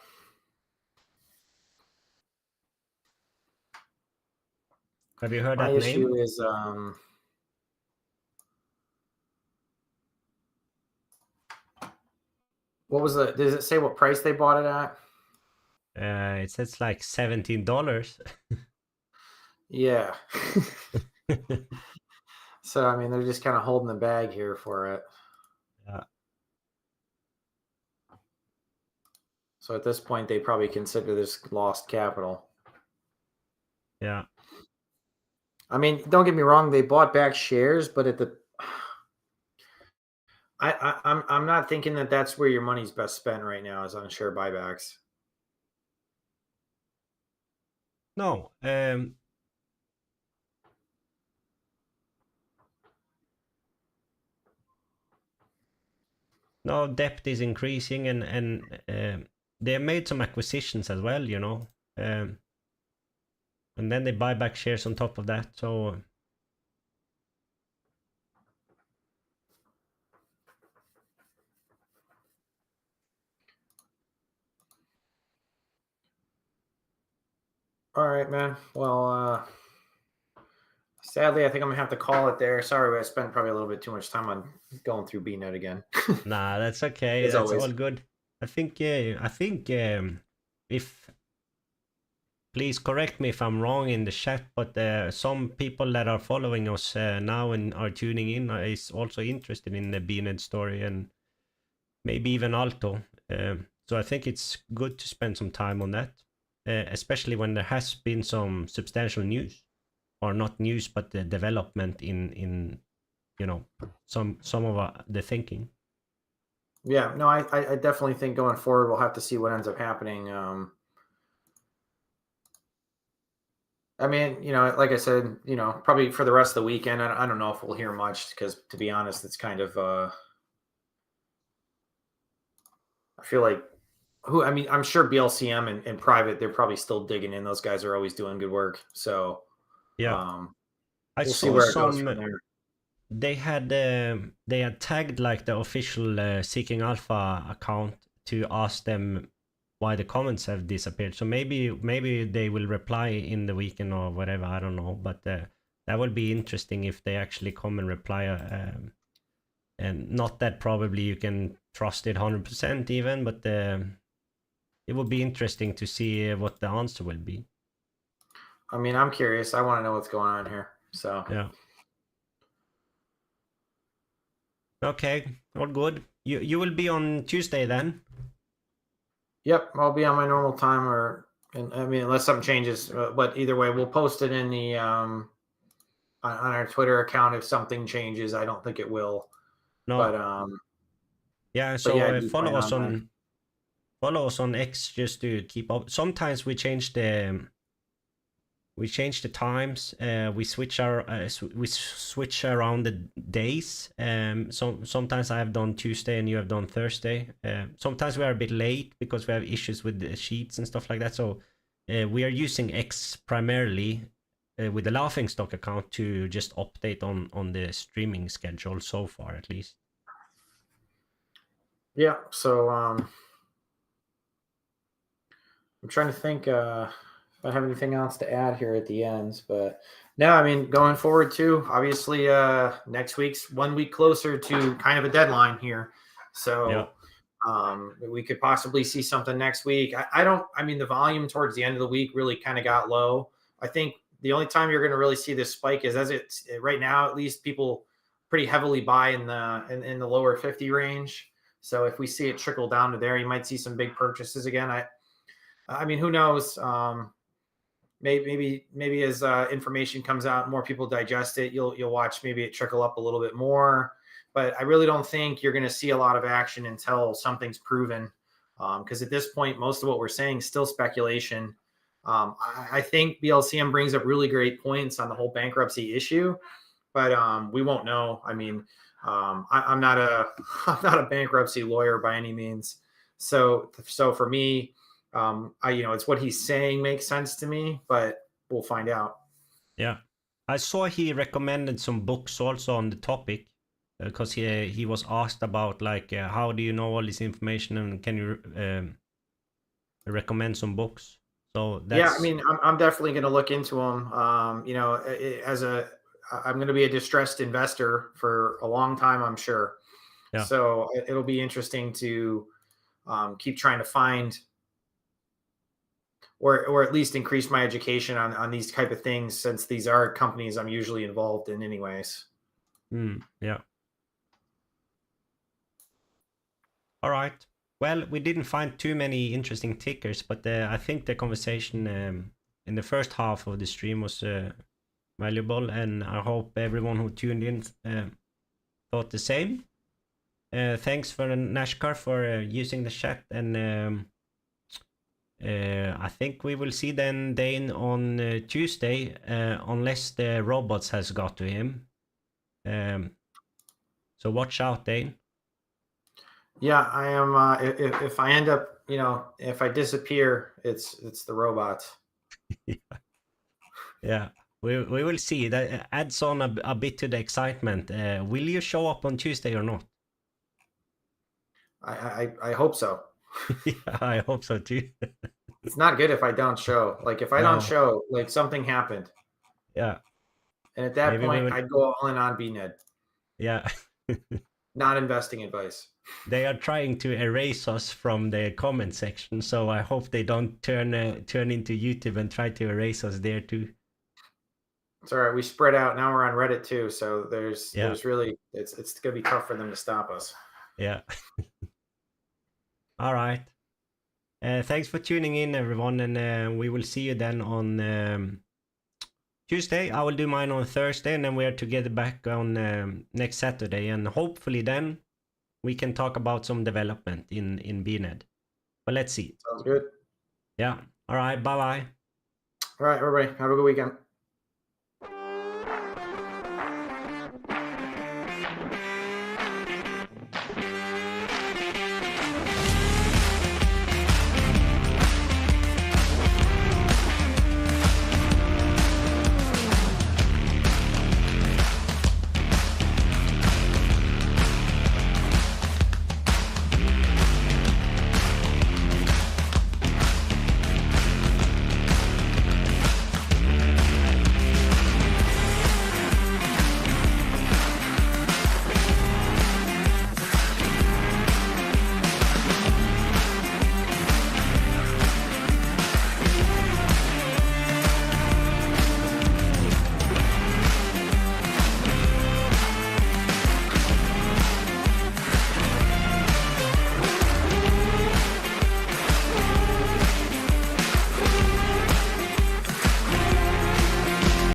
Speaker 5: Have you heard
Speaker 6: My
Speaker 5: that
Speaker 6: issue
Speaker 5: name?
Speaker 6: is what was the? Does it say what price they bought it at?
Speaker 5: It says like $17.
Speaker 6: Yeah. So I mean, they're just kind of holding the bag here for it.
Speaker 5: Yeah.
Speaker 6: So at this point, they probably consider this lost capital.
Speaker 5: Yeah.
Speaker 6: I mean, don't get me wrong; they bought back shares, but at the, I'm not thinking that that's where your money's best spent right now is on share buybacks.
Speaker 5: No. no, debt is increasing, and they have made some acquisitions as well, you know, and then they buy back shares on top of that. So
Speaker 6: All right, man. Well, sadly, I think I'm gonna have to call it there. Sorry, I spent probably a little bit too much time on going through BNED again.
Speaker 5: nah, that's okay.
Speaker 6: As
Speaker 5: That's
Speaker 6: always.
Speaker 5: all good. I think if please correct me if I'm wrong in the chat, but some people that are following us now and are tuning in is also interested in the BNED story and maybe even ALTO. So I think it's good to spend some time on that, especially when there has been some substantial news, or not news, but the development in you know some of the thinking.
Speaker 6: Yeah, no, I definitely think going forward we'll have to see what ends up happening. I mean, like I said, probably for the rest of the weekend, I don't know if we'll hear much because, to be honest, it's kind of, I feel like, I mean, I'm sure BLCM and private, they're probably still digging in. Those guys are always doing good work. So,
Speaker 5: Yeah, I
Speaker 6: we'll see
Speaker 5: saw
Speaker 6: where it goes from
Speaker 5: some.
Speaker 6: there.
Speaker 5: They had tagged like the official Seeking Alpha account to ask them why the comments have disappeared. So maybe they will reply in the weekend or whatever. I don't know, but that would be interesting if they actually come and reply. And not that probably you can trust it 100% even, but it would be interesting to see what the answer will be.
Speaker 6: I mean, I'm curious. I want to know what's going on here. So
Speaker 5: yeah. Okay, all good. You will be on Tuesday then?
Speaker 6: Yep, I'll be on my normal time, I mean, unless something changes. But either way, we'll post it in the on our Twitter account if something changes. I don't think it will.
Speaker 5: No.
Speaker 6: But
Speaker 5: yeah. So
Speaker 6: yeah,
Speaker 5: follow us on X just to keep up. Sometimes we change the times. We switch around the days. Sometimes I have done Tuesday and you have done Thursday. Sometimes we are a bit late because we have issues with the sheets and stuff like that. So we are using X primarily with the Laughing Stock account to just update on the streaming schedule so far, at least.
Speaker 6: Yeah. So I'm trying to think if I have anything else to add here at the ends, but no, I mean, going forward too, obviously next week's 1 week closer to kind of a deadline here. So we could possibly see something next week. I mean, the volume towards the end of the week really kind of got low. I think the only time you're going to really see this spike is as it's right now, at least people pretty heavily buy in the lower 50 range. So if we see it trickle down to there, you might see some big purchases again. I mean, who knows? Maybe as information comes out, more people digest it. You'll watch maybe it trickle up a little bit more. But I really don't think you're going to see a lot of action until something's proven. Because at this point, most of what we're saying is still speculation. I think BLCM brings up really great points on the whole bankruptcy issue, but we won't know. I mean, I'm not a bankruptcy lawyer by any means. So for me, it's what he's saying makes sense to me, but we'll find out.
Speaker 5: Yeah, I saw he recommended some books also on the topic because he was asked about like how do you know all this information and can you recommend some books? So that's...
Speaker 6: Yeah, I mean, I'm definitely going to look into them. I'm going to be a distressed investor for a long time, I'm sure. Yeah. So it'll be interesting to keep trying to find or at least increase my education on these type of things, since these are companies I'm usually involved in anyways.
Speaker 5: Yeah. All right. Well, we didn't find too many interesting tickers, but I think the conversation in the first half of the stream was valuable, and I hope everyone who tuned in thought the same. Thanks for Nashkar for using the chat, and I think we will see then Dane on Tuesday, unless the robots has got to him. So watch out, Dane.
Speaker 6: Yeah, I am. If I end up, if I disappear, it's the robot.
Speaker 5: Yeah, we will see. That adds on a bit to the excitement. Will you show up on Tuesday or not?
Speaker 6: I hope so.
Speaker 5: Yeah, I hope so too.
Speaker 6: It's not good if I don't show. Like if I don't
Speaker 5: No.
Speaker 6: show, like something happened,
Speaker 5: Yeah,
Speaker 6: and at that
Speaker 5: maybe we
Speaker 6: point,
Speaker 5: will.
Speaker 6: I'd go all in on BNED.
Speaker 5: Yeah.
Speaker 6: Not investing advice.
Speaker 5: They are trying to erase us from the comment section, so I hope they don't turn into YouTube and try to erase us there too.
Speaker 6: It's all right. We spread out. Now we're on Reddit too. So there's
Speaker 5: Yeah.
Speaker 6: really it's gonna be tough for them to stop us.
Speaker 5: Yeah. All right. Thanks for tuning in, everyone, and we will see you then on Tuesday. I will do mine on Thursday, and then we are together back on next Saturday, and hopefully then we can talk about some development in BNED. But let's see.
Speaker 6: Sounds good.
Speaker 5: Yeah. All right. Bye bye.
Speaker 6: All right, everybody. Have a good weekend.